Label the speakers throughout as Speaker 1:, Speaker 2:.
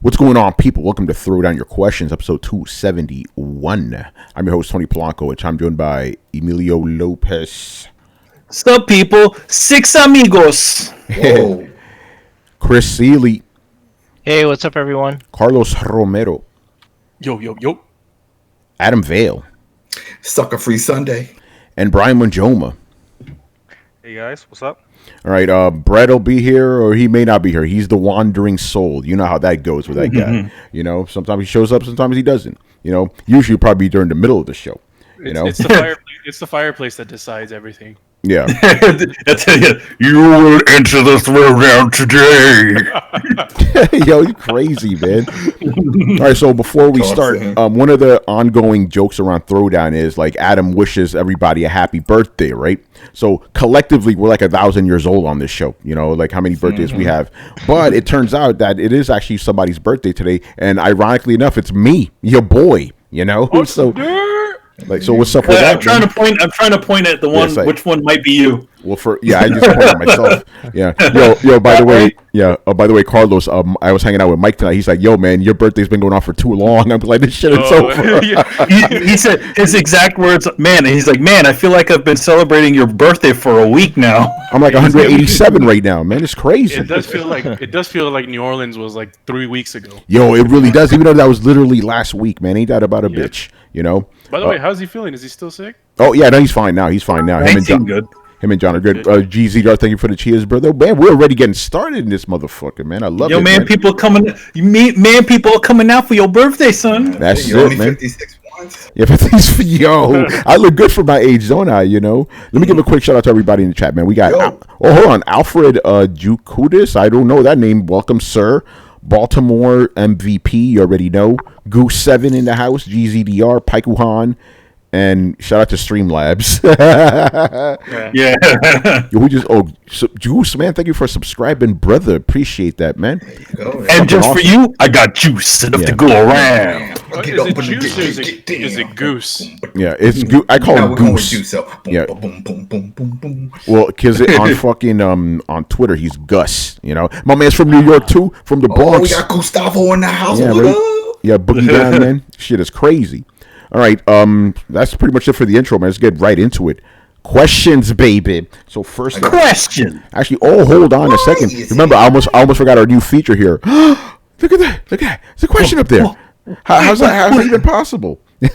Speaker 1: What's going on, people? Welcome to Throwdown Your Questions, episode 271. I'm your host, Tony Polanco, which I'm joined by Emilio Lopez.
Speaker 2: Sup, people? Six amigos.
Speaker 3: Whoa.
Speaker 1: Chris Seeley.
Speaker 4: Hey, what's up, everyone?
Speaker 1: Carlos Romero.
Speaker 2: Yo.
Speaker 1: Adam Vale.
Speaker 3: Sucker Free Sunday.
Speaker 1: And Brian Manjoma.
Speaker 5: Hey, guys. What's up?
Speaker 1: All right, Brett will be here, or he may not be here. He's the wandering soul. You know how that goes with that guy. You know, sometimes he shows up, sometimes he doesn't. You know, usually probably during the middle of the show.
Speaker 5: It's the fireplace that decides everything.
Speaker 1: Yeah.
Speaker 2: I tell you, you will enter the throwdown today.
Speaker 1: Yo, you crazy, man. All right, so before we start, one of the ongoing jokes around Throwdown is like Adam wishes everybody a happy birthday, right? So collectively, we're like 1,000 years old on this show, you know, like how many birthdays we have. But it turns out that it is actually somebody's birthday today, and ironically enough, it's me, your boy, you know? So what's up with that?
Speaker 2: I'm trying to point at the one.
Speaker 1: Like,
Speaker 2: which one might be you?
Speaker 1: Well, I just pointed at myself. Yeah. Yo. By the way, Carlos. I was hanging out with Mike tonight. He's like, "Yo, man, your birthday's been going on for too long." I'm like, "This shit is over."
Speaker 2: He said his exact words, "Man," and he's like, "Man, I feel like I've been celebrating your birthday for a week now."
Speaker 1: I'm like 187 right now, man. It's crazy.
Speaker 5: It does feel like New Orleans was like 3 weeks ago.
Speaker 1: Yo, it really does. Even though that was literally last week, man. Ain't that about a bitch? You know.
Speaker 5: By the way, how's he feeling? Is he still sick?
Speaker 1: Oh yeah, no, he's fine now.
Speaker 2: Good.
Speaker 1: Him and John are good. GZ, thank you for the cheers, brother. Man, we're already getting started in this motherfucker, man. I love it.
Speaker 2: Yo, man, people coming out for your birthday, son.
Speaker 1: That's
Speaker 3: You're
Speaker 1: it,
Speaker 3: only
Speaker 1: man.
Speaker 3: 56 months.
Speaker 1: Yeah, 56. Yo, I look good for my age, don't I? You know. Let me give a quick shout out to everybody in the chat, man. We got. Hold on, Alfred Jukudis. I don't know that name. Welcome, sir. Baltimore MVP. You already know. Goose 7 in the house. GZDR. Paikuhan. And shout out to Streamlabs.
Speaker 2: Yeah.
Speaker 1: Juice, man, thank you for subscribing, brother. Appreciate that, man.
Speaker 2: And just for you, I got juice enough to go around.
Speaker 5: Is it juice or is it goose?
Speaker 1: Yeah, it's I call it Goose.
Speaker 3: Juice, so boom,
Speaker 1: Yeah.
Speaker 3: boom, boom, boom, boom, boom.
Speaker 1: Well, because on fucking on Twitter, he's Gus. You know, my man's from New York too, from the Bronx.
Speaker 3: Oh, we got Gustavo in the house.
Speaker 1: Yeah, yeah, Boogie Down, man. Shit is crazy. All right, that's pretty much it for the intro, man. Let's get right into it. Questions, baby. So first
Speaker 2: question.
Speaker 1: Actually, hold on a second. Remember, I almost forgot our new feature here. Look at that. There's a question up there. How's that even possible? You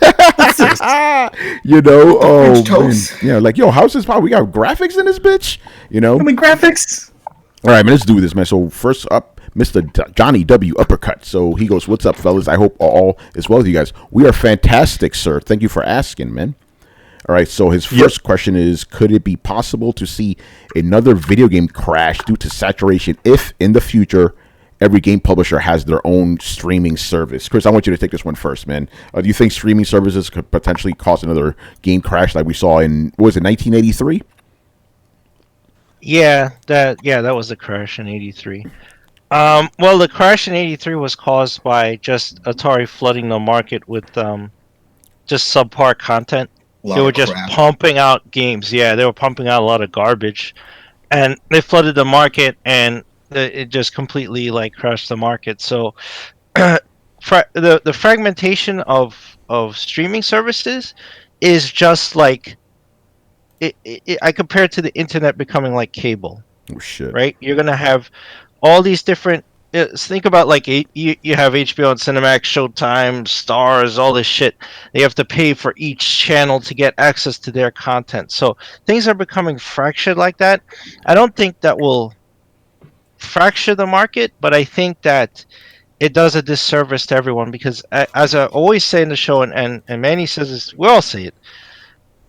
Speaker 1: know, man. Yeah, like, yo, how's this possible? We got graphics in this bitch, you know?
Speaker 2: I mean, graphics.
Speaker 1: All right, man, let's do this, man. So first up, Mr. Johnny W. Uppercut. So he goes, "What's up, fellas? I hope all is well with you guys. We are fantastic, sir. Thank you for asking, man." All right, so his first question is, could it be possible to see another video game crash due to saturation if, in the future, every game publisher has their own streaming service? Chris, I want you to take this one first, man. Do you think streaming services could potentially cause another game crash like we saw in, what was it, 1983?
Speaker 4: Yeah, that was the crash in '83. Well, the crash in '83 was caused by just Atari flooding the market with just subpar content. They were just pumping out games. Yeah, they were pumping out a lot of garbage, and they flooded the market, and it just completely like crashed the market. So, the fragmentation of streaming services is just like I compare it to the internet becoming like cable.
Speaker 1: Oh shit!
Speaker 4: Right? You're gonna have all these different. Think about like you have HBO and Cinemax, Showtime, Stars, all this shit. They have to pay for each channel to get access to their content. So things are becoming fractured like that. I don't think that will fracture the market, but I think that it does a disservice to everyone because, as I always say in the show, and Manny says this, we all say it.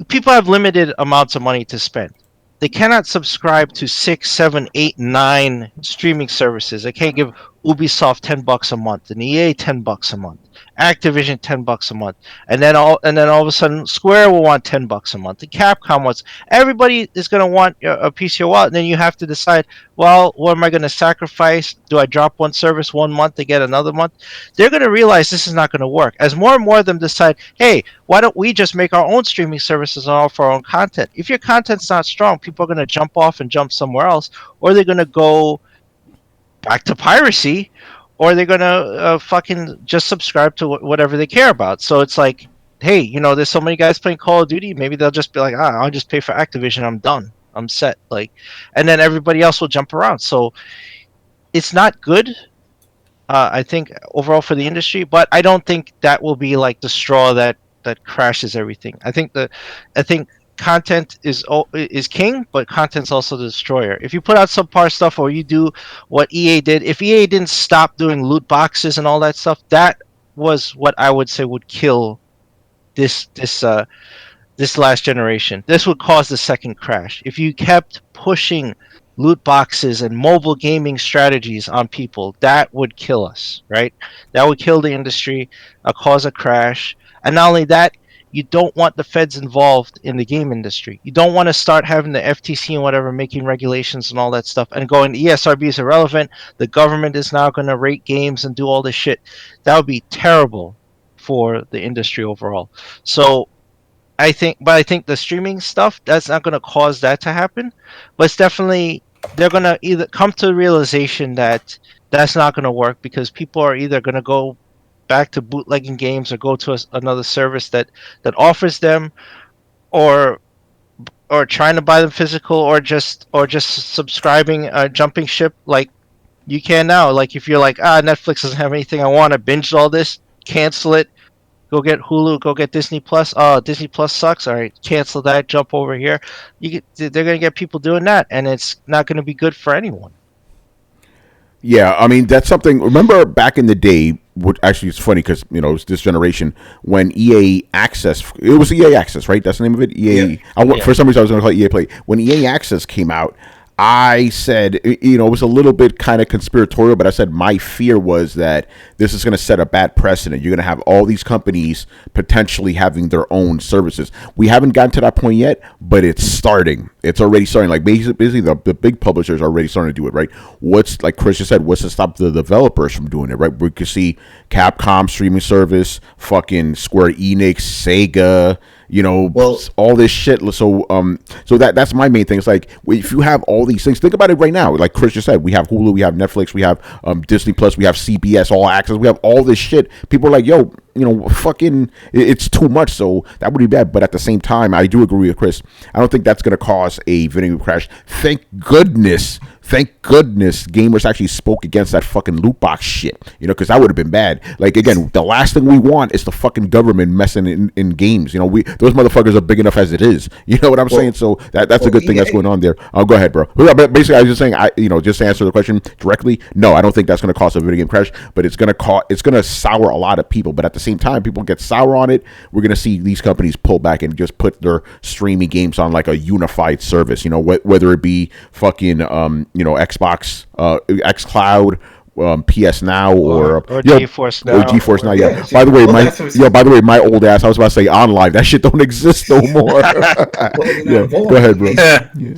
Speaker 4: People have limited amounts of money to spend. They cannot subscribe to 6, 7, 8, 9 streaming services. They can't give Ubisoft $10 a month, and EA $10 a month, Activision $10 a month, and then all of a sudden Square will want $10 a month. The Capcom wants. Everybody is going to want a piece of your wallet, and then you have to decide. Well, what am I going to sacrifice? Do I drop one service 1 month to get another month? They're going to realize this is not going to work. As more and more of them decide, hey, why don't we just make our own streaming services and offer our own content? If your content's not strong, people are going to jump off and jump somewhere else, or they're going to go back to piracy, or they're gonna fucking just subscribe to whatever they care about. So it's like, hey, there's so many guys playing Call of Duty. Maybe they'll just be like, I'll just pay for Activision. I'm done. I'm set. Like, and then everybody else will jump around. So it's not good. I think overall for the industry, but I don't think that will be like the straw that crashes everything. I think content is king, but content's also the destroyer. If you put out subpar stuff or you do what EA did, if EA didn't stop doing loot boxes and all that stuff, that was what I would say would kill this last generation. This would cause the second crash. If you kept pushing loot boxes and mobile gaming strategies on people, that would kill us, right? That would kill the industry, cause a crash. And not only that, you don't want the feds involved in the game industry. You don't want to start having the FTC and whatever making regulations and all that stuff and going, ESRB is irrelevant. The government is now going to rate games and do all this shit. That would be terrible for the industry overall. So I think the streaming stuff, that's not going to cause that to happen, but it's definitely, they're going to either come to the realization that that's not going to work because people are either going to go back to bootlegging games or go to another service that offers them, or trying to buy them physical, or just subscribing, jumping ship like you can now. Like if you're like, Netflix doesn't have anything I want, to binge all this, cancel it. Go get Hulu. Go get Disney Plus. Oh, Disney Plus sucks. All right, cancel that. Jump over here. They're gonna get people doing that, and it's not gonna be good for anyone.
Speaker 1: Yeah, I mean that's something. Remember back in the day, which actually it's funny because it's this generation when EA Access. It was EA Access, right? That's the name of it. EA.
Speaker 3: Yeah.
Speaker 1: For some reason, I was going to call it EA Play. When EA Access came out, I said, it was a little bit kind of conspiratorial, but I said my fear was that this is going to set a bad precedent. You're going to have all these companies potentially having their own services. We haven't gotten to that point yet, but it's starting. It's already starting. Like basically the big publishers are already starting to do it, right? What's, like Chris just said, what's to stop the developers from doing it, right? We could see Capcom streaming service, fucking Square Enix, Sega, all this shit. So that's my main thing. It's like if you have all these things, think about it right now. Like Chris just said, we have Hulu, we have Netflix, we have Disney Plus, we have CBS All Access, we have all this shit. People are like, yo, fucking, it's too much. So that would be bad. But at the same time, I do agree with Chris. I don't think that's going to cause a video crash. Thank goodness gamers actually spoke against that fucking loot box shit, because that would have been bad. Like, again, the last thing we want is the fucking government messing in games. Those motherfuckers are big enough as it is. You know what I'm saying? So that's a good thing that's going on there. Go ahead, bro. But basically, I was just saying, just to answer the question directly, no, I don't think that's going to cause a video game crash, but it's going to sour a lot of people. But at the same time, people get sour on it. We're going to see these companies pull back and just put their streaming games on like a unified service, whether it be fucking, Xbox, xCloud, PS Now, or
Speaker 4: GeForce Now,
Speaker 1: or GeForce Now. Yeah. By the way, my old ass. I was about to say OnLive. That shit don't exist no more. Go ahead, bro.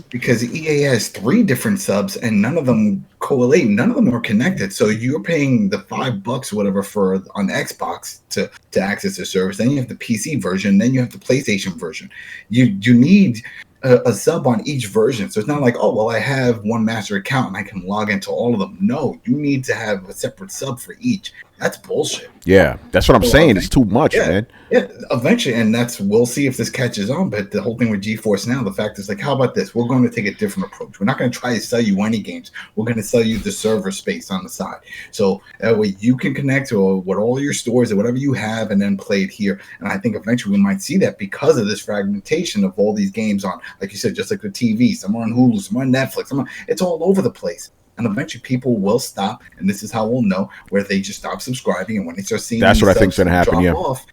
Speaker 3: Because EA has 3 different subs and none of them correlate. None of them are connected. So you're paying the $5 or whatever for on Xbox to access the service. Then you have the PC version. Then you have the PlayStation version. You need a sub on each version. So it's not like, oh, well, I have one master account and I can log into all of them. No, you need to have a separate sub for each. That's bullshit.
Speaker 1: Yeah, that's what I'm saying. It's too much, man.
Speaker 3: Yeah, eventually, and we'll see if this catches on. But the whole thing with GeForce Now, the fact is, like, how about this? We're going to take a different approach. We're not going to try to sell you any games. We're going to sell you the server space on the side. So that way you can connect to with all your stores or whatever you have and then play it here. And I think eventually we might see that because of this fragmentation of all these games on, like you said, just like the TV, some are on Hulu, some are on Netflix, it's all over the place. And eventually people will stop, and this is how we'll know, where they just stop subscribing, and when they start seeing
Speaker 1: that's what I think is going to happen,
Speaker 3: off,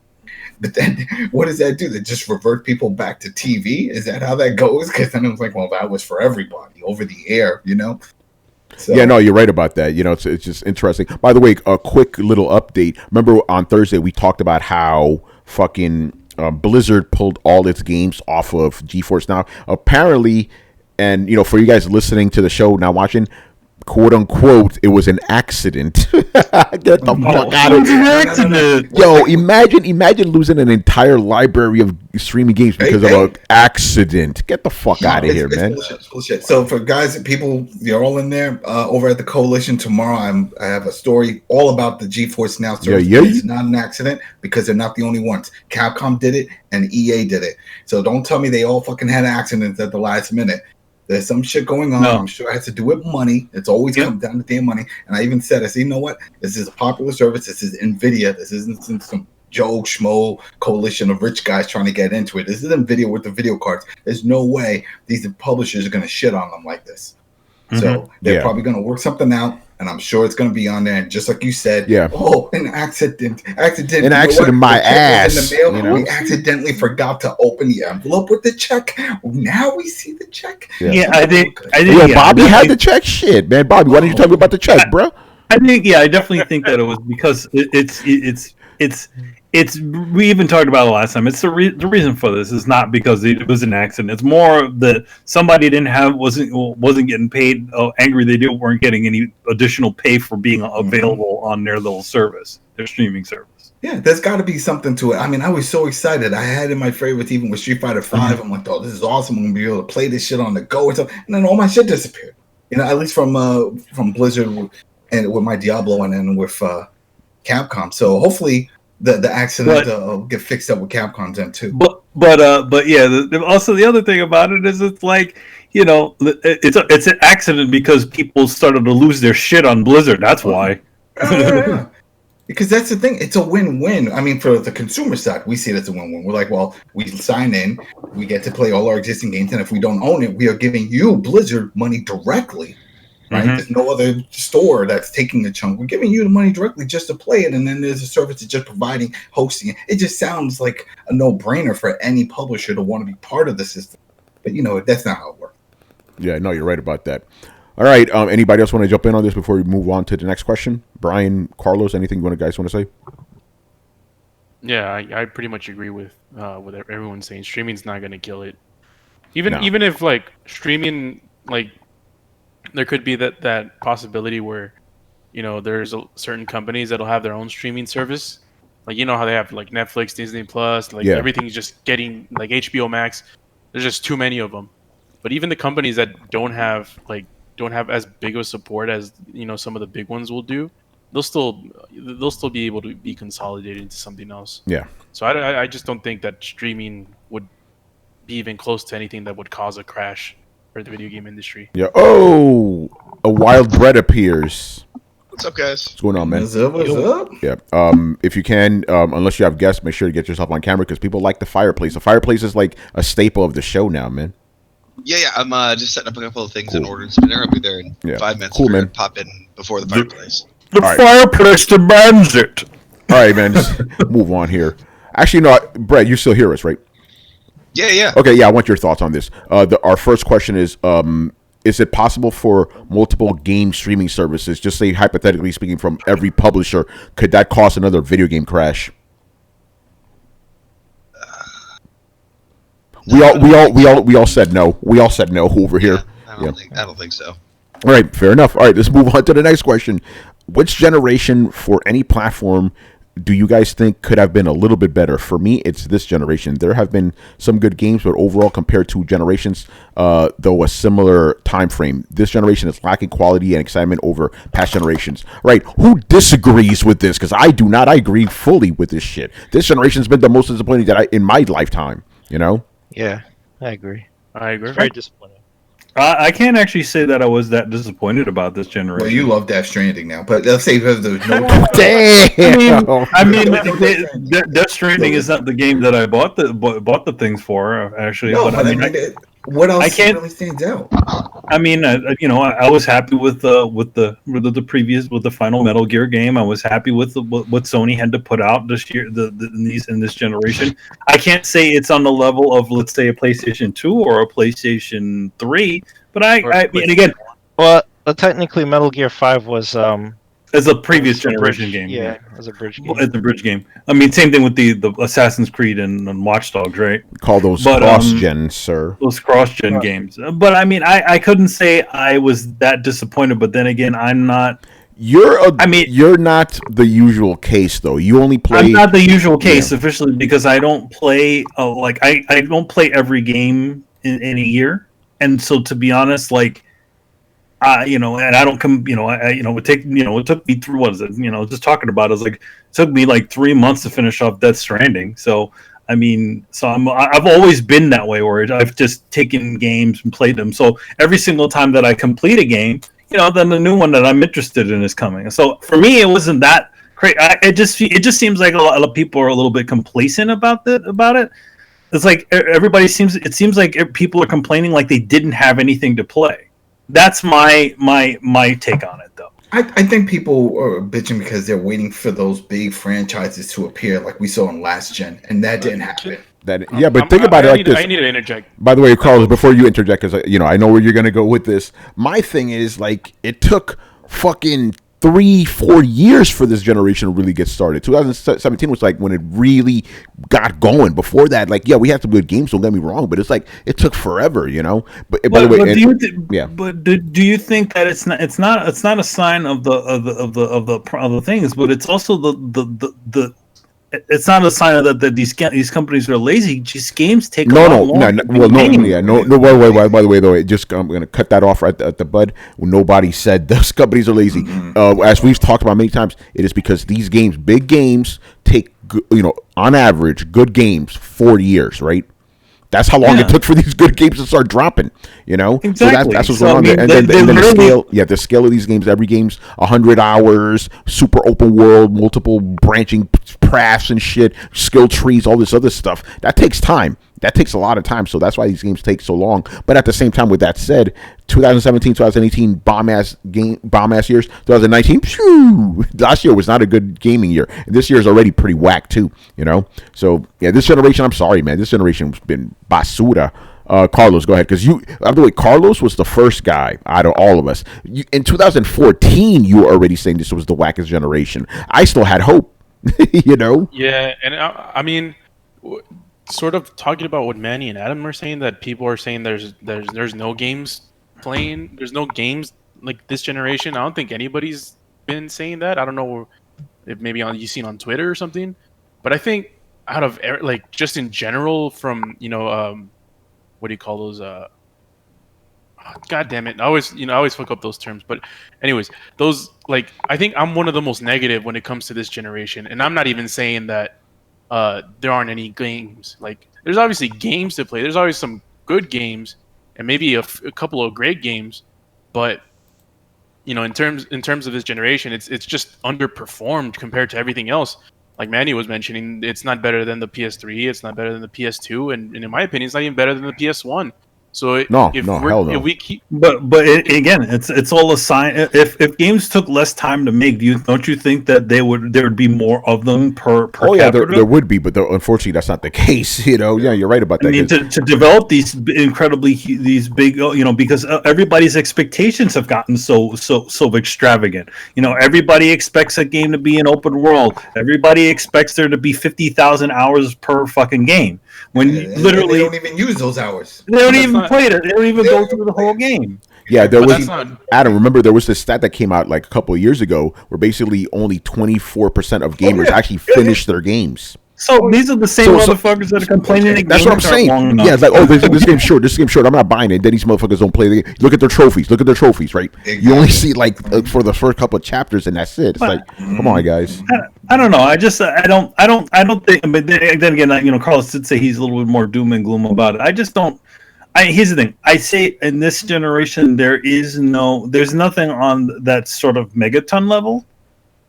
Speaker 3: but then what does that do? They just revert people back to TV? Is that how that goes? Because then it's like, well, that was for everybody over the air, So.
Speaker 1: Yeah, no, you're right about that. It's just interesting. By the way, a quick little update. Remember on Thursday we talked about how fucking Blizzard pulled all its games off of GeForce Now. Apparently, and for you guys listening to the show now watching, quote unquote, it was an accident. Get the fuck out of here. Yo, imagine losing an entire library of streaming games because of an accident. Get the fuck out of here, man.
Speaker 3: Bullshit. So for guys and people, you're all in there over at the Coalition tomorrow. I have a story all about the GeForce Now service. It's not an accident because they're not the only ones. Capcom did it and EA did it. So don't tell me they all fucking had accidents at the last minute. There's some shit going on. No. I'm sure it has to do with money. It's always comes down to damn money. And I even said, I said, you know what? This is a popular service. This is NVIDIA. This isn't some Joe Schmo coalition of rich guys trying to get into it. This is NVIDIA with the video cards. There's no way these publishers are going to shit on them like this. Mm-hmm. So they're probably going to work something out. And I'm sure it's going to be on there. And just like you said, an accident.
Speaker 1: An accident, my ass.
Speaker 3: In the mail. You know? We accidentally forgot to open the envelope with the check. Now we see the check.
Speaker 2: I think.
Speaker 1: Bobby had the check. Shit, man. Bobby, why didn't you tell me about the check, bro?
Speaker 2: I definitely think that it was because it's. We even talked about it last time. It's the reason for this is not because it was an accident. It's more that somebody wasn't getting paid. Angry they weren't getting any additional pay for being available on their little service, their streaming service.
Speaker 3: Yeah, there's got to be something to it. I mean, I was so excited. I had in my favorites even with Street Fighter V. I'm like, oh, this is awesome. I'm gonna be able to play this shit on the go and stuff. And then all my shit disappeared. You know, at least from Blizzard and with my Diablo and then with Capcom. So hopefully. The accident will get fixed up with Capcom's end too.
Speaker 2: But yeah. Also, the other thing about it is it's like it's an accident because people started to lose their shit on Blizzard. That's why.
Speaker 3: Because that's the thing. It's a win-win. I mean, for the consumer side, we see it as a win-win. We're like, well, we sign in, we get to play all our existing games, and if we don't own it, we are giving you Blizzard money directly. Right? Mm-hmm. There's no other store that's taking a chunk. We're giving you the money directly just to play it, and then there's a service that's just providing hosting it. It just sounds like a no-brainer for any publisher to want to be part of the system. But that's not how it works.
Speaker 1: Yeah, no, you're right about that. All right, anybody else want to jump in on this before we move on to the next question? Brian, Carlos, anything you guys want to say?
Speaker 5: Yeah, I pretty much agree with what everyone's saying. Streaming's not going to kill it. Even if like streaming like. There could be that possibility where, there's certain companies that'll have their own streaming service. Like, how they have like Netflix, Disney Plus, everything's just getting like HBO Max. There's just too many of them. But even the companies that don't have as big of a support as, some of the big ones will do, they'll still be able to be consolidated into something else.
Speaker 1: Yeah.
Speaker 5: So I just don't think that streaming would be even close to anything that would cause a crash for the video game industry.
Speaker 1: Yeah. Oh, a wild bread appears.
Speaker 6: What's up, guys?
Speaker 1: What's going on, man?
Speaker 3: What's up?
Speaker 1: Yeah. If you can, unless you have guests, make sure to get yourself on camera because people like the fireplace. The fireplace is like a staple of the show now, man.
Speaker 6: Yeah. I'm just setting up a couple of things in order to spin. I'll be there in 5 minutes.
Speaker 1: Cool, man.
Speaker 6: Pop in before the fireplace.
Speaker 2: The fireplace demands it.
Speaker 1: All right, man. Just move on here. Actually, no, Brett, you still hear us, right?
Speaker 6: Yeah.
Speaker 1: Okay, I want your thoughts on this. Our first question is it possible for multiple game streaming services, just say hypothetically speaking, from every publisher, could that cause another video game crash? We all said no. We all said no over here.
Speaker 6: I don't think so.
Speaker 1: All right, fair enough. All right, let's move on to the next question. Which generation for any platform do you guys think could have been a little bit better? For me, it's this generation. There have been some good games, but overall, compared to generations, though a similar time frame, this generation is lacking quality and excitement over past generations. Right? Who disagrees with this? Because I do not. I agree fully with this shit. This generation has been the most disappointing in my lifetime.
Speaker 4: Yeah, I agree. It's very disappointing.
Speaker 2: I can't actually say that I was that disappointed about this generation.
Speaker 3: Well, you love Death Stranding now, but let's say there's no.
Speaker 1: Damn.
Speaker 2: I mean, Death Stranding is not the game that I bought the things for. Actually,
Speaker 3: no, but I mean, what else really stands out?
Speaker 2: I mean, I was happy with the final Metal Gear game. I was happy with what Sony had to put out this year, in this generation. I can't say it's on the level of, let's say, a PlayStation 2 or a PlayStation 3, but I mean, again,
Speaker 4: well, technically, Metal Gear 5 was
Speaker 2: as a previous generation game.
Speaker 4: Yeah, as a bridge game.
Speaker 2: As a bridge game. I mean, same thing with the Assassin's Creed and Watch Dogs, right?
Speaker 1: Call those cross-gen, sir.
Speaker 2: Those cross-gen games. But I mean, I couldn't say I was that disappointed. But then again, I'm not. You're
Speaker 1: not the usual case, though. You only play.
Speaker 2: I'm not the usual case officially because I don't play. I don't play every game in a year, and so to be honest, and I don't come. It took me through just talking about it. It took me like 3 months to finish off Death Stranding. So I mean, I've always been that way, where I've just taken games and played them. So every single time that I complete a game, then the new one that I'm interested in is coming. So for me, it wasn't that crazy. It just seems like a lot of people are a little bit complacent about it. It's like it seems like people are complaining like they didn't have anything to play. That's my take on it, though.
Speaker 3: I think people are bitching because they're waiting for those big franchises to appear, like we saw in last gen, and that didn't happen.
Speaker 1: But think about it like this.
Speaker 5: I need to interject.
Speaker 1: By the way, Carlos, before you interject, because I know where you're going to go with this. My thing is, it took fucking 3-4 years for this generation to really get started. 2017 was when it really got going. Before that, we had some good games. Don't get me wrong, but it's it took forever, But by the way,
Speaker 2: do you think that it's not a sign of the things, but it's also the it's not a sign that these companies are lazy. Just games take a lot longer.
Speaker 1: By the way, though, I'm going to cut that off right at the bud. Nobody said those companies are lazy. Mm-hmm. As we've talked about many times, it is because these games, big games, take on average, good games 4 years, right? That's how long it took for these good games to start dropping, Exactly. So that's what's going on there. And then the scale of these games, every game's 100 hours, super open world, multiple branching paths and shit, skill trees, all this other stuff. That takes time. That takes a lot of time. So that's why these games take so long. But at the same time, with that said, 2017, 2018, bomb ass years. 2019, last year was not a good gaming year. And this year is already pretty whack too, So yeah, this generation, I'm sorry, man. This generation's been basura. Carlos, go ahead, because by the way, Carlos was the first guy out of all of us. In 2014, you were already saying this was the wackest generation. I still had hope,
Speaker 5: Yeah, and I mean, sort of talking about what Manny and Adam were saying, that people are saying there's no games playing, there's no games like this generation. I don't think anybody's been saying that. I don't know if maybe you've seen on Twitter or something, but I think out of just in general, from what do you call those? God damn it! I always fuck up those terms. But anyways, those I think I'm one of the most negative when it comes to this generation, and I'm not even saying that there aren't any games. There's obviously games to play. There's always some good games, and maybe a couple of great games. But in terms of this generation, it's just underperformed compared to everything else. Like Manny was mentioning, it's not better than the PS3. It's not better than the PS2, and in my opinion, it's not even better than the PS1. So
Speaker 1: hell no.
Speaker 2: If we keep, but again, it's all a sign. If games took less time to make, don't you think that there would be more of them per capita?
Speaker 1: There would be, but unfortunately, that's not the case. Yeah, you're right about that.
Speaker 2: I mean, to develop these big, because everybody's expectations have gotten so extravagant. Everybody expects a game to be an open world. Everybody expects there to be 50,000 hours per fucking game. When literally
Speaker 3: they don't even use those hours.
Speaker 2: They don't even play it. They don't even go through the whole game.
Speaker 1: Yeah, there was Adam. Remember, there was this stat that came out a couple of years ago, where basically only 24% of gamers actually finish their games.
Speaker 2: So these are the same motherfuckers that are complaining.
Speaker 1: That's what I'm saying. Yeah, it's this game's short. This game's short. I'm not buying it. Then these motherfuckers don't play the game. Look at their trophies. Right? Exactly. You only see for the first couple of chapters, and that's it. It's come on, guys.
Speaker 2: I don't know. I don't think. But then again, Carlos did say he's a little bit more doom and gloom about it. I just don't. Here's the thing. I say in this generation there's nothing on that sort of megaton level.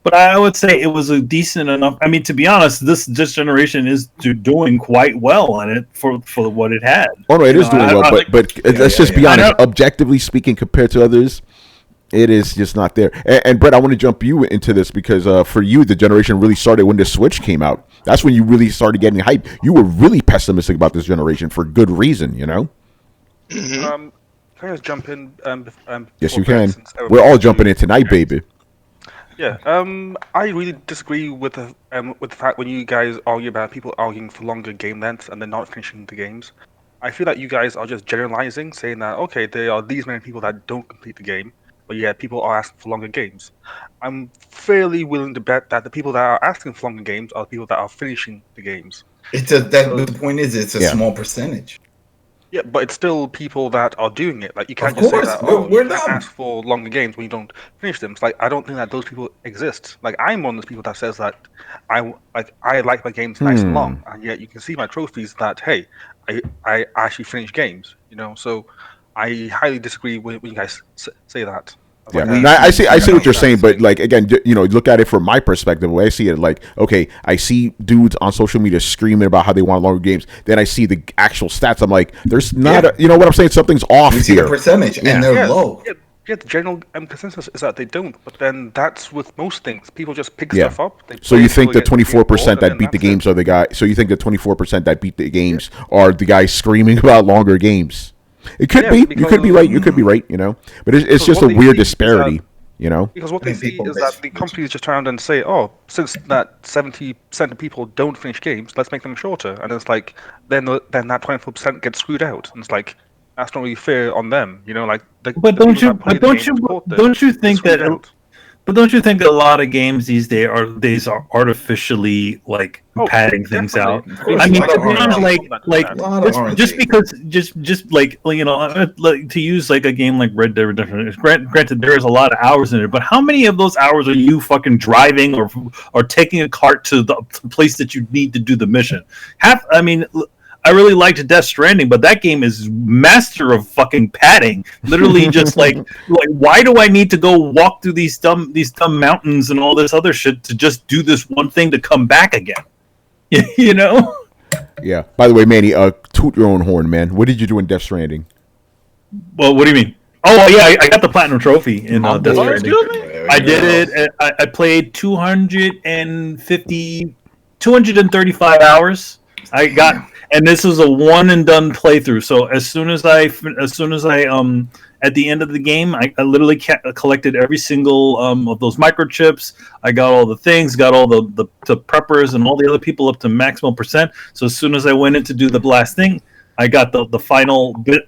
Speaker 2: But I would say it was a decent enough. I mean, to be honest, this generation is doing quite well on it for what it had.
Speaker 1: Oh no, it is doing well. But let's just be honest. Objectively speaking, compared to others, it is just not there. And Brett, I want to jump you into this because for you, the generation really started when the Switch came out. That's when you really started getting hype. You were really pessimistic about this generation for good reason,
Speaker 7: Can I just jump in?
Speaker 1: Yes, you can. We're all jumping in tonight, baby.
Speaker 7: Yeah, I really disagree with the fact when you guys argue about people arguing for longer game lengths and they're not finishing the games. I feel that you guys are just generalizing, saying that okay, there are these many people that don't complete the game, but yeah, people are asking for longer games. I'm fairly willing to bet that the people that are asking for longer games are the people that are finishing the games.
Speaker 3: The point is, it's a small percentage.
Speaker 7: Yeah, but it's still people that are doing it. Like you can't
Speaker 3: Of
Speaker 7: just say
Speaker 3: course,
Speaker 7: that.
Speaker 3: we're
Speaker 7: You can't
Speaker 3: them.
Speaker 7: ask for longer games when you don't finish them. It's like I don't think that those people exist. Like I'm one of those people that says that I like my games nice and long, and yet you can see my trophies that hey, I actually finish games. So I highly disagree when you guys say that.
Speaker 1: Yeah, I see what you're saying, but like again, look at it from my perspective. The way I see it, like, okay, I see dudes on social media screaming about how they want longer games. Then I see the actual stats. I'm like, there's not, you know what I'm saying? Something's off
Speaker 3: you see
Speaker 1: here.
Speaker 3: the percentage, and they're low.
Speaker 7: Yeah, the general consensus is that they don't. But then that's with most things. People just pick stuff up.
Speaker 1: So you think the 24% that beat the games are the guy? So you think the 24% that beat the games are the guys screaming about longer games? It could be. You could be right. You could be right. But it's just a weird disparity.
Speaker 7: Because what they see is that the companies just turn around and say, "Oh, since that 70% of people don't finish games, let's make them shorter." And it's like then that 24% gets screwed out, and it's like that's not really fair on them.
Speaker 2: But don't you think that? But don't you think that a lot of games these days are artificially padding things out? I mean, to be honest, just because to use like a game like Red Dead Redemption. Granted, there is a lot of hours in it, but how many of those hours are you fucking driving or taking a cart to the place that you need to do the mission? I really liked Death Stranding, but that game is master of fucking padding. Literally, just like why do I need to go walk through these dumb mountains and all this other shit to just do this one thing to come back again?
Speaker 1: Yeah. By the way, Manny, toot your own horn, man. What did you do in Death Stranding?
Speaker 2: Well, what do you mean? Oh yeah, I got the platinum trophy in Death Stranding. I did it. I played 235 hours. I got. And this was a one and done playthrough. So as soon as I at the end of the game, I literally collected every single of those microchips. I got all the things, got all the preppers and all the other people up to maximum percent. So as soon as I went in to do the last thing, I got the final bit,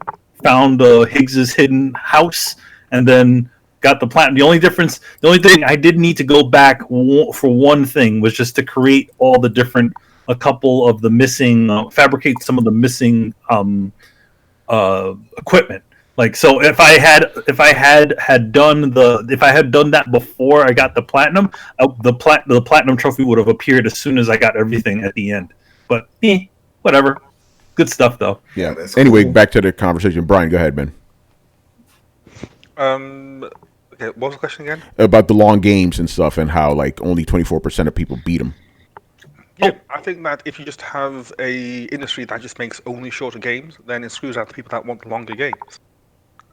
Speaker 2: found Higgs's hidden house, and then got the platinum. The only thing I did need to go back for one thing was just to create all the different. A couple of the missing, fabricate some of the missing equipment. Like so, if I had done that before I got the platinum, the platinum trophy would have appeared as soon as I got everything at the end. But whatever, good stuff though.
Speaker 1: Yeah. Anyway, back to the conversation. Brian, go ahead, man.
Speaker 7: Okay, what was the question again?
Speaker 1: About the long games and stuff, and how like only 24% of people beat them.
Speaker 7: Yeah, I think that if you just have a industry that just makes only shorter games, then it screws out the people that want longer games.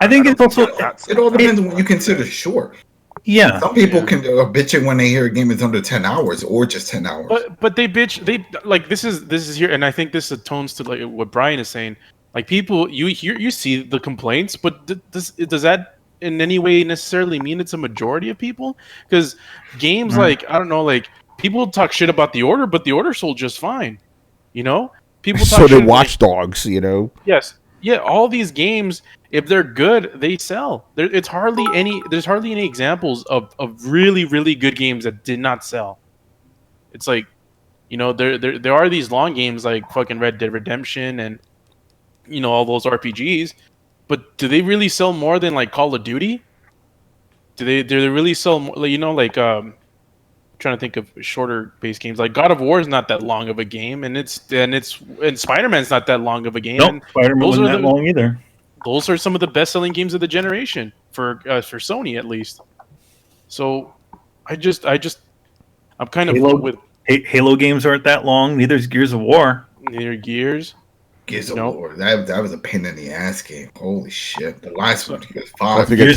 Speaker 2: I think it's also
Speaker 3: it all depends on what you consider short.
Speaker 2: Yeah,
Speaker 3: some people can bitching when they hear a game is under 10 hours or just 10 hours.
Speaker 5: But they bitch. They like this is here, and I think this atones to like what Brian is saying. Like people, you see the complaints, but does that in any way necessarily mean it's a majority of people? Because games like I don't know like. People talk shit about The Order, but The Order sold just fine. People talk
Speaker 1: so
Speaker 5: shit
Speaker 1: did Watch Dogs.
Speaker 5: Yes, yeah. All these games, if they're good, they sell. There's hardly any examples of really really good games that did not sell. It's like, there are these long games like fucking Red Dead Redemption and all those RPGs, but do they really sell more than like Call of Duty? Do they really sell more? Trying to think of shorter based games like God of War is not that long of a game, and Spider-Man's not that long of a game.
Speaker 2: Nope, Spider-Man wasn't that long either.
Speaker 5: Those are some of the best-selling games of the generation for Sony at least. So I'm kind of with
Speaker 2: Halo games aren't that long. Neither is Gears of War.
Speaker 5: Neither Gears
Speaker 3: of War. That was a pain in the ass game. Holy shit! The last one, Gears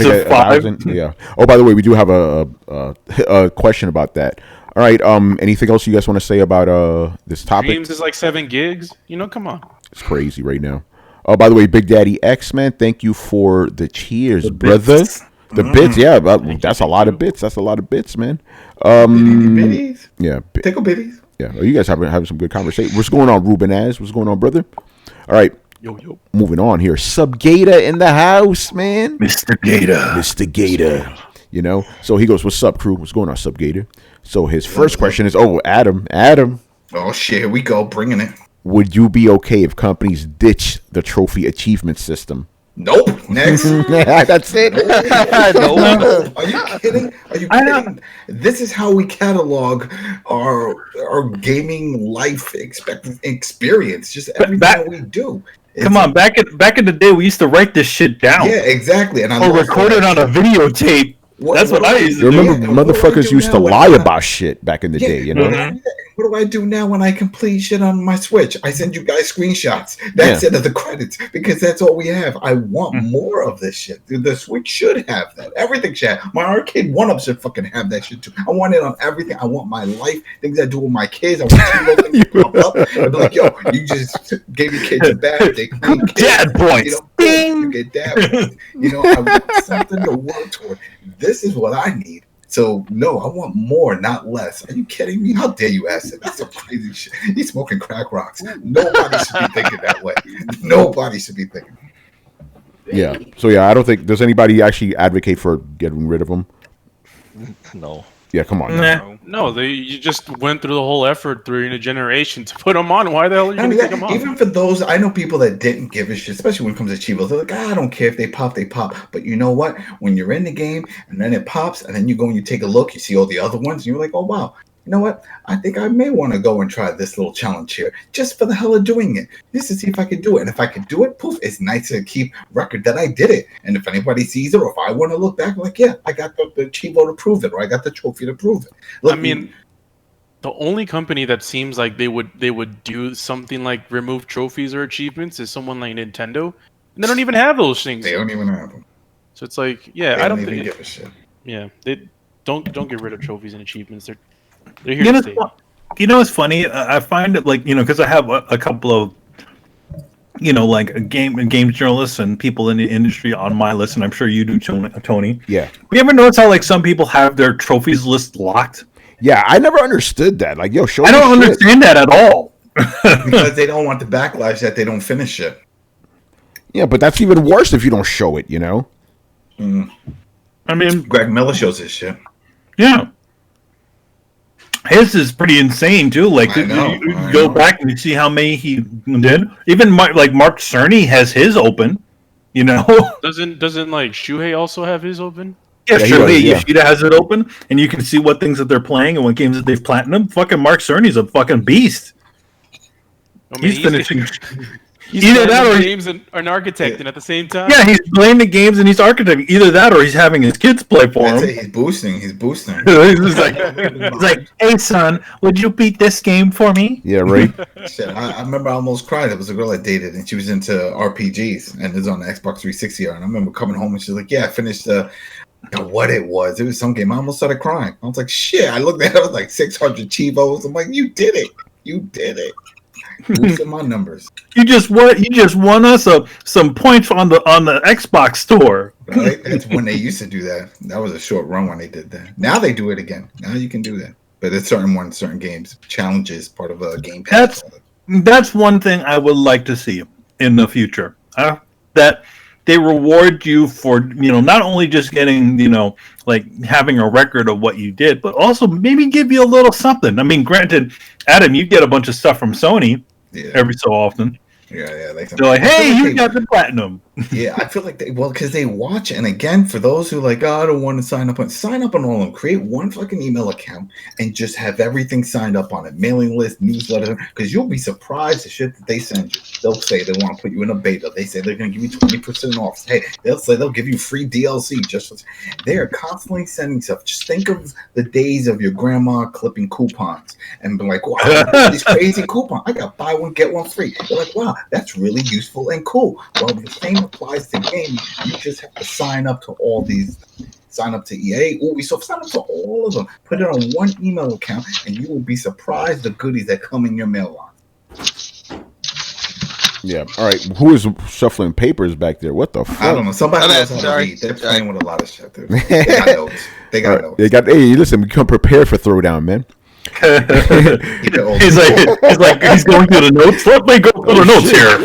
Speaker 1: of 5. Yeah. Oh, by the way, we do have a question about that. All right. Anything else you guys want to say about this topic?
Speaker 5: Games is like 7 gigs. Come on.
Speaker 1: It's crazy right now. Oh, by the way, Big Daddy X Man, thank you for the cheers, brother. The bits, yeah, that's a lot of bits. That's a lot of bits, man.
Speaker 3: Bitties.
Speaker 1: Yeah,
Speaker 3: Tickle bitties.
Speaker 1: yeah. You guys having some good conversation. What's going on, Ruben Az? What's going on, brother? All right.
Speaker 5: Yo.
Speaker 1: Moving on here. Sub Gator in the house, man.
Speaker 2: Mr. Gator.
Speaker 1: Mr. Gator. You know? So he goes, what's up, crew? What's going on, Sub Gator? So his first question is, Adam.
Speaker 3: Oh, shit. Here we go. Bringing it.
Speaker 1: Would you be okay if companies ditch the trophy achievement system?
Speaker 3: Nope. Next.
Speaker 1: That's it.
Speaker 3: No. Are you kidding? Are you kidding? This is how we catalog our gaming life experience. Just everything we do.
Speaker 2: Come on, back in the day, we used to write this shit down.
Speaker 3: Yeah, exactly. And
Speaker 2: or record it on a videotape. That's what I used to do.
Speaker 1: Remember, motherfuckers used to lie about shit back in the day, you know?
Speaker 3: Mm-hmm. What do I do now when I complete shit on my Switch? I send you guys screenshots. That's it of the credits because that's all we have. I want more of this shit. The Switch should have that. Everything should have. My arcade one-up should fucking have that shit too. I want it on everything. I want my life, things I do with my kids. I want things to pop up. I'd be like, yo, you just gave your kids a bath. They clean
Speaker 2: dad points.
Speaker 3: You get dad points. I want something to work toward. This is what I need. So, no, I want more, not less. Are you kidding me? How dare you ask it? That's some crazy shit. He's smoking crack rocks. Nobody should be thinking that way. Nobody should be thinking.
Speaker 1: Yeah. So, I don't think... Does anybody actually advocate for getting rid of them?
Speaker 4: No.
Speaker 1: Yeah, come on.
Speaker 5: No, you just went through the whole effort during a generation to put them on. Why the hell are you going to take them off?
Speaker 3: Even for those, I know people that didn't give a shit, especially when it comes to Chivos. They're like, I don't care if they pop, they pop. But you know what? When you're in the game and then it pops and then you go and you take a look, you see all the other ones, and you're like, oh, wow. You know what? I think I may want to go and try this little challenge here just for the hell of doing it. Just to see if I can do it. And if I can do it, poof, it's nice to keep record that I did it. And if anybody sees it or if I want to look back, like, yeah, I got the Chivo to prove it or I got the trophy to prove it. Look,
Speaker 5: I mean, the only company that seems like they would do something like remove trophies or achievements is someone like Nintendo. And they don't even have those things.
Speaker 3: They don't even have them.
Speaker 5: So it's like, yeah,
Speaker 3: they
Speaker 5: I don't
Speaker 3: even
Speaker 5: think
Speaker 3: give a shit.
Speaker 5: Yeah, they don't get rid of trophies and achievements. They're here to stay.
Speaker 2: You know what's funny? I find it like, because I have a couple of, like games journalists and people in the industry on my list, and I'm sure you do, Tony.
Speaker 1: Yeah.
Speaker 2: You ever notice how like some people have their trophies list locked?
Speaker 1: Yeah, I never understood that. Like, yo, show me
Speaker 2: I don't
Speaker 1: shit.
Speaker 2: understand that at all.
Speaker 3: Because they don't want the backlash that they don't finish it.
Speaker 1: Yeah, but that's even worse if you don't show it, you know?
Speaker 2: I mean,
Speaker 3: Greg Miller shows his shit.
Speaker 2: Yeah. His is pretty insane too. Like, you go back and you see how many he did. Even Mark Cerny has his open.
Speaker 5: Doesn't like Shuhei also have his open?
Speaker 2: Yeah, sure. Yoshida has it open, and you can see what things that they're playing and what games that they've platinum. Fucking Mark Cerny's a fucking beast.
Speaker 5: I mean,
Speaker 2: he's finishing.
Speaker 5: He's either that or games and an architect, and at the same time,
Speaker 2: yeah, he's playing the games and he's architecting. Either that or he's having his kids play for him.
Speaker 3: He's boosting. He's
Speaker 2: he's like, hey son, would you beat this game for me?
Speaker 1: Yeah, right.
Speaker 3: Shit, I remember I almost cried. It was a girl I dated, and she was into RPGs, and it was on the Xbox 360. And I remember coming home and she's like, "Yeah, I finished what it was. It was some game." I almost started crying. I was like, "Shit!" I looked at it, it was like 600 Chivos. I'm like, "You did it! You did it!" Boosting my numbers.
Speaker 2: You just won us some points on the Xbox store.
Speaker 3: Right? That's when they used to do that. That was a short run when they did that. Now they do it again. Now you can do that. But it's certain games, challenges, part of a game pass.
Speaker 2: That's one thing I would like to see in the future. That they reward you for, not only just getting, like having a record of what you did, but also maybe give you a little something. I mean, granted, Adam, you get a bunch of stuff from Sony every so often.
Speaker 3: Yeah.
Speaker 2: They're like, hey, you got the platinum.
Speaker 3: Yeah, I feel like because they watch. And again, for those who I don't want to sign up on all of them. Create one fucking email account and just have everything signed up on it. Mailing list, newsletter, because you'll be surprised the shit that they send you. They'll say they want to put you in a beta. They say they're going to give you 20% off. Hey, they'll say they'll give you free DLC. They are constantly sending stuff. Just think of the days of your grandma clipping coupons and be like, wow, these crazy coupons. I got buy one, get one free. They're like, wow, that's really useful and cool. Well, the same applies to gaming. You just have to sign up to all these. Sign up to EA, Ubisoft, sign up to all of them. Put it on one email account, and you will be surprised the goodies that come in your mailbox.
Speaker 1: Yeah. All right. Who is shuffling papers back there? What the fuck?
Speaker 3: I don't know. Somebody else on the read. They're playing with a lot of shit. They got notes. They got notes.
Speaker 1: Hey, listen, become prepared for Throwdown, man.
Speaker 2: he's going through the notes. Let me go through the notes here.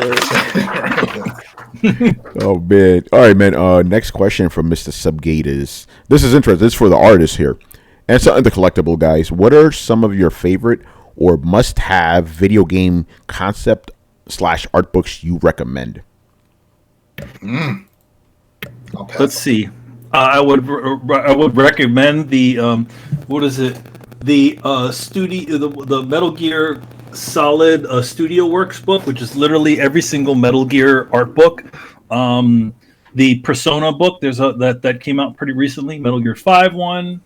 Speaker 1: Oh man! All right, man. Next question from Mr. Subgate is: this is interesting. This is for the artists here, and something the collectible guys. What are some of your favorite or must-have video game concept / art books you recommend?
Speaker 2: Let's see. I would recommend the what is it? The studio, the Metal Gear Solid Studio Works book, which is literally every single Metal Gear art book. The Persona book, there's that came out pretty recently. Metal Gear 5 one.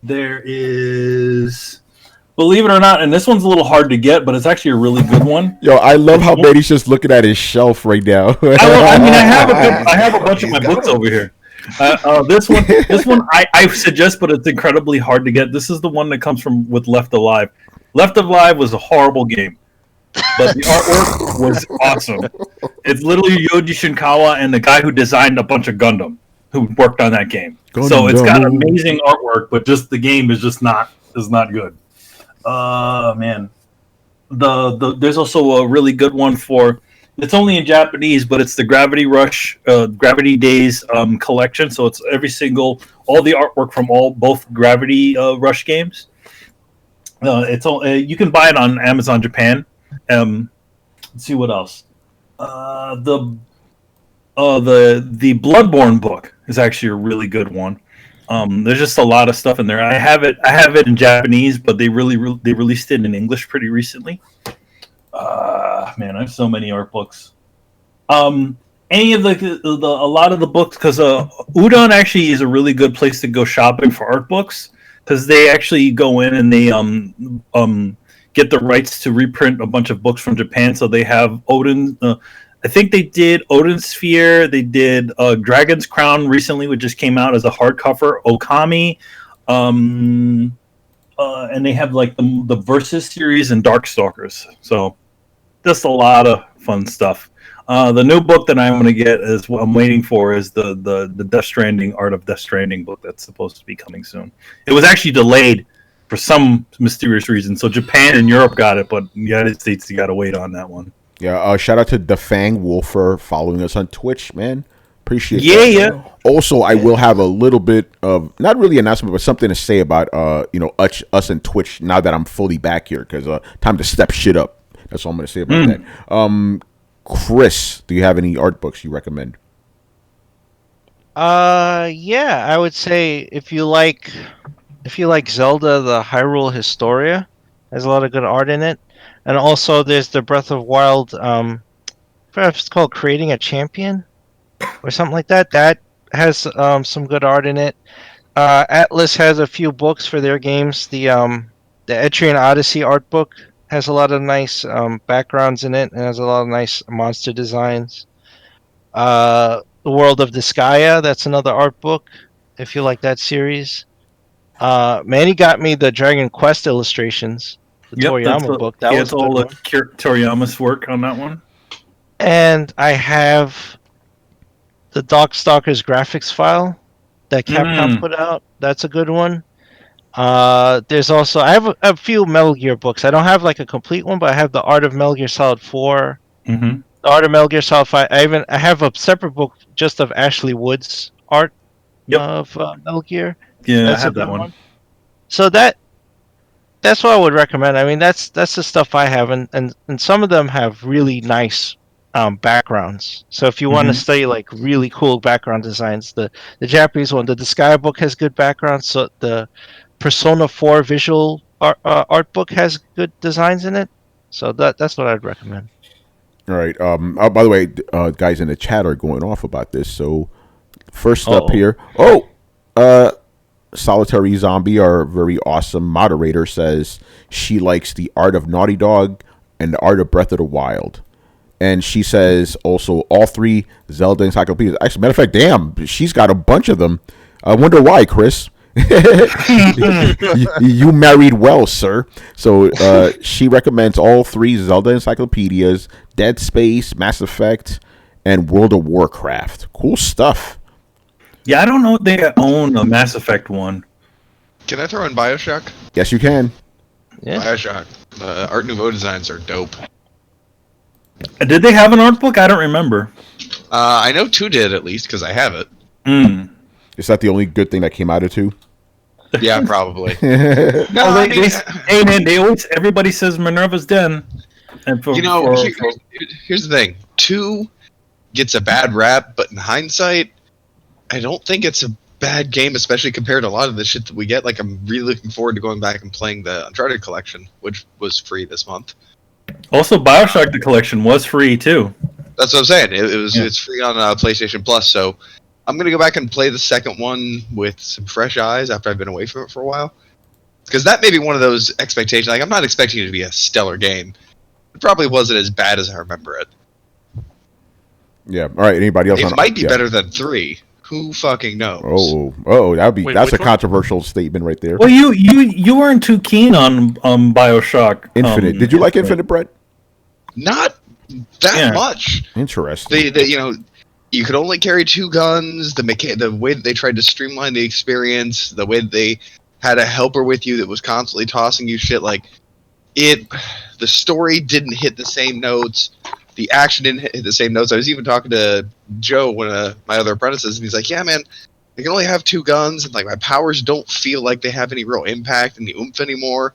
Speaker 2: There is, believe it or not, and this one's a little hard to get, but it's actually a really good one.
Speaker 1: Yo, I love how Betty's just looking at his shelf right now.
Speaker 2: I have a bunch of my books over here. This one I suggest, but it's incredibly hard to get. This is the one that comes from with Left Alive. Left Alive was a horrible game, but the artwork was awesome. It's literally Yoji Shinkawa and the guy who designed a bunch of Gundam who worked on that game. So it's got amazing artwork, but just the game is just not good. Man, there's also a really good one for. It's only in Japanese, but it's the Gravity Rush, Gravity Days collection. So it's all the artwork from both Gravity Rush games. You can buy it on Amazon Japan. Let's see what else. The Bloodborne book is actually a really good one. There's just a lot of stuff in there. I have it in Japanese, but they released it in English pretty recently. Man, I have so many art books. Any of a lot of the books, because Udon actually is a really good place to go shopping for art books, because they actually go in and they get the rights to reprint a bunch of books from Japan. So they have Odin. I think they did Odin Sphere. They did Dragon's Crown recently, which just came out as a hardcover. Okami. And they have like the Versus series and Darkstalkers. So just a lot of fun stuff. The new book that I'm going to get is what I'm waiting for is the Death Stranding, Art of Death Stranding book that's supposed to be coming soon. It was actually delayed for some mysterious reason. So Japan and Europe got it, but the United States, you got to wait on that one.
Speaker 1: Yeah, shout out to Defang Wolf for following us on Twitch, man. Appreciate that.
Speaker 2: Yeah.
Speaker 1: Also, I will have a little bit of, not really announcement, but something to say about, us and Twitch now that I'm fully back here, because time to step shit up. That's all I'm going to say about that. Chris, do you have any art books you recommend?
Speaker 4: Yeah, I would say if you like Zelda, the Hyrule Historia has a lot of good art in it. And also there's the Breath of Wild, perhaps it's called Creating a Champion or something like that. That has some good art in it. Atlas has a few books for their games. The Etrian Odyssey art book has a lot of nice backgrounds in it and has a lot of nice monster designs. The World of Disgaea, that's another art book if you like that series. Manny got me the Dragon Quest illustrations. The Toriyama book. That was all
Speaker 2: Toriyama's work on that one.
Speaker 4: And I have the Darkstalkers graphics file that Capcom put out. That's a good one. There's also, I have a few Metal Gear books. I don't have like a complete one, but I have the Art of Metal Gear Solid 4. The Art of Metal Gear Solid 5. I have a separate book just of Ashley Wood's art of Metal Gear.
Speaker 2: Yeah, that's I have that one.
Speaker 4: So that's what I would recommend. I mean, that's the stuff I have, and some of them have really nice backgrounds. So if you want to study like really cool background designs, the Japanese one, the Disgaea book has good backgrounds. So the Persona 4 visual art book has good designs in it. So that's what I'd recommend.
Speaker 1: All right. By the way, guys in the chat are going off about this. So first up here, Solitary Zombie, our very awesome moderator, says she likes the Art of Naughty Dog and the Art of Breath of the Wild. And she says also all three Zelda encyclopedias. Actually, matter of fact, damn, she's got a bunch of them. I wonder why, Chris. You married well, sir. So she recommends all 3 Zelda encyclopedias: Dead Space, Mass Effect, and World of Warcraft. Cool stuff.
Speaker 2: Yeah, I don't know if they own a Mass Effect one.
Speaker 6: Can I throw in Bioshock?
Speaker 1: Yes, you can.
Speaker 4: Yeah.
Speaker 6: Bioshock. Art Nouveau designs are dope.
Speaker 2: Did they have an art book? I don't remember.
Speaker 6: I know 2 did, at least, because I have it.
Speaker 1: Is that the only good thing that came out of 2?
Speaker 6: Yeah, probably.
Speaker 2: Hey man, they always everybody says Minerva's Den. And
Speaker 6: here's the thing: 2 gets a bad rap, but in hindsight, I don't think it's a bad game, especially compared to a lot of the shit that we get. Like, I'm really looking forward to going back and playing the Uncharted collection, which was free this month.
Speaker 2: Also, Bioshock the collection was free too.
Speaker 6: That's what I'm saying. It's free on PlayStation Plus, so I'm gonna go back and play the second one with some fresh eyes after I've been away from it for a while. Because that may be one of those expectations. Like, I'm not expecting it to be a stellar game. It probably wasn't as bad as I remember it.
Speaker 1: Yeah. All right. Anybody else?
Speaker 6: It might be better than 3. Who fucking knows?
Speaker 1: That's a controversial statement right there.
Speaker 2: Well, you weren't too keen on Bioshock
Speaker 1: Infinite. Did you like Infinite, Brett?
Speaker 6: Not that much.
Speaker 1: Interesting.
Speaker 6: You could only carry 2 guns. The way that they tried to streamline the experience, the way that they had a helper with you that was constantly tossing you shit, like the story didn't hit the same notes. The action didn't hit the same notes. I was even talking to Joe, one of my other apprentices, and he's like, "Yeah, man, I can only have 2 guns, and like my powers don't feel like they have any real impact and the oomph anymore.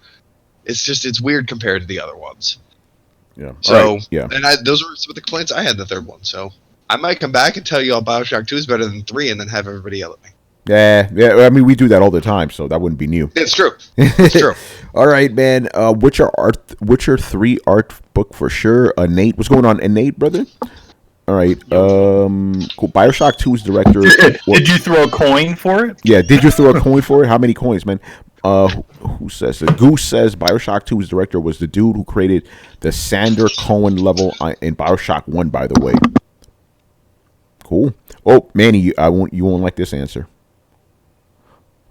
Speaker 6: It's weird compared to the other ones."
Speaker 1: Yeah.
Speaker 6: So
Speaker 1: yeah,
Speaker 6: and those were some of the complaints I had in the third one. So I might come back and tell you all Bioshock 2 is better than 3, and then have everybody yell at me.
Speaker 1: Yeah. I mean, we do that all the time, so that wouldn't be new.
Speaker 6: It's true. It's true.
Speaker 1: All right, man. Witcher 3 art book for sure. Nate, what's going on, Nate, brother? All right. Cool. Bioshock 2's director.
Speaker 2: Did you throw a coin for it?
Speaker 1: Yeah. Did you throw a coin for it? How many coins, man? Who says it? Goose says Bioshock 2's director was the dude who created the Sander Cohen level in Bioshock 1, by the way. Cool. Oh, Manny, you won't like this answer.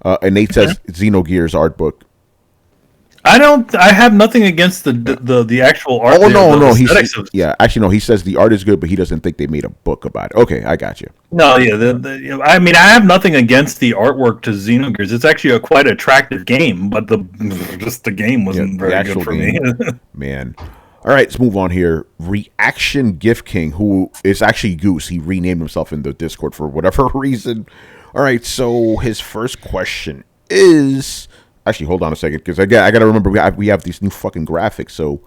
Speaker 1: And Nate says Xenogears art book.
Speaker 2: I have nothing against the actual art.
Speaker 1: Oh no. Actually, no. He says the art is good, but he doesn't think they made a book about it. Okay, I got you.
Speaker 2: No, yeah. I mean, I have nothing against the artwork to Xenogears. It's actually a quite attractive game, but the game wasn't very good for me.
Speaker 1: Man. All right, let's move on here. Reaction Gift King, who is actually Goose. He renamed himself in the Discord for whatever reason. All right, so his first question is... Actually, hold on a second, because I got to remember we have these new fucking graphics, so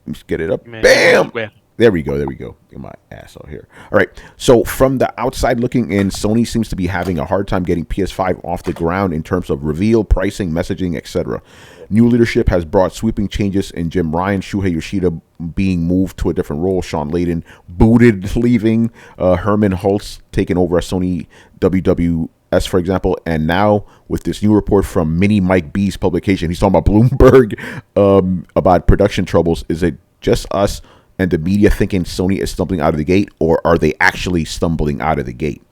Speaker 1: let's get it up. Man, bam! There we go. Get my ass out here. All right, so from the outside looking in, Sony seems to be having a hard time getting PS5 off the ground in terms of reveal, pricing, messaging, etc. New leadership has brought sweeping changes in Jim Ryan, Shuhei Yoshida being moved to a different role, Sean Layden booted, leaving, Herman Hulse taking over as Sony WWS, for example, and now with this new report from Mini Mike B's publication, he's talking about Bloomberg about production troubles. Is it just us and the media thinking Sony is stumbling out of the gate, or are they actually stumbling out of the gate?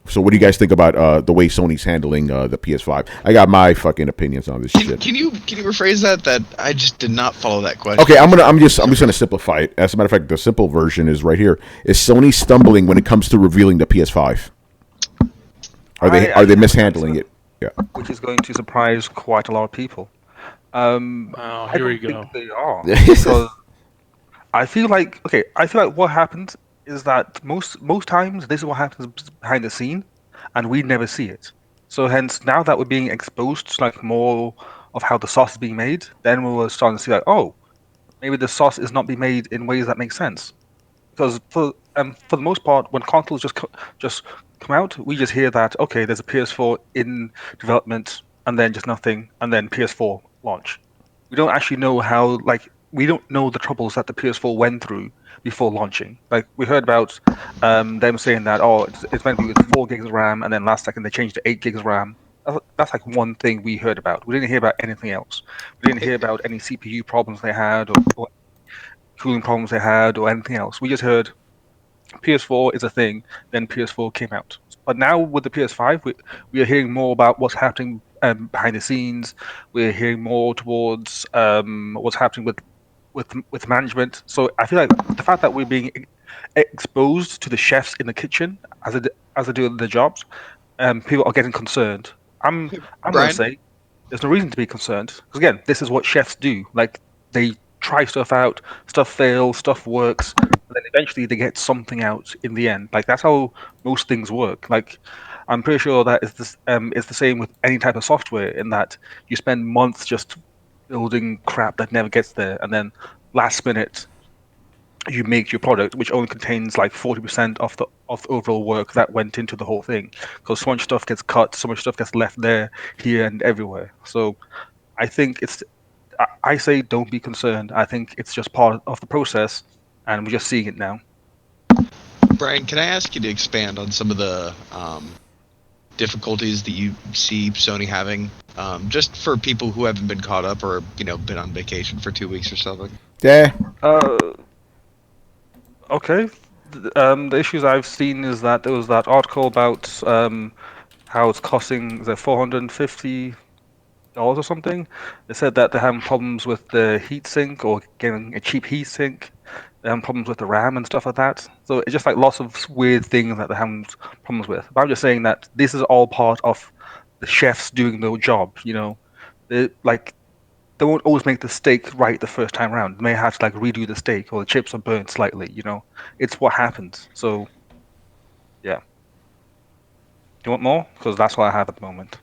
Speaker 1: So what do you guys think about the way Sony's handling the PS5? I got my fucking opinions on this shit.
Speaker 6: Can you rephrase that? That I just did not follow that question.
Speaker 1: Okay, I'm just gonna simplify it. As a matter of fact, the simple version is right here. Is Sony stumbling when it comes to revealing the PS5? Are they mishandling it? Yeah.
Speaker 7: Which is going to surprise quite a lot of people.
Speaker 5: Here we go.
Speaker 7: They are, because I feel like what happens is that most times this is what happens behind the scene, and we never see it. So hence, now that we're being exposed to like more of how the sauce is being made, then we're starting to see like, oh, maybe the sauce is not being made in ways that make sense. Because for the most part, when consoles just come out, we just hear that, okay, there's a PS4 in development, and then just nothing, and then PS4 launch. We don't actually know we don't know the troubles that the PS4 went through before launching. Like, we heard about them saying that, oh, it's meant to be with 4 gigs of RAM, and then last second they changed to 8 gigs of RAM. That's like one thing we heard about. We didn't hear about anything else. We didn't hear about any CPU problems they had, or cooling problems they had, or anything else. We just heard PS4 is a thing, then PS4 came out. But now with the PS5, we are hearing more about what's happening behind the scenes. We're hearing more towards what's happening with management. So I feel like the fact that we're being exposed to the chefs in the kitchen as they do their jobs, people are getting concerned. I'm going
Speaker 6: Brian?
Speaker 7: to say there's no reason to be concerned because again, this is what chefs do. Like they try stuff out, stuff fails, stuff works, and then eventually they get something out in the end. Like that's how most things work. Like I'm pretty sure that it's the same with any type of software in that you spend months just building crap that never gets there, and then last minute you make your product, which only contains like 40% of the overall work that went into the whole thing, because so much stuff gets cut, so much stuff gets left there, here, and everywhere. So I think I say don't be concerned. I think it's just part of the process, and we're just seeing it now.
Speaker 6: Brian, can I ask you to expand on some of the difficulties that you see Sony having, just for people who haven't been caught up or been on vacation for 2 weeks or something?
Speaker 1: Yeah.
Speaker 7: Okay. The issues I've seen is that there was that article about how it's costing $450 or something. They said that they're having problems with the heatsink or getting a cheap heatsink. They're having problems with the RAM and stuff like that. So it's just like lots of weird things that they're having problems with. But I'm just saying that this is all part of the chefs doing their job. They won't always make the steak right the first time around. They may have to redo the steak, or the chips are burnt slightly. It's what happens. So, yeah. Do you want more? Because that's what I have at the moment.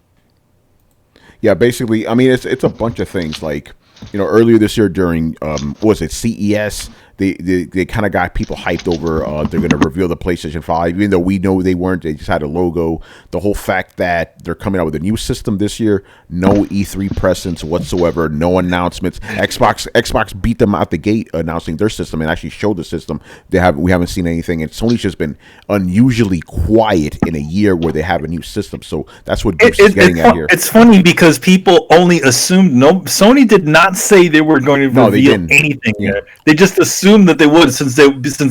Speaker 1: Yeah, basically, I mean, it's a bunch of things. Like, earlier this year during what was it, CES, they kind of got people hyped over. They're going to reveal the PlayStation 5, even though we know they weren't. They just had a logo. The whole fact that they're coming out with a new system this year, no E3 presence whatsoever, no announcements. Xbox beat them out the gate announcing their system and actually showed the system. We haven't seen anything, and Sony's just been unusually quiet in a year where they have a new system. So that's what Goose is getting at here.
Speaker 2: It's funny because people only assumed Sony did not say they were going to reveal anything there. They just assumed that they would since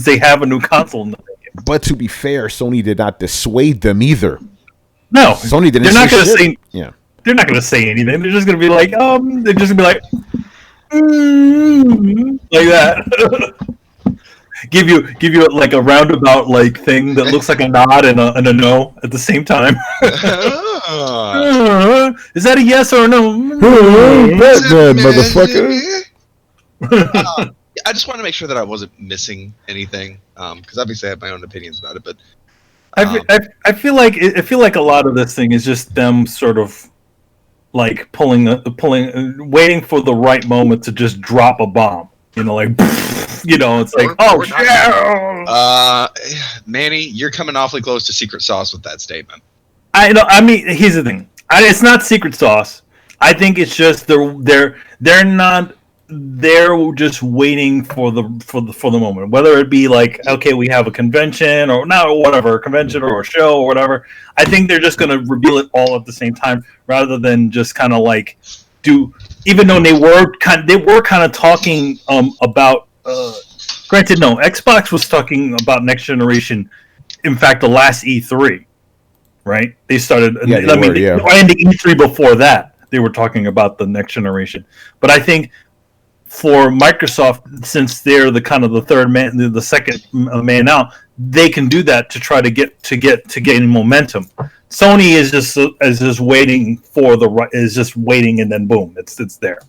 Speaker 2: they have a new console.
Speaker 1: But to be fair, Sony did not dissuade them either.
Speaker 2: No,
Speaker 1: Sony didn't.
Speaker 2: They're not going to say.
Speaker 1: Yeah,
Speaker 2: they're not going to say anything. They're just going to be like, they're just going to be like, like that. give you like a roundabout thing that looks like a nod and a no at the same time. Is that a yes or a no?
Speaker 1: Batman, motherfucker.
Speaker 6: I just want to make sure that I wasn't missing anything, because obviously I have my own opinions about it. But
Speaker 2: I feel like a lot of this thing is just them sort of like waiting for the right moment to just drop a bomb. It's like, shit.
Speaker 6: Manny, you're coming awfully close to secret sauce with that statement.
Speaker 2: I know. I mean, here's the thing. It's not secret sauce. I think it's just they're not. They're just waiting for the moment, whether it be like, okay, we have a convention or not, or whatever, a convention or a show or whatever. I think they're just going to reveal it all at the same time, rather than just kind of like do. Even though they were kind of talking about. Granted, no, Xbox was talking about next generation. In fact, the last E3, right? They started.
Speaker 1: Yeah,
Speaker 2: and the E3 before that, they were talking about the next generation. But I think. For Microsoft, since they're the kind of the third man, the second man out, they can do that to try to gain momentum. Sony is just waiting and then boom, it's there.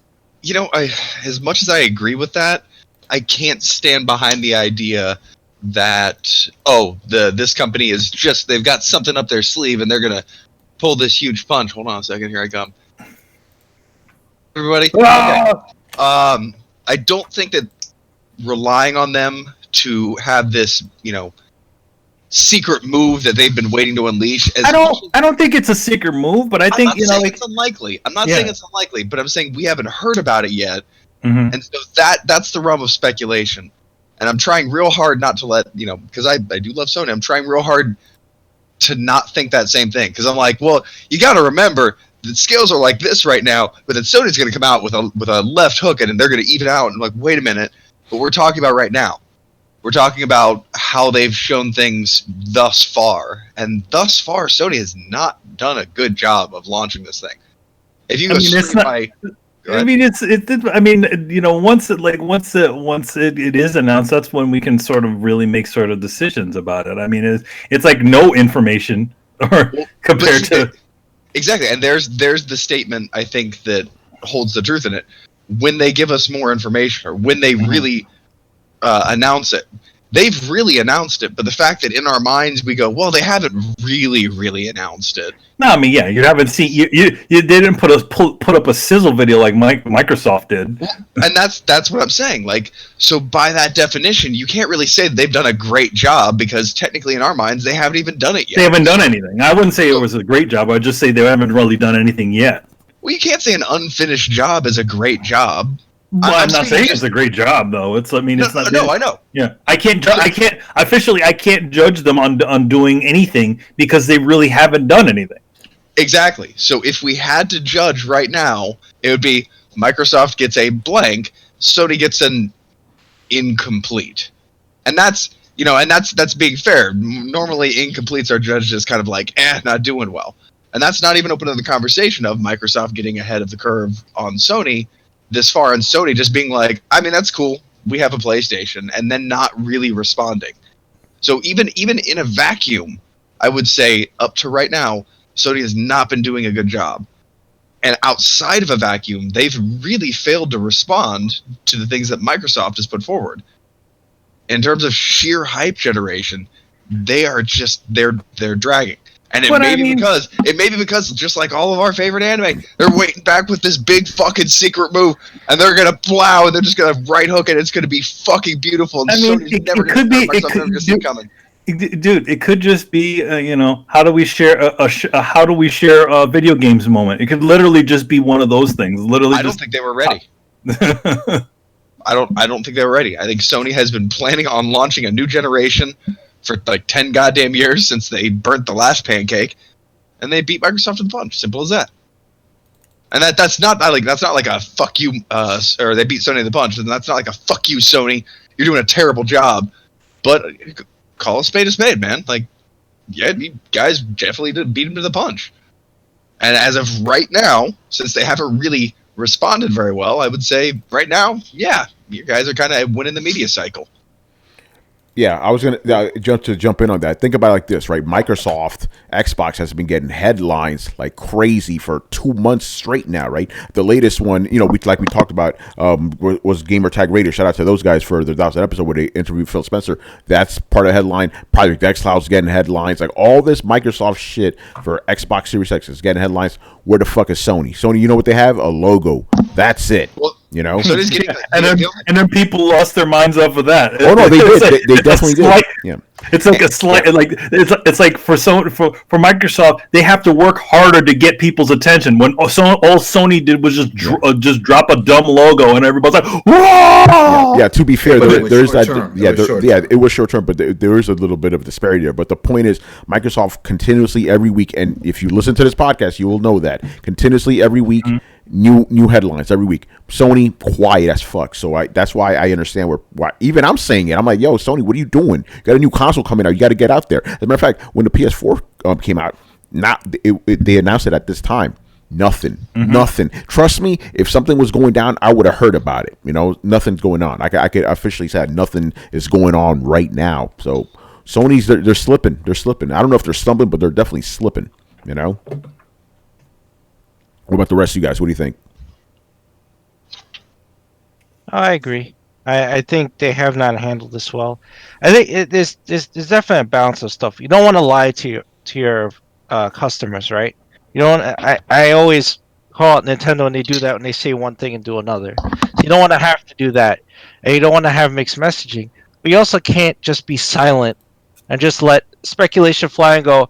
Speaker 6: As much as I agree with that, I can't stand behind the idea that this company is they've got something up their sleeve and they're gonna pull this huge punch. Hold on a second, here I come. Everybody. Okay. I don't think that relying on them to have this, secret move that they've been waiting to unleash.
Speaker 2: I don't think it's a secret move, but I think
Speaker 6: it's unlikely. I'm not saying it's unlikely, but I'm saying we haven't heard about it yet, and so that's the realm of speculation. And I'm trying real hard not to let because I do love Sony. I'm trying real hard to not think that same thing, because I'm like, well, you got to remember. The scales are like this right now, but then Sony's going to come out with a left hook and they're going to even out. And I'm like, wait a minute, but we're talking about right now. We're talking about how they've shown things thus far, and thus far, Sony has not done a good job of launching this thing. If you go straight by,
Speaker 2: I mean, I mean, you know, once it is announced, that's when we can sort of really make sort of decisions about it. I mean, it's like no information or compared to
Speaker 6: exactly. And there's the statement I think that holds the truth in it. When they give us more information, or when they really announce it. They've really announced it, but the fact that in our minds we go, well, they haven't really announced it.
Speaker 2: No, I mean, yeah, you haven't seen you didn't put up a sizzle video like Microsoft did.
Speaker 6: And that's what I'm saying. Like, so by that definition, you can't really say that they've done a great job, because technically in our minds they haven't even done it yet.
Speaker 2: They haven't done anything. I wouldn't say it was a great job. I'd just say they haven't really done anything yet.
Speaker 6: Well, you can't say an unfinished job is a great job.
Speaker 2: Well, I'm not saying it's a great job, though. It's, I mean, it's not.
Speaker 6: No, I know.
Speaker 2: Yeah, I can't judge them on doing anything, because they really haven't done anything.
Speaker 6: Exactly. So if we had to judge right now, it would be Microsoft gets a blank, Sony gets an incomplete, and that's being fair. Normally, incompletes are judged as kind of like, not doing well, and that's not even open to the conversation of Microsoft getting ahead of the curve on Sony this far, and Sony just being like, I mean, that's cool, we have a PlayStation, and then not really responding. So even in a vacuum, I would say up to right now, Sony has not been doing a good job. And outside of a vacuum, they've really failed to respond to the things that Microsoft has put forward. In terms of sheer hype generation, they're dragging. And it may be because just like all of our favorite anime, they're waiting back with this big fucking secret move, and they're gonna plow, and they're just gonna right hook it. It's gonna be fucking beautiful. And Sony's never gonna see it coming.
Speaker 2: Dude, it could just be how do we share a video games moment? It could literally just be one of those things.
Speaker 6: I don't think they were ready. I don't think they were ready. I think Sony has been planning on launching a new generation for like 10 goddamn years since they burnt the last pancake, and they beat Microsoft to the punch. Simple as that. And that's not like a fuck you, or they beat Sony to the punch, and that's not like a fuck you, Sony, you're doing a terrible job. But call a spade, man. Like, yeah, you guys definitely did beat him to the punch. And as of right now, since they haven't really responded very well, I would say right now, yeah, you guys are kind of winning the media cycle.
Speaker 1: Yeah, I was going to jump in on that. Think about it like this, right? Microsoft, Xbox has been getting headlines like crazy for 2 months straight now, right? The latest one, we talked about, was Gamertag Radio. Shout out to those guys for their 1,000th episode where they interviewed Phil Spencer. That's part of the headline. Project xCloud's getting headlines. Like all this Microsoft shit for Xbox Series X is getting headlines. Where the fuck is Sony? Sony, you know what they have? A logo. That's it. Well,
Speaker 6: So it is getting
Speaker 2: and then people lost their minds off of that.
Speaker 1: Oh no, they did. They definitely did. Yeah.
Speaker 2: It's like a slight, like it's like for Microsoft, they have to work harder to get people's attention. When all Sony did was just drop a dumb logo, and everybody's like, "Whoa!"
Speaker 1: Yeah. To be fair, there's that.
Speaker 3: It
Speaker 1: was short term, but there is a little bit of disparity there. But the point is, Microsoft continuously every week, and if you listen to this podcast, you will know that continuously every week. Mm-hmm. New headlines every week. Sony quiet as fuck. So that's why I understand why even I'm saying it. I'm like, yo, Sony, what are you doing? You got a new console coming out. You got to get out there. As a matter of fact, when the PS4 came out, they announced it at this time. Nothing. Trust me, if something was going down, I would have heard about it. Nothing's going on. I could officially say nothing is going on right now. So Sony's they're slipping. They're slipping. I don't know if they're stumbling, but they're definitely slipping. What about the rest of you guys? What do you think?
Speaker 4: I agree. I think they have not handled this well. I think there's definitely a balance of stuff. You don't want to lie to your customers, right? You don't. I always call out Nintendo when they do that, when they say one thing and do another. So you don't want to have to do that, and you don't want to have mixed messaging. But you also can't just be silent and just let speculation fly and go,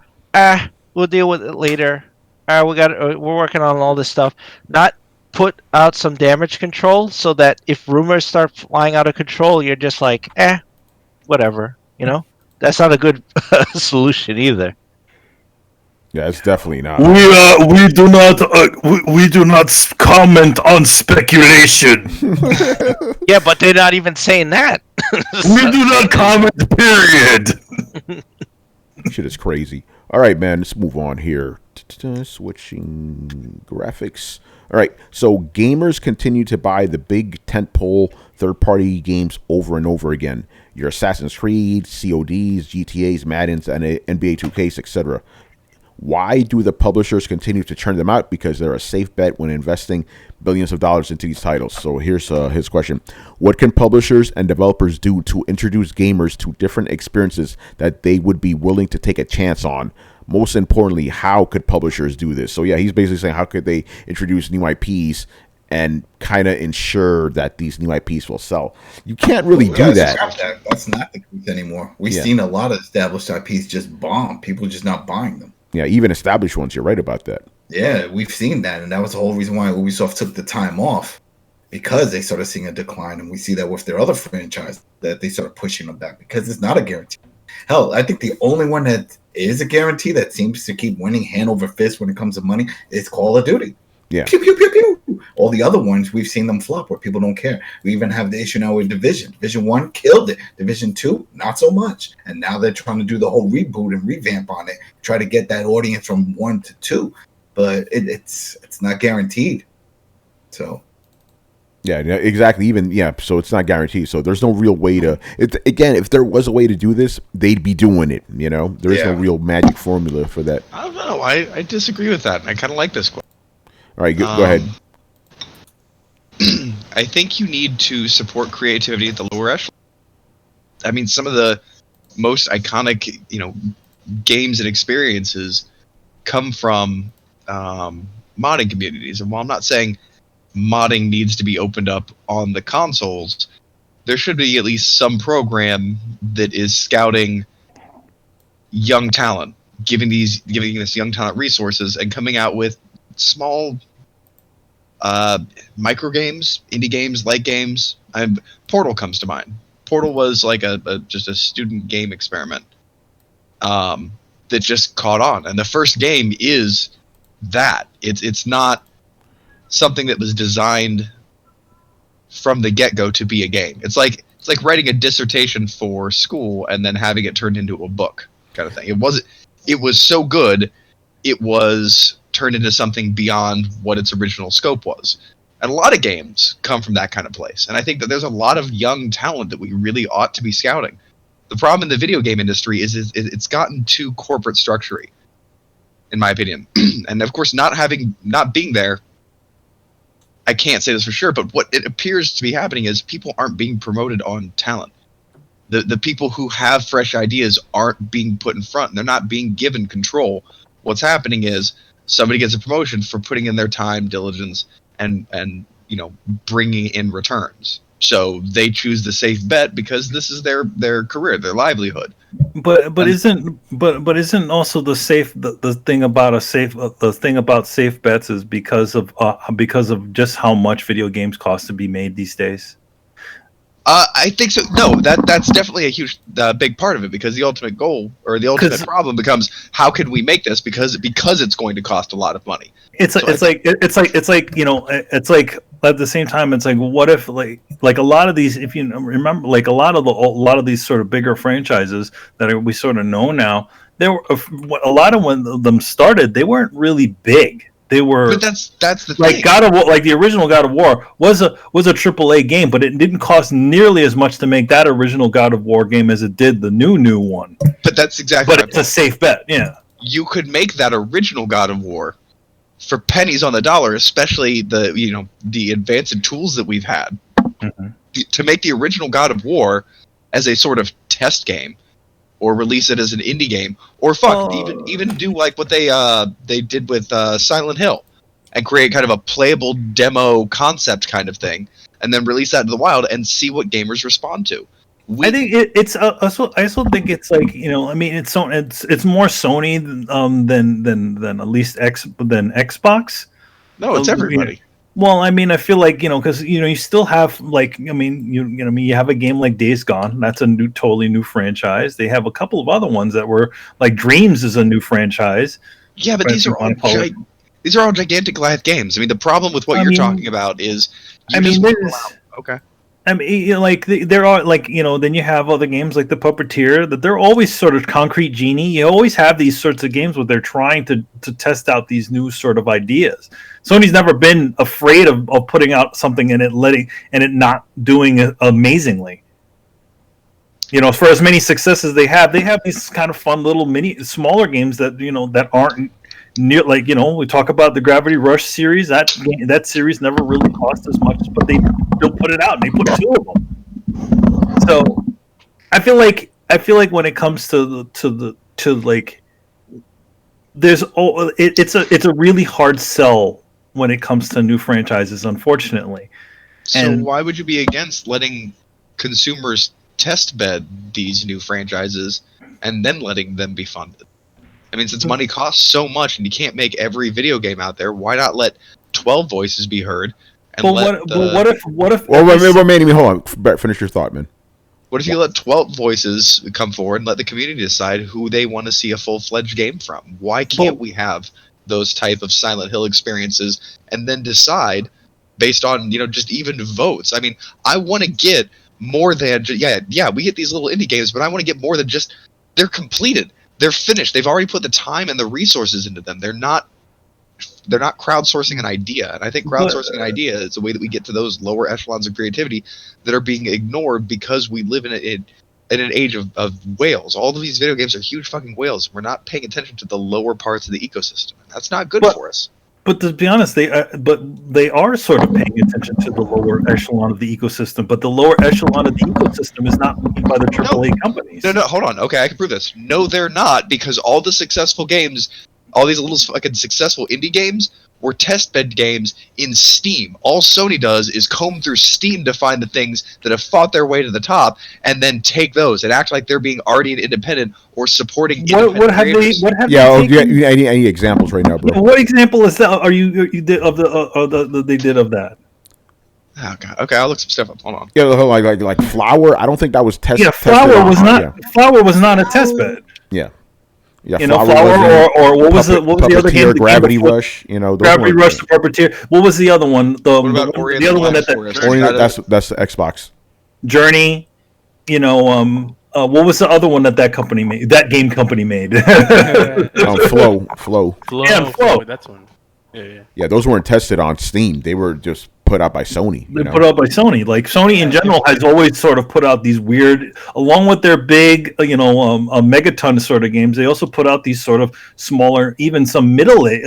Speaker 4: we'll deal with it later. We're working on all this stuff. Not put out some damage control so that if rumors start flying out of control, you're just like, whatever. That's not a good solution either.
Speaker 1: Yeah, it's definitely not.
Speaker 2: We do not comment on speculation.
Speaker 4: Yeah, but they're not even saying that.
Speaker 2: We do not comment. Period.
Speaker 1: Shit is crazy. All right, man. Let's move on here. Switching graphics. All right. So gamers continue to buy the big tentpole third-party games over and over again. Your Assassin's Creed, CODs, GTAs, Maddens, and NBA 2Ks, etc. Why do the publishers continue to churn them out? Because they're a safe bet when investing billions of dollars into these titles. So here's his question. What can publishers and developers do to introduce gamers to different experiences that they would be willing to take a chance on? Most importantly, how could publishers do this? So yeah, he's basically saying how could they introduce new IPs and kind of ensure that these new IPs will sell. You can't really do that.
Speaker 3: That's not the case anymore. We've seen a lot of established IPs just bomb. People just not buying them.
Speaker 1: Yeah, even established ones. You're right about that.
Speaker 3: Yeah, we've seen that, and that was the whole reason why Ubisoft took the time off, because they started seeing a decline, and we see that with their other franchise that they started pushing them back because it's not a guarantee. Hell, I think the only one that is a guarantee that seems to keep winning hand over fist when it comes to money is Call of Duty.
Speaker 1: Yeah.
Speaker 3: Pew, pew, pew, pew. All the other ones, we've seen them flop where people don't care. We even have the issue now with Division. Division 1 killed it. Division 2, not so much. And now they're trying to do the whole reboot and revamp on it, try to get that audience from 1 to 2. But it's not guaranteed. So.
Speaker 1: Yeah, exactly. So it's not guaranteed. So there's no real way to. Again, if there was a way to do this, they'd be doing it. You know, there is no real magic formula for that.
Speaker 6: I don't know. I disagree with that. I kind of like this question.
Speaker 1: All right, go ahead.
Speaker 6: I think you need to support creativity at the lower echelon. I mean, some of the most iconic, games and experiences come from modding communities. And while I'm not saying modding needs to be opened up on the consoles, there should be at least some program that is scouting young talent, giving this young talent resources, and coming out with small micro games, indie games, light games. Portal comes to mind. Portal was like just a student game experiment that just caught on, and the first game is that. It's not something that was designed from the get-go to be a game. It's like writing a dissertation for school and then having it turned into a book kind of thing. It was so good, it was turned into something beyond what its original scope was. And a lot of games come from that kind of place. And I think that there's a lot of young talent that we really ought to be scouting. The problem in the video game industry is it's gotten too corporate structure-y, in my opinion. And of course, not being there, I can't say this for sure, but what it appears to be happening is people aren't being promoted on talent. The people who have fresh ideas aren't being put in front, and they're not being given control. What's happening is somebody gets a promotion for putting in their time, diligence, and bringing in returns. So they choose the safe bet because this is their career, their livelihood.
Speaker 2: But isn't also the thing about safe bets is because of just how much video games cost to be made these days?
Speaker 6: I think so. No, that's definitely a huge, big part of it, because the ultimate goal or the ultimate problem becomes how can we make this because it's going to cost a lot of money. It's like at the same time, it's like, what if like a lot of these, if you remember, like a lot of these sort of bigger franchises that we sort of know now, there were a lot of when them started, they weren't really big. They were, but that's the
Speaker 2: like
Speaker 6: thing.
Speaker 2: God of War, like the original God of War was a AAA game, but it didn't cost nearly as much to make that original God of War game as it did the new one.
Speaker 6: But that's exactly.
Speaker 2: But it's a safe bet, yeah.
Speaker 6: You could make that original God of War for pennies on the dollar, especially the advanced tools that we've had to make the original God of War as a sort of test game, or release it as an indie game, or even do like what they did with Silent Hill, and create kind of a playable demo concept kind of thing, and then release that to the wild and see what gamers respond to.
Speaker 2: I think it's also. I also think it's like I mean, it's more Sony than at least Xbox.
Speaker 6: No, it's everybody.
Speaker 2: Well, I mean, I feel like because you still have like you have a game like Days Gone. That's a totally new franchise. They have a couple of other ones that were like Dreams is a new franchise.
Speaker 6: Yeah, but these are all gigantic life games. I mean, the problem with what you're talking about is okay.
Speaker 2: I mean, like there are like then you have other games like the Puppeteer that they're always sort of Concrete Genie. You always have these sorts of games where they're trying to test out these new sort of ideas. Sony's never been afraid of putting out something and it not doing it amazingly. For as many successes they have these kind of fun little smaller games that that aren't near, like we talk about the Gravity Rush series. That series never really cost as much, but they still put it out and they put 2 of them. So I feel like when it comes to like it's a really hard sell when it comes to new franchises, unfortunately.
Speaker 6: So why would you be against letting consumers test bed these new franchises and then letting them be funded? I mean, since money costs so much and you can't make every video game out there, why not let 12 voices be heard? And
Speaker 1: what if? Well, Manny, hold on. Finish your thought, man.
Speaker 6: What if you let 12 voices come forward and let the community decide who they want to see a full-fledged game from? Why can't we have those type of Silent Hill experiences and then decide based on just even votes? I mean, I want to get more than we get these little indie games, but I want to get more than just they're completed. They're finished. They've already put the time and the resources into them. They're not crowdsourcing an idea. And I think crowdsourcing an idea is a way that we get to those lower echelons of creativity that are being ignored because we live in an age of whales. All of these video games are huge fucking whales. We're not paying attention to the lower parts of the ecosystem. That's not good for us.
Speaker 2: But to be honest, they are sort of paying attention to the lower echelon of the ecosystem. But the lower echelon of the ecosystem is not made by the AAA companies.
Speaker 6: No, hold on. Okay, I can prove this. No, they're not, because all the successful games, all these little fucking successful indie games, were testbed games in Steam. All Sony does is comb through Steam to find the things that have fought their way to the top, and then take those and act like they're being arty and independent or supporting independent creators.
Speaker 1: Any examples right now, bro?
Speaker 2: What example is that? Are you they did of that?
Speaker 6: Oh god. Okay, I'll look some stuff up. Hold on.
Speaker 1: Yeah, like Flower. I don't think that was tested.
Speaker 2: Yeah, Flower was not. Yeah. Flower was not a testbed.
Speaker 1: Yeah. Yeah,
Speaker 2: Flower or what was the other game?
Speaker 1: Gravity Rush.
Speaker 2: Gravity Rush, the Puppeteer. What was the other one?
Speaker 6: What about Ori and the Blind Forest?
Speaker 1: That's the Xbox.
Speaker 2: Journey. What was the other one that company made? That game company made.
Speaker 1: Flow.
Speaker 2: Yeah, Flow.
Speaker 5: That's one. Yeah.
Speaker 1: Yeah, those weren't tested on Steam. They were just put out by Sony.
Speaker 2: Put out by Sony. Like Sony in general has always sort of put out these weird, along with their big, a megaton sort of games. They also put out these sort of smaller, even some middle A,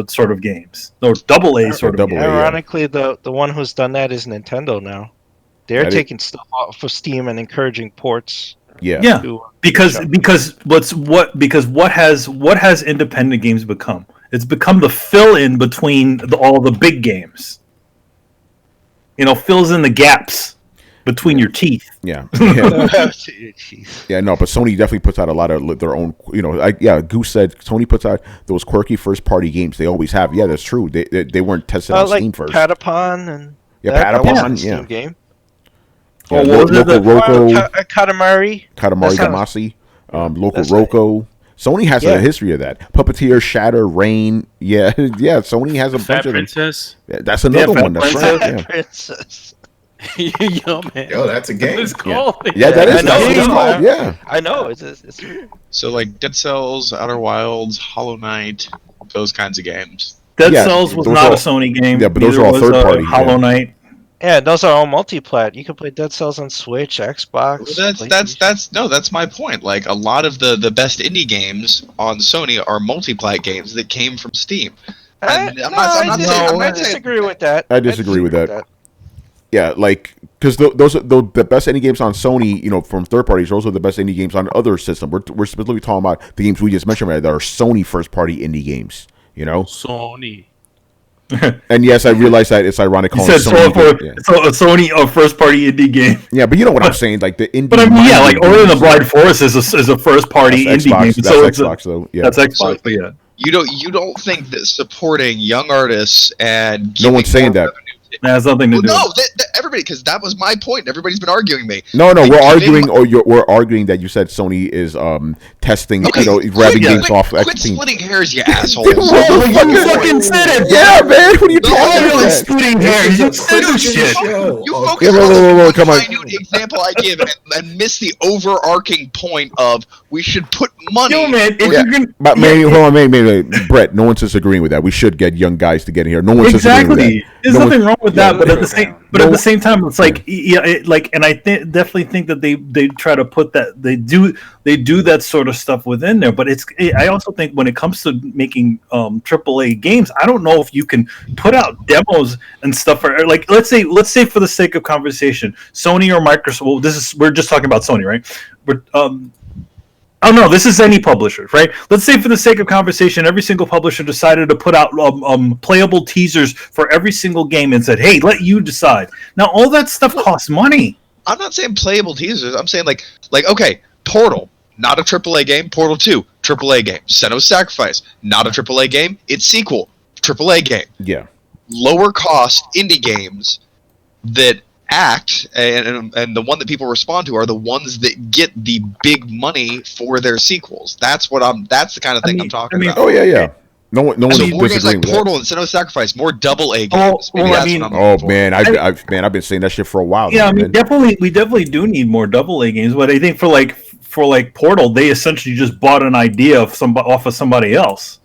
Speaker 2: sort of games, or double A sort of.
Speaker 4: Ironically, the one who's done that is Nintendo now. They're taking stuff off of Steam and encouraging ports.
Speaker 1: Yeah.
Speaker 2: Because what has independent games become? It's become the fill-in between all the big games. Fills in the gaps between your teeth.
Speaker 1: Yeah. Yeah, no, but Sony definitely puts out a lot of their own, Goose said Sony puts out those quirky first-party games. They always have. Yeah, that's true. They weren't tested on Steam first.
Speaker 4: Patapon and
Speaker 1: Patapon,
Speaker 4: game.
Speaker 1: Yeah, Loco
Speaker 4: Katamari
Speaker 1: Damacy, Loco Roco. Sony has a history of that. Puppeteer, Shatter, Rain. Yeah. Sony has a bunch of
Speaker 5: Princess.
Speaker 1: That's another one. That's right.
Speaker 4: Yeah. Princess.
Speaker 5: Yo, man.
Speaker 3: Yo, that's a game.
Speaker 5: It's called.
Speaker 1: Yeah, that is. That's what it's called. Yeah.
Speaker 4: I know. It's weird.
Speaker 6: So like Dead Cells, Outer Wilds, Hollow Knight, those kinds of games.
Speaker 2: Dead Cells was not a Sony game.
Speaker 1: Yeah, but those are all third party.
Speaker 2: Hollow Knight.
Speaker 4: Yeah, those are all multi-plat. You can play Dead Cells on Switch, Xbox.
Speaker 6: Well, that's my point. Like a lot of the best indie games on Sony are multi-plat games that came from Steam.
Speaker 4: I disagree with that.
Speaker 1: I disagree with that. Yeah, like because those are the best indie games on Sony, from third parties. Those are the best indie games on other systems. We're specifically talking about the games we just mentioned that are Sony first party indie games.
Speaker 5: Sony.
Speaker 1: And yes, I realize that it's ironic calling
Speaker 2: Sony a first-party indie game.
Speaker 1: Yeah, but you know what I'm saying, like the indie.
Speaker 2: But I mean, like Ori and the Blind Forest is a first-party indie game.
Speaker 1: That's Xbox, though. Yeah,
Speaker 2: that's Xbox. So, yeah.
Speaker 6: You don't think that supporting young artists and
Speaker 1: no one's saying that.
Speaker 2: That has nothing to do.
Speaker 6: No, everybody, because that was my point. Everybody's been arguing me.
Speaker 1: No, we're arguing, we're arguing that you said Sony is testing, grabbing games off.
Speaker 6: Quit splitting hairs, you asshole.
Speaker 2: You fucking said it.
Speaker 1: Yeah, man. What are you talking about?
Speaker 2: Splitting hairs. You said shit.
Speaker 6: You focus on the minute example I give and miss the overarching point of we should put money.
Speaker 2: Yo, man,
Speaker 1: but hold on, Brett. No one's disagreeing with that. We should get young guys to get here. No one's disagreeing with that.
Speaker 2: There's nothing wrong with that, but at the same time, it's like, and I definitely think that they try to put that they do that sort of stuff within there. But I also think when it comes to making AAA games, I don't know if you can put out demos and stuff. Like let's say for the sake of conversation, Sony or Microsoft. Well, we're just talking about Sony, right? Oh no, this is any publisher, right? Let's say for the sake of conversation, every single publisher decided to put out playable teasers for every single game and said, hey, let you decide. Now, all that stuff costs money.
Speaker 6: I'm not saying playable teasers. I'm saying like okay, Portal, not a AAA game. Portal 2, AAA game. Senua's Sacrifice, not a AAA game. Its sequel, AAA game.
Speaker 1: Yeah.
Speaker 6: Lower cost indie games that act and the one that people respond to are the ones that get the big money for their sequels. That's the kind of thing I'm talking about.
Speaker 1: Oh yeah. No one
Speaker 6: so more games like Portal and Senua's Sacrifice, more AA games.
Speaker 1: I've been saying that shit for a while.
Speaker 2: Yeah, we definitely do need more AA games, but I think for Portal, they essentially just bought an idea off of somebody else.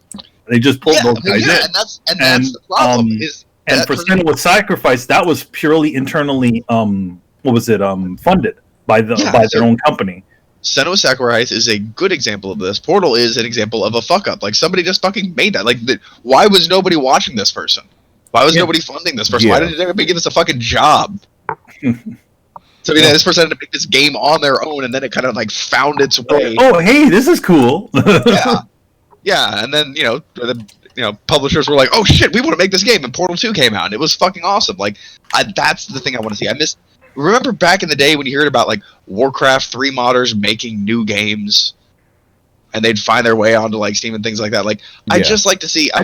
Speaker 2: They just pulled those guys in.
Speaker 6: And that's the problem.
Speaker 2: And for Senua's Sacrifice, that was purely internally, funded by their own company.
Speaker 6: Senua's Sacrifice is a good example of this. Portal is an example of a fuck up. Like somebody just fucking made that. Why was nobody watching this person? Why was nobody funding this person? Why did anybody give us a fucking job? So this person had to make this game on their own, and then it kind of like found its way.
Speaker 2: Oh, hey, this is cool.
Speaker 6: Yeah, and then publishers were like, "Oh shit, we want to make this game," and Portal 2 came out, and it was fucking awesome. That's the thing I want to see. Remember back in the day when you heard about like Warcraft 3 modders making new games, and they'd find their way onto like Steam and things like that. I'd just like to see. I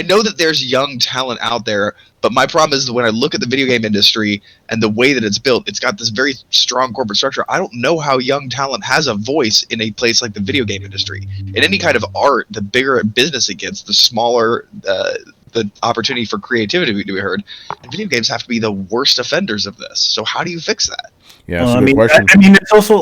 Speaker 6: know that there's young talent out there, but my problem is that when I look at the video game industry and the way that it's built, it's got this very strong corporate structure. I don't know how young talent has a voice in a place like the video game industry. In any kind of art, the bigger business it gets, the smaller the opportunity for creativity to be heard. And video games have to be the worst offenders of this. So how do you fix that?
Speaker 1: Yeah, that's a good question.
Speaker 2: It's also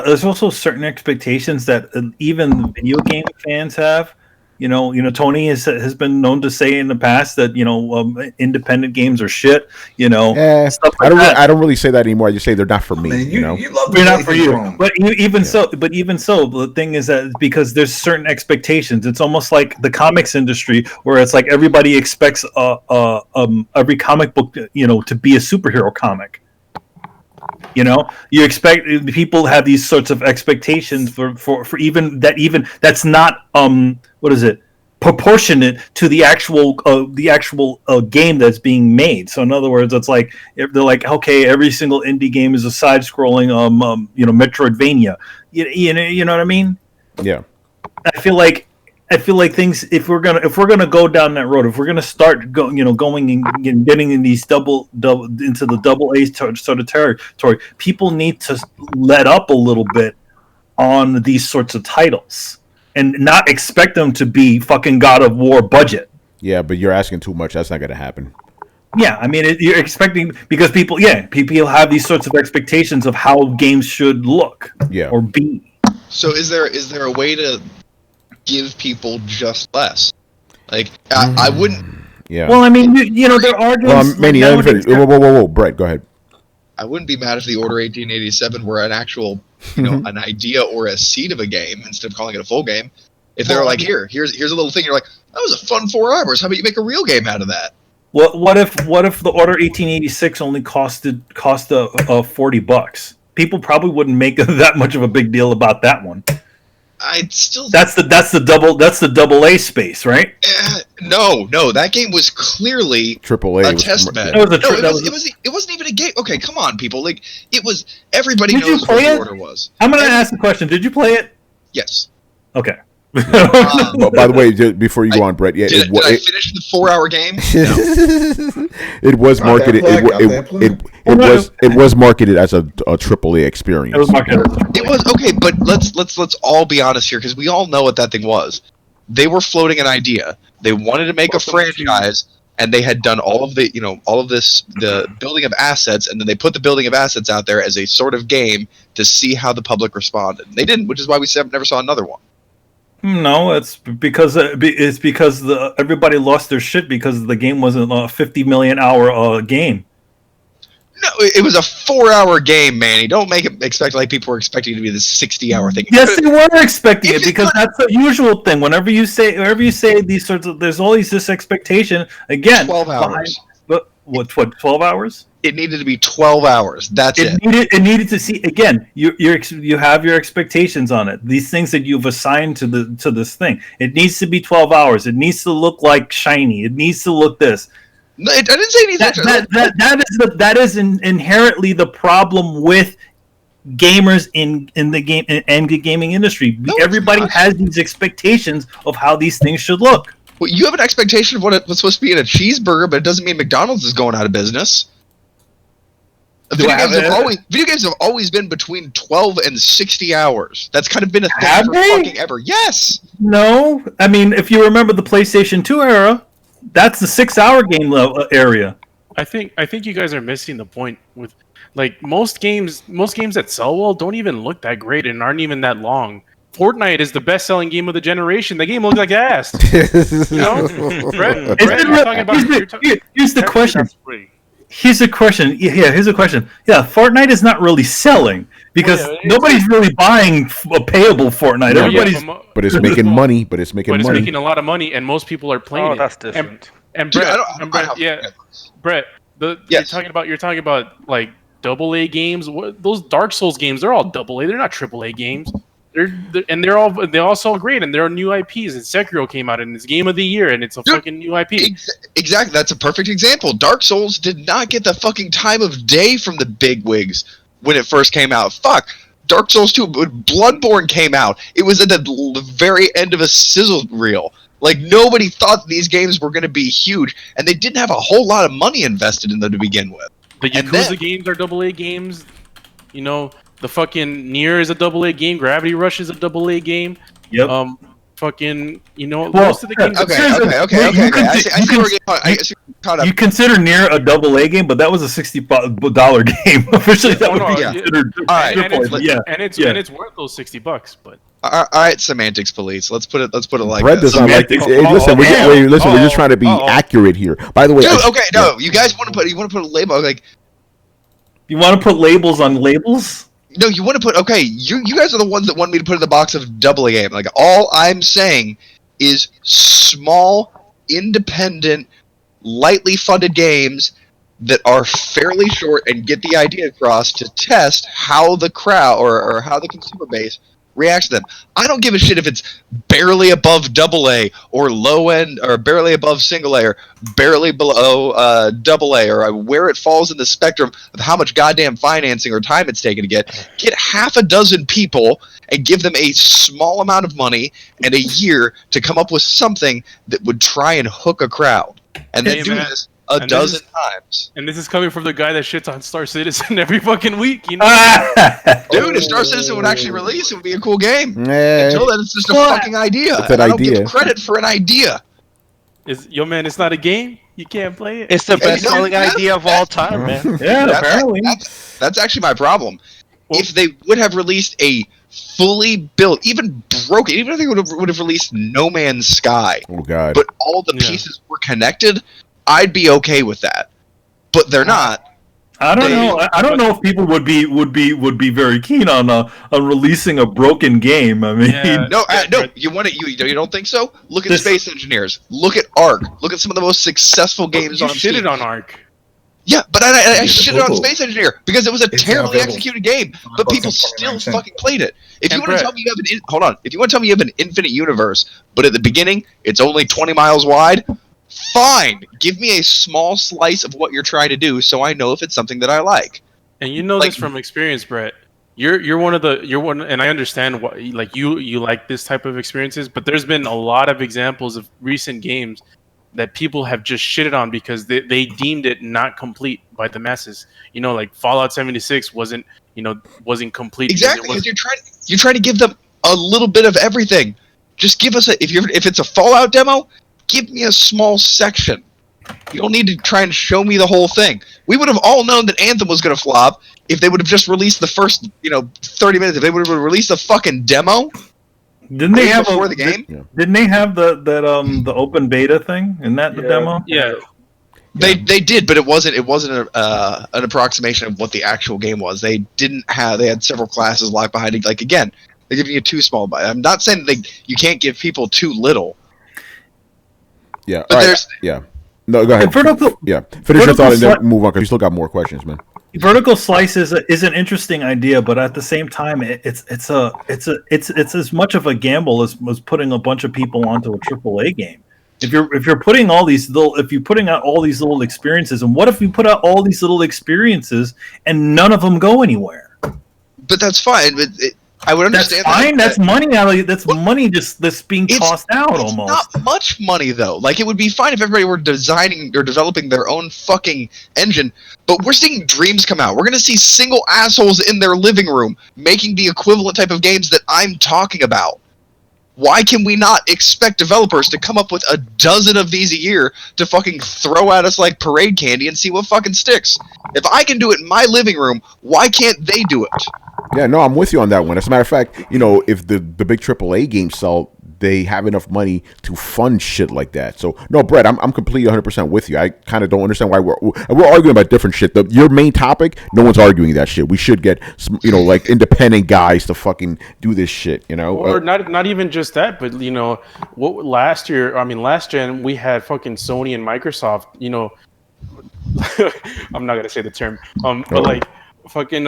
Speaker 2: there's also certain expectations that even video game fans have. Tony has been known to say in the past that independent games are shit. Stuff like
Speaker 1: I don't really say that anymore. I just say they're not for me.
Speaker 3: Man, you love
Speaker 2: they're not for you. But even so, the thing is that because there's certain expectations. It's almost like the comics industry where it's like everybody expects every comic book to be a superhero comic. You expect people have these sorts of expectations for even that's not proportionate to the actual game that's being made. So in other words, it's like if they're like, okay, every single indie game is a side-scrolling Metroidvania. You know what I mean?
Speaker 1: Yeah.
Speaker 2: I feel like things. If we're gonna go down that road, if we're gonna start going and getting in these double into the AA sort of territory, people need to let up a little bit on these sorts of titles and not expect them to be fucking God of War budget.
Speaker 1: Yeah, but you're asking too much. That's not gonna happen.
Speaker 2: Yeah, I mean, you're expecting because people have these sorts of expectations of how games should look or be.
Speaker 6: So is there a way to give people just less? I wouldn't.
Speaker 1: Yeah.
Speaker 2: Well, I mean, there are games.
Speaker 1: Whoa, Brett, go ahead.
Speaker 6: I wouldn't be mad if the Order 1887 were an actual, an idea or a seed of a game instead of calling it a full game. If they were like, here's a little thing, you're like, that was a fun 4 hours. How about you make a real game out of that?
Speaker 2: What if the Order 1886 only cost $40? People probably wouldn't make that much of a big deal about that one.
Speaker 6: I'd still.
Speaker 2: That's the double A space, right?
Speaker 6: No, that game was clearly
Speaker 1: AAA
Speaker 6: a test bed. It wasn't even a game. Okay, come on, people. It was. Everybody knows what the Order was.
Speaker 2: I'm going to ask the question. Did you play it?
Speaker 6: Yes.
Speaker 2: Okay.
Speaker 1: But by the way, before you go on, Brett, yeah,
Speaker 6: Did I finish the 4-hour game?
Speaker 1: it was marketed. It was marketed as a AAA experience.
Speaker 2: It was marketed.
Speaker 6: It was okay, but let's all be honest here, because we all know what that thing was. They were floating an idea. They wanted to make a franchise, and they had done all of this, the building of assets, and then they put the building of assets out there as a sort of game to see how the public responded. They didn't, which is why we never saw another one.
Speaker 2: No, it's because everybody lost their shit because the game wasn't a 50 million hour game.
Speaker 6: No, it was a 4-hour game, Manny. Don't make it expect like people were expecting it to be this 60-hour thing.
Speaker 2: Yes, they were expecting it because that's the usual thing. Whenever you say these sorts of, there's always this expectation. Again,
Speaker 6: 12 hours.
Speaker 2: But what 12 hours?
Speaker 6: It needed to be 12 hours. That's it.
Speaker 2: It needed to see again. You have your expectations on it. These things that you've assigned to this thing. It needs to be 12 hours. It needs to look like shiny. It needs to look this.
Speaker 6: No, I didn't say anything.
Speaker 2: That is inherently the problem with gamers in the game and the gaming industry.
Speaker 6: No,
Speaker 2: everybody has these expectations of how these things should look.
Speaker 6: Well, you have an expectation of what's supposed to be in a cheeseburger, but it doesn't mean McDonald's is going out of business. Video games have always been between 12 and 60 hours. That's kind of been a thing for fucking ever. Yes.
Speaker 2: No, I mean, if you remember the PlayStation 2 era, that's the 6-hour game area.
Speaker 5: I think you guys are missing the point with like most games that sell well don't even look that great and aren't even that long. Fortnite is the best-selling game of the generation. The game looks like ass. You know, Brett,
Speaker 2: here's the question. Here's a question. Yeah, here's a question. Yeah, Fortnite is not really selling because nobody's really buying a payable Fortnite.
Speaker 1: No, but it's making money. But it's making
Speaker 5: a lot of money, and most people are playing it.
Speaker 7: Oh, that's different.
Speaker 5: And Brett, Brett, you're talking about like AA games. Those Dark Souls games, they're all AA. They're not AAA games. They all sell great, and there are new IPs. And Sekiro came out, and it's Game of the Year, and it's a fucking new IP.
Speaker 6: Exactly, that's a perfect example. Dark Souls did not get the fucking time of day from the bigwigs when it first came out. Fuck, Dark Souls 2, when Bloodborne came out, it was at the very end of a sizzle reel. Like, nobody thought these games were going to be huge, and they didn't have a whole lot of money invested in them to begin with.
Speaker 5: The Yakuza games are AA games, you know. The fucking Nier is a AA game. Gravity Rush is a AA game.
Speaker 2: Yep.
Speaker 5: Most of the games.
Speaker 6: Okay.
Speaker 2: You consider Nier a AA game, but that was a $60 game. Officially, that would be considered.
Speaker 6: All right,
Speaker 5: and it's worth those $60. But
Speaker 6: all right, semantics police. Let's put it like
Speaker 1: Brett
Speaker 6: this.
Speaker 1: does not like this. Hey, listen, we're just trying to be accurate here. By the way,
Speaker 6: dude, you guys want to put a label like.
Speaker 2: You want to put labels on labels?
Speaker 6: No, you want to put you guys are the ones that want me to put in the box of AA game. Like, all I'm saying is small, independent, lightly funded games that are fairly short and get the idea across to test how the crowd or how the consumer base reacts to them. I don't give a shit if it's barely above AA or low end or barely above single A or barely below AA or where it falls in the spectrum of how much goddamn financing or time it's taken to get half a dozen people and give them a small amount of money and a year to come up with something that would try and hook a crowd and then do this a dozen times.
Speaker 5: And this is coming from the guy that shits on Star Citizen every fucking week, you know?
Speaker 6: Dude, if Star Citizen would actually release, it would be a cool game. Until then, it's just a fucking idea.
Speaker 1: And I
Speaker 6: don't give credit for an idea.
Speaker 5: It's not a game? You can't play it?
Speaker 4: It's the best-selling idea of all time, man.
Speaker 2: Yeah, apparently.
Speaker 6: That's actually my problem. If they would have released a fully built, even broken, even if they would have released No Man's Sky, but all the pieces were connected, I'd be okay with that, but they're not.
Speaker 2: I don't know. I don't know if people would be very keen on releasing a broken game. I mean,
Speaker 6: no. You don't think so? Look at Space Engineers. Look at Ark. Look at some of the most successful games on Steam.
Speaker 5: You shitted on Ark.
Speaker 6: Yeah, but I shitted on Space Engineer because it was a terribly executed game, but people still fucking played it. If you want to tell me you have an infinite universe, but at the beginning it's only 20 miles wide. Fine, give me a small slice of what you're trying to do so I know if it's something that I like.
Speaker 5: And you know this from experience, Brett. you're one, and I understand what like you like this type of experiences, but there's been a lot of examples of recent games that people have just shitted on because they deemed it not complete by the masses. Like Fallout 76 wasn't complete.
Speaker 6: Exactly, because you're trying to give them a little bit of everything. Just give us if it's a Fallout demo, give me a small section. You don't need to try and show me the whole thing. We would have all known that Anthem was going to flop if they would have just released the first 30 minutes. If they would have released a fucking demo.
Speaker 2: Didn't they have
Speaker 6: before the game?
Speaker 2: Didn't they have the open beta thing? Isn't that the demo?
Speaker 5: Yeah.
Speaker 6: They did, but it wasn't an approximation of what the actual game was. They had several classes locked behind it. Like again, they're giving you too small. I'm not saying you can't give people too little.
Speaker 1: Yeah.
Speaker 6: But there's
Speaker 1: No, go ahead. Finish your thought and then move on because you still got more questions, man.
Speaker 2: Vertical slice is an interesting idea, but at the same time, it's as much of a gamble as putting a bunch of people onto a AAA game. If you're putting out all these little experiences, and what if you put out all these little experiences and none of them go anywhere?
Speaker 6: But that's fine. But I would understand.
Speaker 2: That's fine. That's money. That's money that's being tossed out almost.
Speaker 6: Not much money though. Like it would be fine if everybody were designing or developing their own fucking engine. But we're seeing Dreams come out. We're gonna see single assholes in their living room making the equivalent type of games that I'm talking about. Why can we not expect developers to come up with a dozen of these a year to fucking throw at us like parade candy and see what fucking sticks? If I can do it in my living room, why can't they do it?
Speaker 1: Yeah, no, I'm with you on that one. As a matter of fact, if the big AAA games sell, they have enough money to fund shit like that. So, no, Brett, I'm completely 100% with you. I kind of don't understand why we're arguing about different shit. Your main topic, no one's arguing that shit. We should get some, like independent guys to fucking do this shit,
Speaker 5: Or not even just that, but what last gen we had fucking Sony and Microsoft. I'm not gonna say the term, but like. Fucking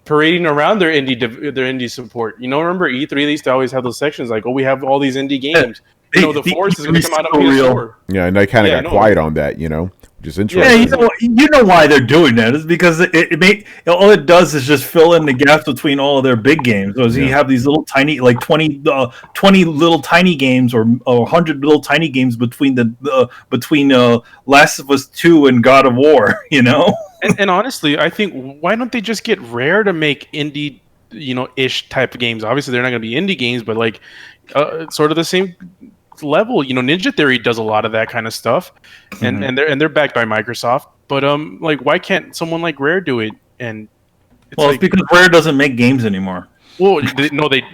Speaker 5: parading around their indie support. Remember E3? They used to always have those sections like, we have all these indie games. The Force is going to come out on PS4.
Speaker 1: Yeah, and they kind of got quiet on that, which is interesting.
Speaker 2: Yeah, you know why they're doing that is because all it does is just fill in the gaps between all of their big games. So you have these little tiny, like 20 little tiny games or 100 little tiny games between Last of Us 2 and God of War.
Speaker 5: And honestly, I think why don't they just get Rare to make indie, ish type of games? Obviously, they're not going to be indie games, but like sort of the same level. Ninja Theory does a lot of that kind of stuff, and they're backed by Microsoft. But like, why can't someone like Rare do it? And
Speaker 2: it's because Rare doesn't make games anymore.
Speaker 5: Well,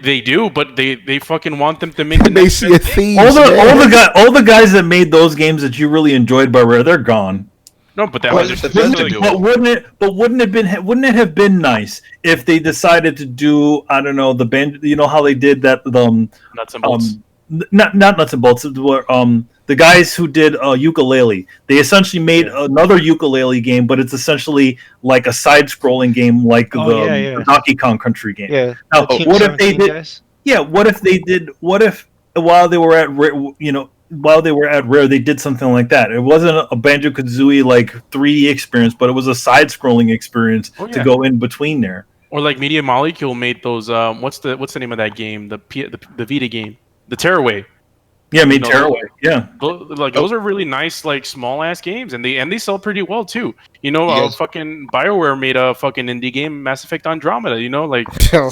Speaker 5: they do, but they fucking want them to make.
Speaker 1: They see a theme.
Speaker 2: All the guys that made those games that you really enjoyed by Rare, they're gone.
Speaker 5: No, but that was just
Speaker 2: wouldn't it have been nice if they decided to do, I don't know, the band, how they did that,
Speaker 5: nuts and bolts.
Speaker 2: Not nuts and bolts. The guys who did Ukulele, they essentially made another Ukulele game, but it's essentially like a side-scrolling game, like the Donkey Kong Country game.
Speaker 4: Yeah.
Speaker 2: Now, what if they did? Guys? Yeah. What if they did? What if while they were at Rare, they did something like that? It wasn't a Banjo-Kazooie like 3D experience, but it was a side-scrolling experience to go in between there.
Speaker 5: Or like Media Molecule made those. What's the name of that game? The Vita game, the Tearaway.
Speaker 2: Yeah, made Tearaway. Yeah,
Speaker 5: those are really nice, like small ass games, and they sell pretty well too. Fucking BioWare made a fucking indie game, Mass Effect Andromeda. Like.
Speaker 6: Okay,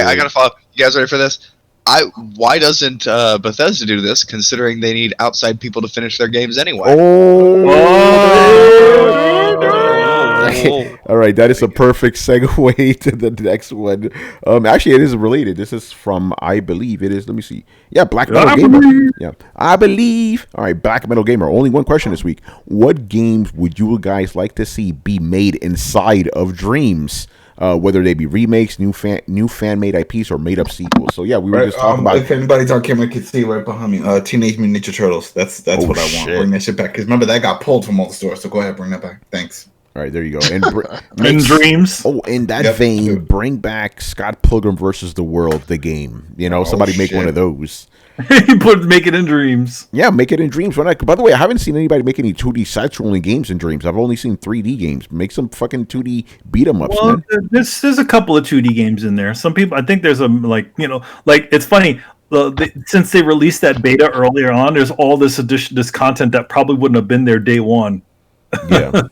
Speaker 6: I gotta follow up. You guys ready for this? Why doesn't Bethesda do this? Considering they need outside people to finish their games anyway.
Speaker 1: All right, that is a perfect segue to the next one. Actually, it is related. This is from, I believe it is. Let me see. Yeah, Black Metal Gamer. Yeah, I believe. All right, Black Metal Gamer. Only one question this week. What games would you guys like to see be made inside of Dreams? Whether they be remakes, new fan-made IPs, or made-up sequels. So yeah, we were just talking about.
Speaker 3: If anybody's on camera, could see right behind me, Teenage Mutant Ninja Turtles. That's what I want. Bring that shit back because remember that got pulled from all the stores. So go ahead, bring that back. Thanks.
Speaker 1: All right, there you go. And
Speaker 2: In dreams.
Speaker 1: Oh, in that vein, bring back Scott Pilgrim versus the World, the game. You know, somebody make one of those.
Speaker 2: Make it in dreams.
Speaker 1: Yeah, make it in dreams. By the way, I haven't seen anybody make any 2D side-scrolling games in dreams. I've only seen 3D games. Make some fucking 2D beat-em-ups, man.
Speaker 2: There's a couple of 2D games in there. Some people, I think there's it's funny. Since they released that beta earlier on, there's all this content that probably wouldn't have been there day one.
Speaker 1: Yeah.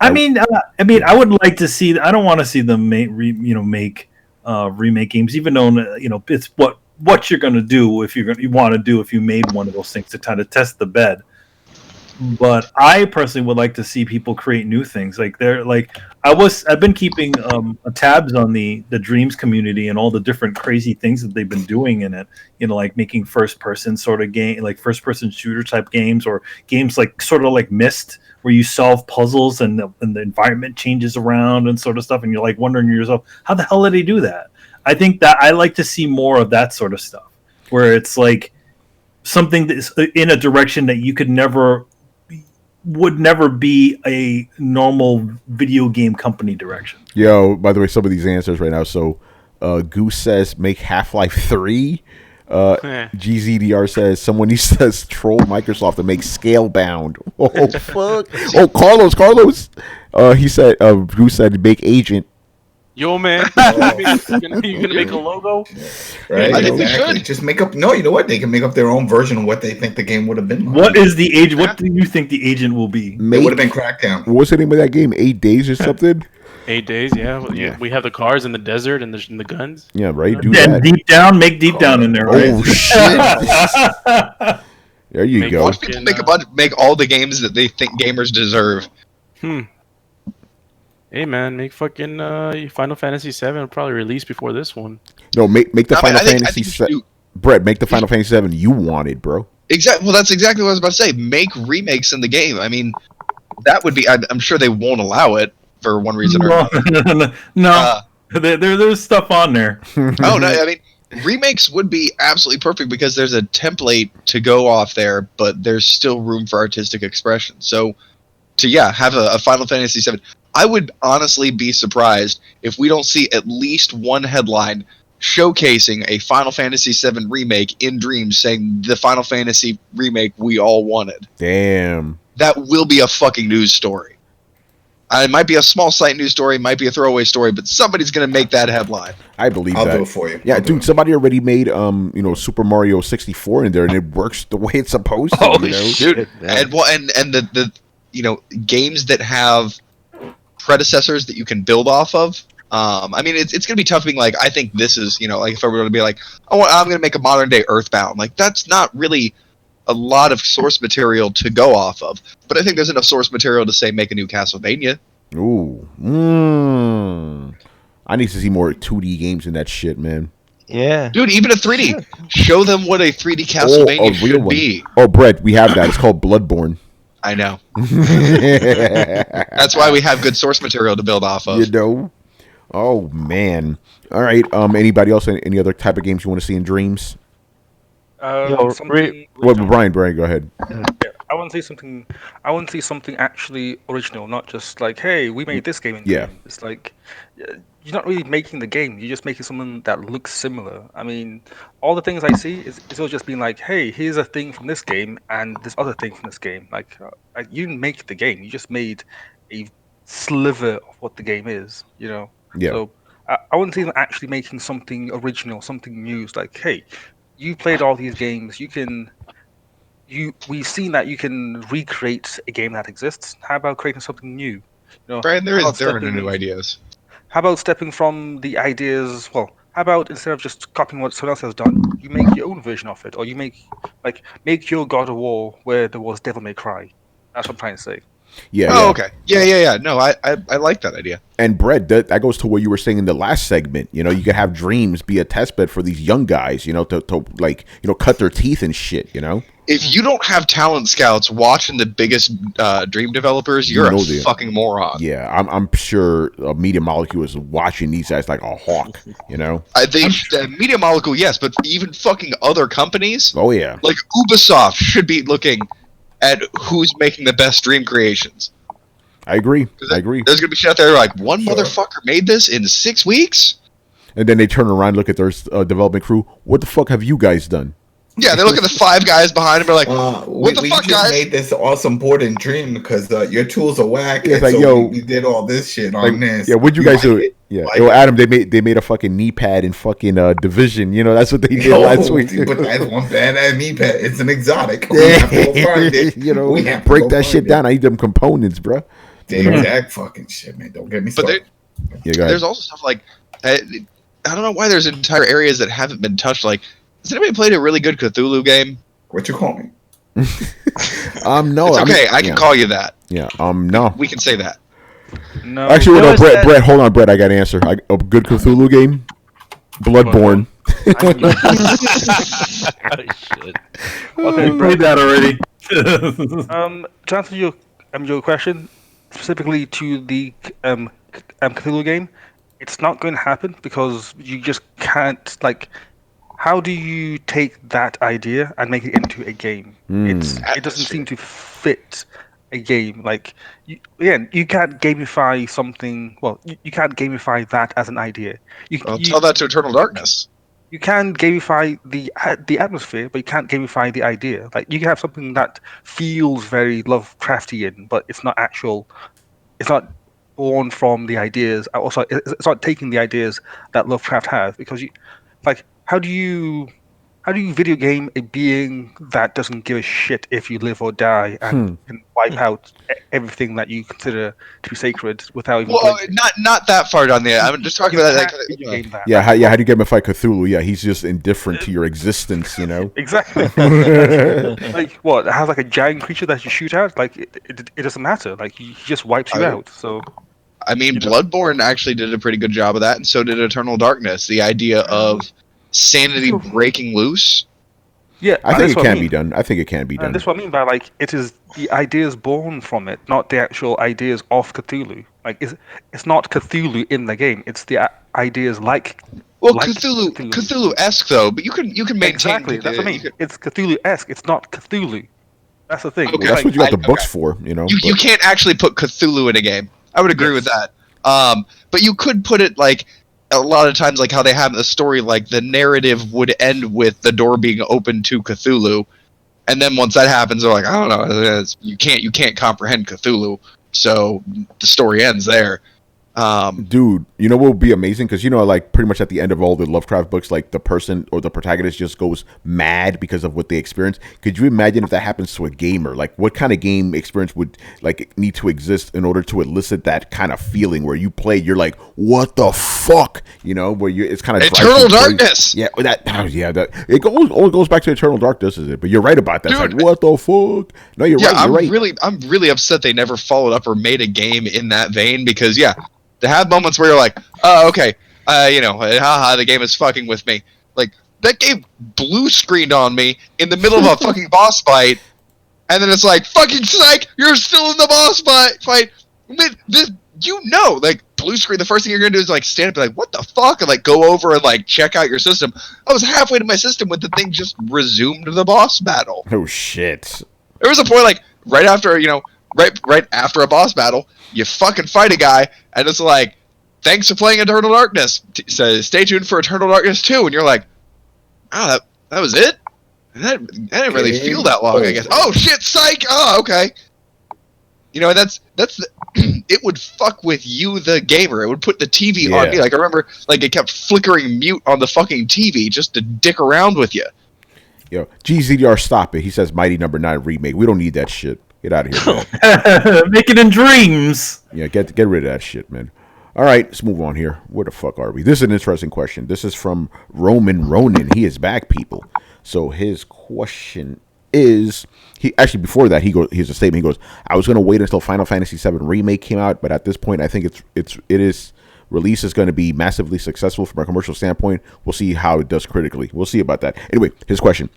Speaker 2: I mean, I would like to see. I don't want to see them make remake games, even though it's what you're going to do if you want to do if you made one of those things to kind of test the bed. But I personally would like to see people create new things. I've been keeping tabs on the Dreams community and all the different crazy things that they've been doing in it. Like making first person sort of game, like first person shooter type games, or games like sort of like Myst, where you solve puzzles and the environment changes around and sort of stuff, and you're like wondering to yourself, how the hell did they do that? I think that I like to see more of that sort of stuff, where it's like something that's in a direction that you would never be a normal video game company direction.
Speaker 1: Yo, by the way, some of these answers right now. So, Goose says make Half-Life 3. GZDR says someone needs to troll Microsoft to make Scalebound. Oh fuck! Oh, Carlos. He said Goose said make Agent.
Speaker 5: Yo, man, you gonna make a logo?
Speaker 3: Right?
Speaker 6: I think we should
Speaker 3: just make up. No, you know what? They can make up their own version of what they think the game would have been.
Speaker 2: What is the agent? What do you think the agent will be?
Speaker 3: It would have been Crackdown.
Speaker 1: What's the name of that game? 8 Days or something?
Speaker 5: 8 days, yeah. We have the cars in the desert and the guns.
Speaker 1: Yeah, right. Do
Speaker 2: and
Speaker 1: that.
Speaker 2: Deep Down, make Deep Down in there. Right?
Speaker 1: Oh shit! There you go.
Speaker 6: Watch people make all the games that they think gamers deserve.
Speaker 5: Hey man, make fucking Final Fantasy 7 will probably release before this one.
Speaker 1: No, make the Final Fantasy 7. Brett, make the Final Fantasy 7 you wanted, bro.
Speaker 6: Exactly. Well, that's exactly what I was about to say. Make remakes in the game. I mean, that would be. I'm sure they won't allow it for one reason or another.
Speaker 2: No, there's stuff on there.
Speaker 6: Oh no! I mean, remakes would be absolutely perfect because there's a template to go off there, but there's still room for artistic expression. So, have a Final Fantasy 7. I would honestly be surprised if we don't see at least one headline showcasing a Final Fantasy VII remake in Dreams, saying the Final Fantasy remake we all wanted.
Speaker 1: Damn.
Speaker 6: That will be a fucking news story. It might be a small site news story, might be a throwaway story, but somebody's going to make that headline.
Speaker 1: I believe
Speaker 3: I'll
Speaker 1: that.
Speaker 3: do it for you.
Speaker 1: Yeah, dude, somebody already made Super Mario 64 in there, and it works the way it's supposed to.
Speaker 6: Holy shit! And the games that have predecessors that you can build off of. I mean, it's going to be tough being like, I think this is, like if I were going to be like, oh, I'm going to make a modern day Earthbound. Like, that's not really a lot of source material to go off of. But I think there's enough source material to say make a new Castlevania.
Speaker 1: Ooh. I need to see more 2D games in that shit, man.
Speaker 4: Yeah.
Speaker 6: Dude, even a 3D. Show them what a 3D Castlevania should be.
Speaker 1: Oh, Brett, we have that. It's called Bloodborne.
Speaker 6: I know. That's why we have good source material to build off of.
Speaker 1: Oh man. All right. Anybody else? Any other type of games you want to see in Dreams? Brian, go ahead.
Speaker 7: Yeah, I want to see something. I want to see something actually original, not just like, hey, we made this game. It's like you're not really making the game. You're just making something that looks similar. I mean, all the things I see is all just being like, hey, here's a thing from this game and this other thing from this game. Like you didn't make the game. You just made a sliver of what the game is. Yeah. So I want to see them actually making something original, something new. It's like, hey, you played all these games. We've seen that you can recreate a game that exists. How about creating something new?
Speaker 6: Brian, there are new ideas.
Speaker 7: How about stepping from the ideas? Well, how about instead of just copying what someone else has done, you make your own version of it, or you make your God of War where there was Devil May Cry. That's what I'm trying to say.
Speaker 1: Yeah.
Speaker 6: Oh, okay. Yeah. No, I like that idea.
Speaker 1: And Brett, that goes to what you were saying in the last segment. You could have Dreams be a test bed for these young guys. To cut their teeth and shit.
Speaker 6: If you don't have talent scouts watching the biggest Dream developers, you're a fucking moron.
Speaker 1: Yeah, I'm sure Media Molecule is watching these guys like a hawk.
Speaker 6: I think Media Molecule, yes, but even fucking other companies.
Speaker 1: Oh yeah.
Speaker 6: Like Ubisoft should be looking at who's making the best Dream creations.
Speaker 1: I agree.
Speaker 6: There's gonna be shit out there like one motherfucker made this in 6 weeks.
Speaker 1: And then they turn around, look at their development crew. What the fuck have you guys done?
Speaker 6: Yeah, they look at the 5 guys behind him. They're like, "What the fuck, guys?"
Speaker 3: We made this awesome board and dream because your tools are whack.
Speaker 1: Yeah, it's
Speaker 3: and
Speaker 1: like,
Speaker 3: so
Speaker 1: yo,
Speaker 3: we did all this shit on this.
Speaker 1: Yeah, what'd you guys do? Yeah, yo, Adam, they made a fucking knee pad in fucking Division. You know, that's what they did last week.
Speaker 3: But that's one badass knee pad. It's an exotic. We have to go find it.
Speaker 1: You know, break that shit down. I need them components, bro.
Speaker 3: The exact fucking shit, man. Don't get me started.
Speaker 6: There's also stuff like I don't know why there's entire areas that haven't been touched. Like, has anybody played a really good Cthulhu game?
Speaker 3: What you call me?
Speaker 1: No.
Speaker 6: It's okay. I can call you that.
Speaker 1: Yeah. No.
Speaker 6: We can say that.
Speaker 7: No.
Speaker 1: Actually, no, Brett. Hold on, Brett. I got an answer. A good Cthulhu game. Bloodborne.
Speaker 7: Shit. Okay,
Speaker 2: We played that already.
Speaker 7: To answer your question specifically to the Cthulhu game, it's not going to happen because you just can't. Like, how do you take that idea and make it into a game? It doesn't seem to fit a game. Like, you can't gamify something. Well, you can't gamify that as an idea.
Speaker 6: Tell that to Eternal Darkness.
Speaker 7: You can gamify the atmosphere, but you can't gamify the idea. Like, you can have something that feels very Lovecraftian, but it's not actual. It's not born from the ideas. Also, it's not taking the ideas that Lovecraft has, because how do you video game a being that doesn't give a shit if you live or die and can wipe out everything that you consider to be sacred without even...
Speaker 6: Well, not that far down there. I'm just talking about that.
Speaker 1: How do you gamify Cthulhu? Yeah, he's just indifferent to your existence, you know?
Speaker 7: Exactly. Like, what? It has like a giant creature that you shoot at? Like, it doesn't matter. Like, he just wipes you out. So,
Speaker 6: I mean, Bloodborne actually did a pretty good job of that, and so did Eternal Darkness. The idea of sanity breaking loose.
Speaker 1: Yeah, I think it can be done. And
Speaker 7: that's what I mean by, like, it is the ideas born from it, not the actual ideas of Cthulhu. Like, it's not Cthulhu in the game. It's the ideas like.
Speaker 6: Well, like Cthulhu-esque though, but you can maintain.
Speaker 7: Exactly, that's what I mean. It's Cthulhu-esque. It's not Cthulhu. That's the thing.
Speaker 6: Okay.
Speaker 1: Well, that's what you got the books for, you know.
Speaker 6: You can't actually put Cthulhu in a game. I would agree with that. But you could put it like. A lot of times, like how they have the story, like the narrative would end with the door being open to Cthulhu, and then once that happens, they're like, I don't know, you can't comprehend Cthulhu, so the story ends there.
Speaker 1: Dude, you know what would be amazing? Because, you know, like pretty much at the end of all the Lovecraft books, like the person or the protagonist just goes mad because of what they experience. Could you imagine if that happens to a gamer? Like, what kind of game experience would like need to exist in order to elicit that kind of feeling where you play, you're like, what the fuck? You know, where it's kind of
Speaker 6: Eternal Darkness.
Speaker 1: Yeah, it goes back to Eternal Darkness, is it? But you're right about that. Dude, it's like, what the fuck? No, you're right.
Speaker 6: I'm really upset they never followed up or made a game in that vein, because to have moments where you're like, oh, okay, haha, the game is fucking with me. Like, that game blue screened on me in the middle of a fucking boss fight, and then it's like, fucking psych, you're still in the boss fight. Like, blue screen, the first thing you're gonna do is like stand up and be like, what the fuck, and like go over and like check out your system. I was halfway to my system when the thing just resumed the boss battle.
Speaker 1: Oh shit.
Speaker 6: There was a point like right after a boss battle, you fucking fight a guy, and it's like, thanks for playing Eternal Darkness. Says, stay tuned for Eternal Darkness 2, and you're like, oh, that was it? That didn't really feel that long, I guess. Oh shit, psych! Oh, okay. You know, that's it would fuck with you, the gamer. It would put the TV on me. Like, I remember, like, it kept flickering mute on the fucking TV just to dick around with you.
Speaker 1: Yo, GZDR, stop it. He says Mighty Number 9 remake. We don't need that shit. Get out of here, man.
Speaker 2: Make it in dreams.
Speaker 1: Yeah, get rid of that shit, man. All right, let's move on here. Where the fuck are we? This is an interesting question. This is from Roman Ronin. He is back, people. So his question is, before that, here's a statement. He goes, I was going to wait until Final Fantasy VII Remake came out, but at this point, I think its release is going to be massively successful from a commercial standpoint. We'll see how it does critically. We'll see about that. Anyway, his question.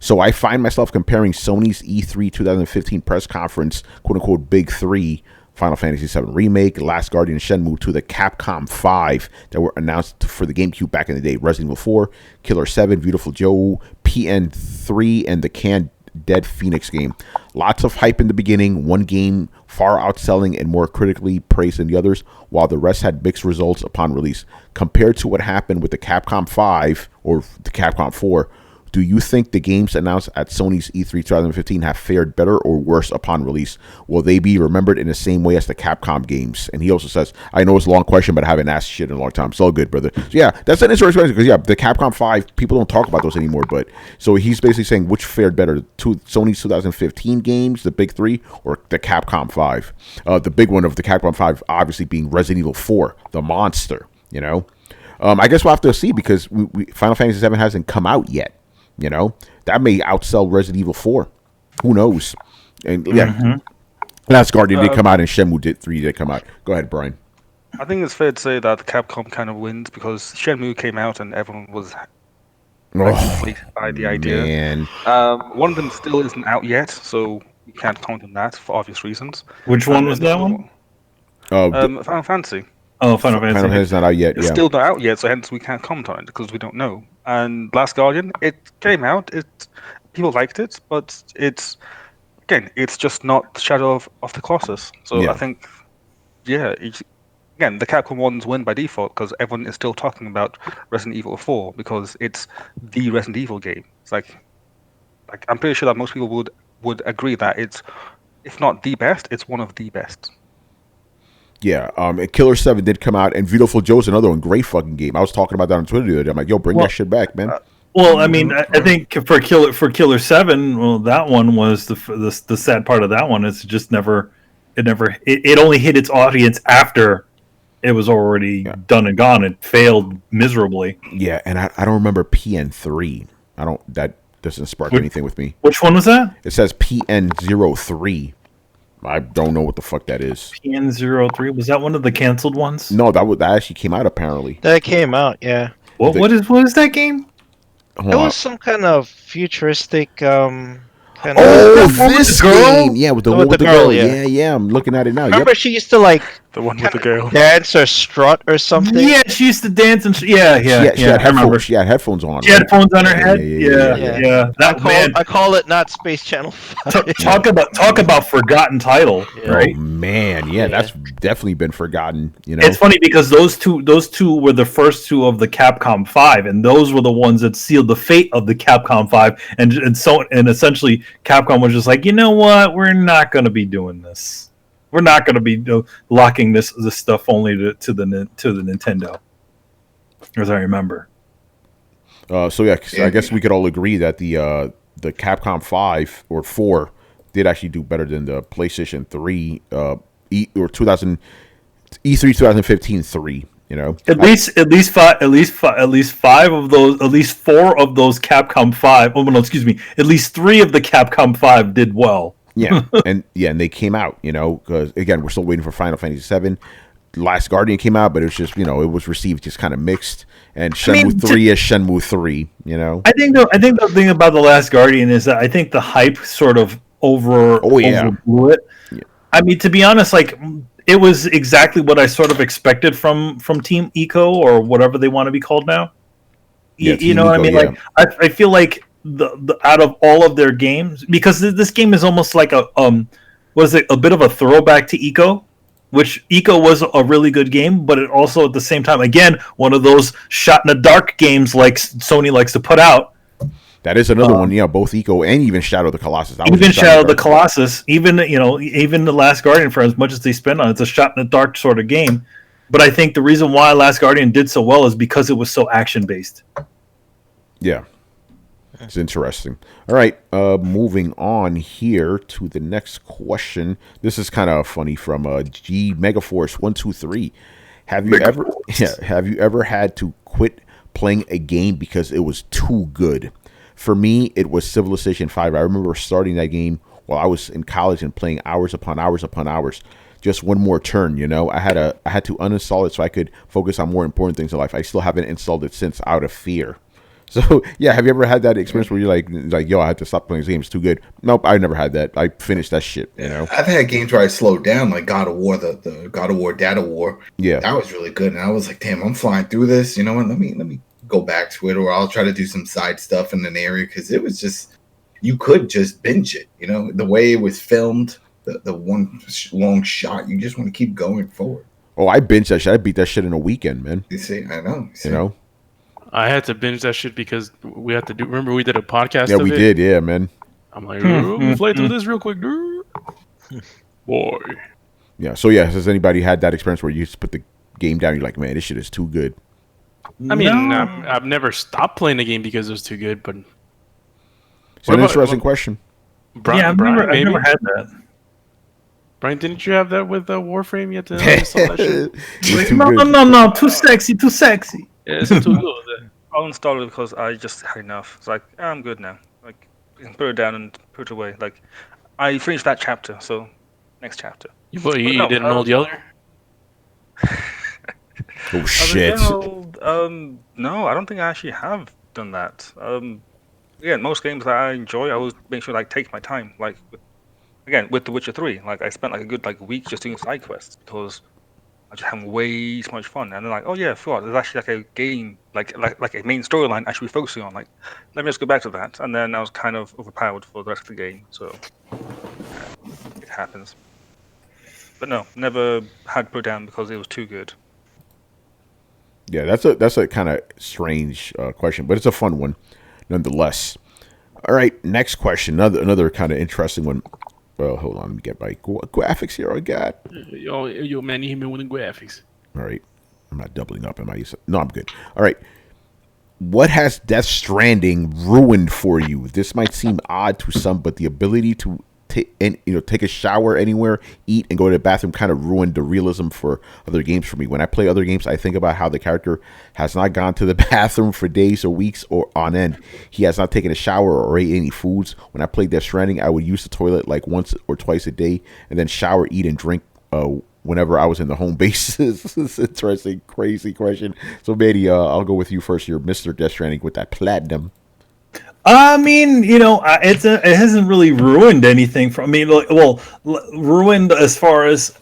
Speaker 1: So I find myself comparing Sony's E3 2015 press conference, quote-unquote, Big 3, Final Fantasy VII Remake, Last Guardian, Shenmue, to the Capcom 5 that were announced for the GameCube back in the day. Resident Evil 4, Killer 7, Beautiful Joe, PN3, and the canned Dead Phoenix game. Lots of hype in the beginning. One game far outselling and more critically praised than the others, while the rest had mixed results upon release. Compared to what happened with the Capcom 5 or the Capcom 4, do you think the games announced at Sony's E3 2015 have fared better or worse upon release? Will they be remembered in the same way as the Capcom games? And he also says, I know it's a long question, but I haven't asked shit in a long time. It's all good, brother. So yeah, that's an interesting question because, the Capcom 5, people don't talk about those anymore. But so he's basically saying which fared better, Sony's 2015 games, the big three, or the Capcom 5? The big one of the Capcom 5 obviously being Resident Evil 4, the monster, I guess we'll have to see because Final Fantasy 7 hasn't come out yet. That may outsell Resident Evil 4. Who knows? And Last Guardian did come out and Shenmue 3 did come out. Go ahead, Brian.
Speaker 7: I think it's fair to say that Capcom kind of wins because Shenmue came out and everyone was inflated by the idea.
Speaker 1: Man.
Speaker 7: One of them still isn't out yet, so you can't comment on that for obvious reasons.
Speaker 2: Which one was that one?
Speaker 7: Final Fantasy.
Speaker 2: Oh, Final Fantasy.
Speaker 1: Final Fantasy's not out yet.
Speaker 7: It's still not out yet, so hence we can't comment on it because we don't know. And Last Guardian, it came out. People liked it, but it's just not Shadow of the Colossus. So I think, again, the Capcom ones win by default because everyone is still talking about Resident Evil 4 because it's the Resident Evil game. It's like I'm pretty sure that most people would agree that it's, if not the best, it's one of the best.
Speaker 1: Yeah, Killer 7 did come out, and Beautiful Joe's another one. Great fucking game. I was talking about that on Twitter the other day. I'm like, yo, bring that shit back, man.
Speaker 2: Well, I mean, I think for Killer 7, well, that one was the sad part of that one is it only hit its audience after it was already done and gone. It failed miserably.
Speaker 1: Yeah, and I don't remember PN3. That doesn't spark anything with me.
Speaker 2: Which one was that?
Speaker 1: It says PN03. I don't know what the fuck that is.
Speaker 2: PN03, was that one of the canceled ones?
Speaker 1: No, that actually came out apparently.
Speaker 4: That came out, yeah.
Speaker 2: What is that game?
Speaker 4: It was some kind of futuristic
Speaker 1: this game, yeah, with the one with the girl,
Speaker 4: yeah.
Speaker 1: yeah. I'm looking at it now.
Speaker 4: Remember, she used to like
Speaker 7: the one with the girl
Speaker 4: dance or strut or something.
Speaker 2: Yeah, she used to dance and she had headphones.
Speaker 1: She had headphones on.
Speaker 2: She had headphones on her head. Yeah.
Speaker 4: I call it not Space Channel 5.
Speaker 2: Talk about forgotten title, right?
Speaker 1: Oh man, that's definitely been forgotten.
Speaker 2: It's funny because those two were the first two of the Capcom 5, and those were the ones that sealed the fate of the Capcom 5, and essentially Capcom was just like, you know what, we're not going to be doing this. We're not going to be locking this stuff only to the Nintendo, as I remember.
Speaker 1: I guess we could all agree that the Capcom 5 or 4 did actually do better than the PlayStation 3 E3 2015 3. At
Speaker 2: least five of those, at least four of those Capcom 5. Oh no, excuse me. At least 3 of the Capcom 5 did well.
Speaker 1: and they came out. Because again, we're still waiting for Final Fantasy 7. Last Guardian came out, but it was just it was received just kind of mixed. And Shenmue 3 is Shenmue 3.
Speaker 2: I think the thing about the Last Guardian is that I think the hype sort of overblew it. Yeah. I mean, to be honest, it was exactly what I sort of expected from Team Eco or whatever they want to be called now. You know what I mean? Yeah. I feel like the out of all of their games, because this game is almost like a bit of a throwback to Eco, which Eco was a really good game, but it also at the same time, again, one of those shot in the dark games like Sony likes to put out.
Speaker 1: That is another one, both Eco and even Shadow of the Colossus.
Speaker 2: Even Shadow of the Colossus, even the Last Guardian, for as much as they spend on it, it's a shot in the dark sort of game. But I think the reason why Last Guardian did so well is because it was so action based.
Speaker 1: Yeah, it's interesting. All right, moving on here to the next question. This is kind of funny from G Megaforce 123. Have you ever had to quit playing a game because it was too good? For me, it was Civilization 5. I remember starting that game while I was in college and playing hours upon hours upon hours. Just one more turn, I had to uninstall it so I could focus on more important things in life. I still haven't installed it since out of fear. So, yeah, have you ever had that experience where you're like, yo, I had to stop playing this game. It's too good? Nope, I never had that. I finished that shit,
Speaker 3: I've had games where I slowed down, like God of War, the God of War Data War.
Speaker 1: Yeah.
Speaker 3: That was really good. And I was like, damn, I'm flying through this. You know what? Let me go back to it, or I'll try to do some side stuff in an area, because it was just, you could just binge it, the way it was filmed, the one long shot. You just want to keep going forward.
Speaker 1: Oh, I binged that shit. I beat that shit in a weekend, man.
Speaker 3: You see, I know.
Speaker 1: You know.
Speaker 5: I had to binge that shit because we had to do. Remember, we did a podcast.
Speaker 1: Yeah,
Speaker 5: of
Speaker 1: we
Speaker 5: it?
Speaker 1: did. Yeah, man.
Speaker 5: I'm like, we'll play through this real quick, dude. Boy.
Speaker 1: Yeah. So yeah, has anybody had that experience where you just put the game down? You're like, man, this shit is too good.
Speaker 5: I mean, I've never stopped playing the game because it was too good, but
Speaker 1: It's an interesting question.
Speaker 2: I've never had that.
Speaker 5: Brian, didn't you have that with Warframe? You had to install that shit.
Speaker 2: No, too sexy.
Speaker 5: Yeah, it's too good.
Speaker 7: I'll install it because I just had enough. It's like, I'm good now. Like, you can put it down and put it away. Like, I finished that chapter, so next chapter.
Speaker 5: You didn't Old Yeller?
Speaker 1: Oh shit!
Speaker 7: No, I don't think I actually have done that. Again, most games that I enjoy, I always make sure take my time. Like, again, with The Witcher 3, like I spent a good week just doing side quests because I just having way too much fun. And then oh yeah, I forgot there's actually a game like a main storyline I should be focusing on. Like, let me just go back to that. And then I was kind of overpowered for the rest of the game. So it happens. But no, never had put down because it was too good.
Speaker 1: Yeah, that's a kind of strange question, but it's a fun one nonetheless. All right, next question. Another kind of interesting one. Well, hold on, let me get my graphics here. I got.
Speaker 5: Yo, man, you hit me with the graphics.
Speaker 1: All right, I'm not doubling up. No, I'm good. All right. What has Death Stranding ruined for you? This might seem odd to some, but the ability to take a shower anywhere, eat, and go to the bathroom kind of ruined the realism for other games for me. When I play other games, I think about how the character has not gone to the bathroom for days or weeks or on end. He has not taken a shower or ate any foods. When I played Death Stranding, I would use the toilet like once or twice a day and then shower, eat, and drink whenever I was in the home bases. It's interesting, crazy question. So, Matey, I'll go with you first. You're Mr. Death Stranding with that platinum.
Speaker 2: I mean, it hasn't really ruined anything for me. Ruined as far as,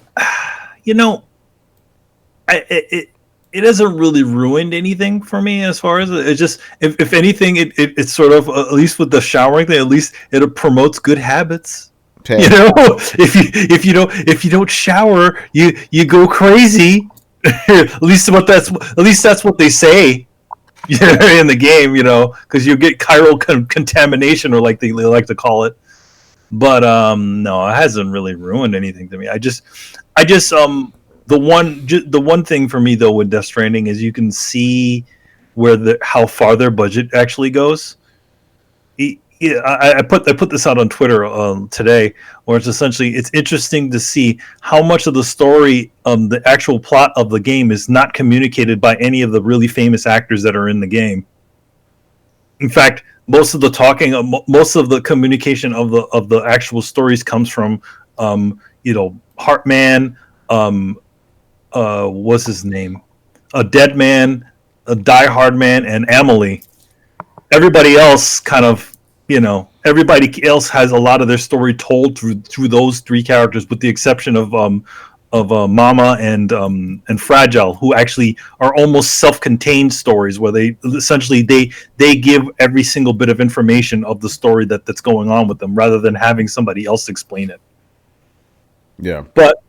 Speaker 2: it hasn't really ruined anything for me as far as it just, if anything, it's sort of, at least with the showering thing, at least it promotes good habits. Okay. If you don't shower, you go crazy. at least that's what they say. In the game, because you get chiral contamination, or like they like to call it. But no, it hasn't really ruined anything to me. The one thing for me though with Death Stranding is you can see how far their budget actually goes. I put this out on Twitter today, where it's interesting to see how much of the story, the actual plot of the game, is not communicated by any of the really famous actors that are in the game. In fact, most of the talking, most of the communication of the actual stories comes from, Heartman, what's his name, a Dead Man, a Die Hard Man, and Amelie. Everybody else kind of. Everybody else has a lot of their story told through those three characters, with the exception of Mama and Fragile, who actually are almost self-contained stories, where they essentially they give every single bit of information of the story that's going on with them, rather than having somebody else explain it.
Speaker 1: Yeah,
Speaker 2: but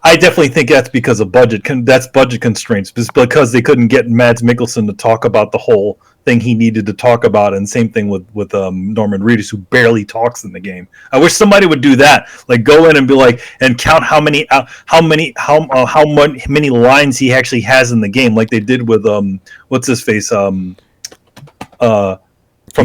Speaker 2: I definitely think that's because of budget. That's budget constraints, because they couldn't get Mads Mikkelsen to talk about the whole thing he needed to talk about, and same thing with Norman Reedus, who barely talks in the game. I wish somebody would do that, like go in and be like, and count how many lines he actually has in the game, like they did with what's his face from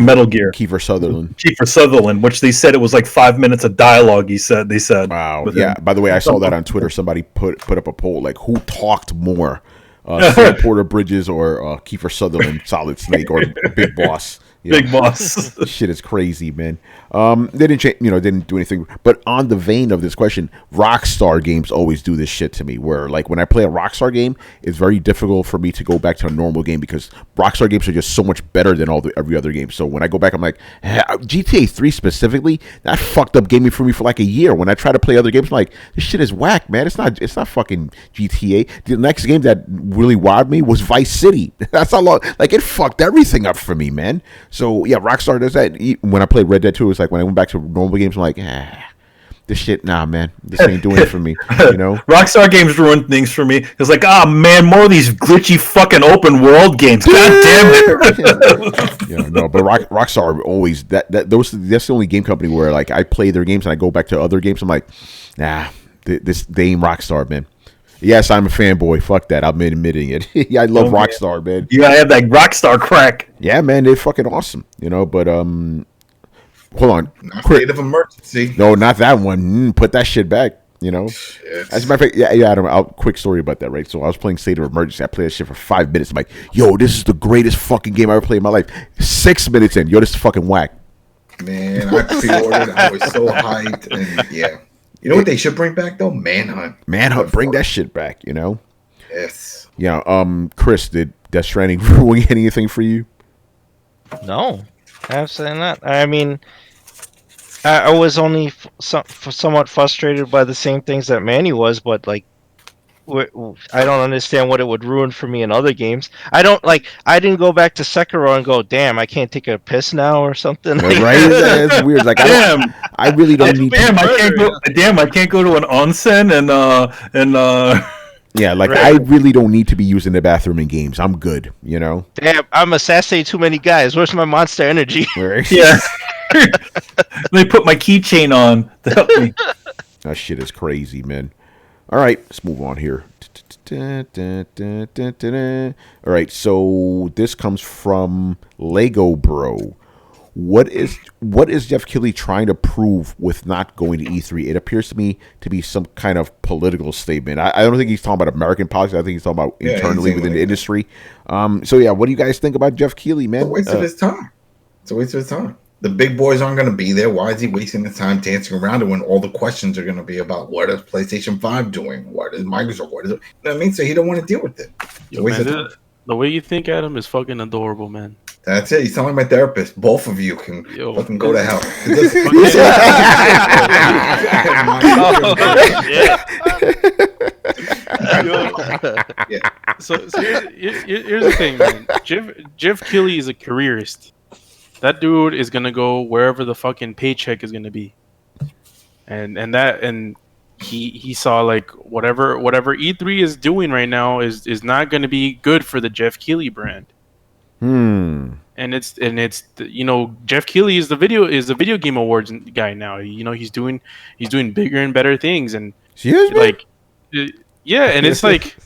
Speaker 2: Metal Gear,
Speaker 1: Kiefer
Speaker 2: Sutherland, which they said it was like 5 minutes of dialogue. They said.
Speaker 1: Wow. Yeah. By the way, I saw that on Twitter. Somebody put up a poll like, who talked more, Sam Porter Bridges or Kiefer Sutherland, Solid Snake, or Big Boss? Yeah.
Speaker 2: Big Boss.
Speaker 1: Shit is crazy, man. They didn't do anything. But on the vein of this question, Rockstar games always do this shit to me, where like when I play a Rockstar game, it's very difficult for me to go back to a normal game, because Rockstar games are just so much better than every other game. So when I go back, I'm like, GTA 3 specifically, that fucked up gaming for me for like a year. When I try to play other games, I'm like, this shit is whack, man. It's not fucking GTA. The next game that really wowed me was Vice City. That's how long, like, it fucked everything up for me, man. So yeah, Rockstar does that. When I played Red Dead 2, it's like when I went back to normal games, I'm like, this shit, nah, man, this ain't doing it for me. You know,
Speaker 2: Rockstar Games ruined things for me. It's like, man, more of these glitchy fucking open world games. God damn it.
Speaker 1: yeah, no, but Rockstar always that's the only game company where like I play their games and I go back to other games. I'm like, nah, they ain't Rockstar, man. Yes, I'm a fanboy. Fuck that. I'm admitting it. Yeah, I love Rockstar, man.
Speaker 2: You gotta have that Rockstar crack.
Speaker 1: Yeah, man, they're fucking awesome. You know, but hold on.
Speaker 3: Not State of Emergency.
Speaker 1: No, not that one. Put that shit back. You know. As a matter of fact, yeah, Adam. Quick story about that, right? So I was playing State of Emergency. I played that shit for 5 minutes. I'm like, yo, this is the greatest fucking game I ever played in my life. 6 minutes in, yo, this is fucking whack.
Speaker 3: Man, I pre-ordered. I was so hyped, and yeah. You know what they should bring back though? Manhunt.
Speaker 1: Bring that shit back. You know.
Speaker 3: Yes.
Speaker 1: Yeah. Chris, did Death Stranding ruin anything for you?
Speaker 4: No, absolutely not. I mean, I was only somewhat frustrated by the same things that Manny was, but like, I don't understand what it would ruin for me in other games. I didn't go back to Sekiro and go, damn, I can't take a piss now or something.
Speaker 1: Right? It's weird. Like, I really don't need.
Speaker 2: I can't go to an onsen and.
Speaker 1: Yeah, like I really don't need to be using the bathroom in games. I'm good, you know.
Speaker 4: Damn, I'm assassinating too many guys. Where's my monster energy?
Speaker 1: Right?
Speaker 2: Yeah. Let me put my keychain on to help me.
Speaker 1: That shit is crazy, man. All right, let's move on here. All right, so this comes from Lego Bro. What is Geoff Keighley trying to prove with not going to E3? It appears to me to be some kind of political statement. I don't think he's talking about American politics. I think he's talking about internally within the industry. So yeah, what do you guys think about Geoff Keighley, man?
Speaker 3: It's a waste of his time. It's a waste of his time. The big boys aren't going to be there. Why is he wasting his time dancing around it when all the questions are going to be about what is PlayStation 5 doing? What is Microsoft? You know what I mean? So he don't want to deal with it.
Speaker 5: Yo, man, the way you think, Adam, is fucking adorable, man.
Speaker 3: That's it. You sound like my therapist. Both of you can fucking go to hell.
Speaker 5: So here's the thing, man. Geoff Keighley is a careerist. That dude is gonna go wherever the fucking paycheck is gonna be, and he saw like whatever E3 is doing right now is not gonna be good for the Geoff Keighley brand. And it's you know, Geoff Keighley is the video game awards guy now. You know, he's doing bigger and better things, and like yeah, and it's like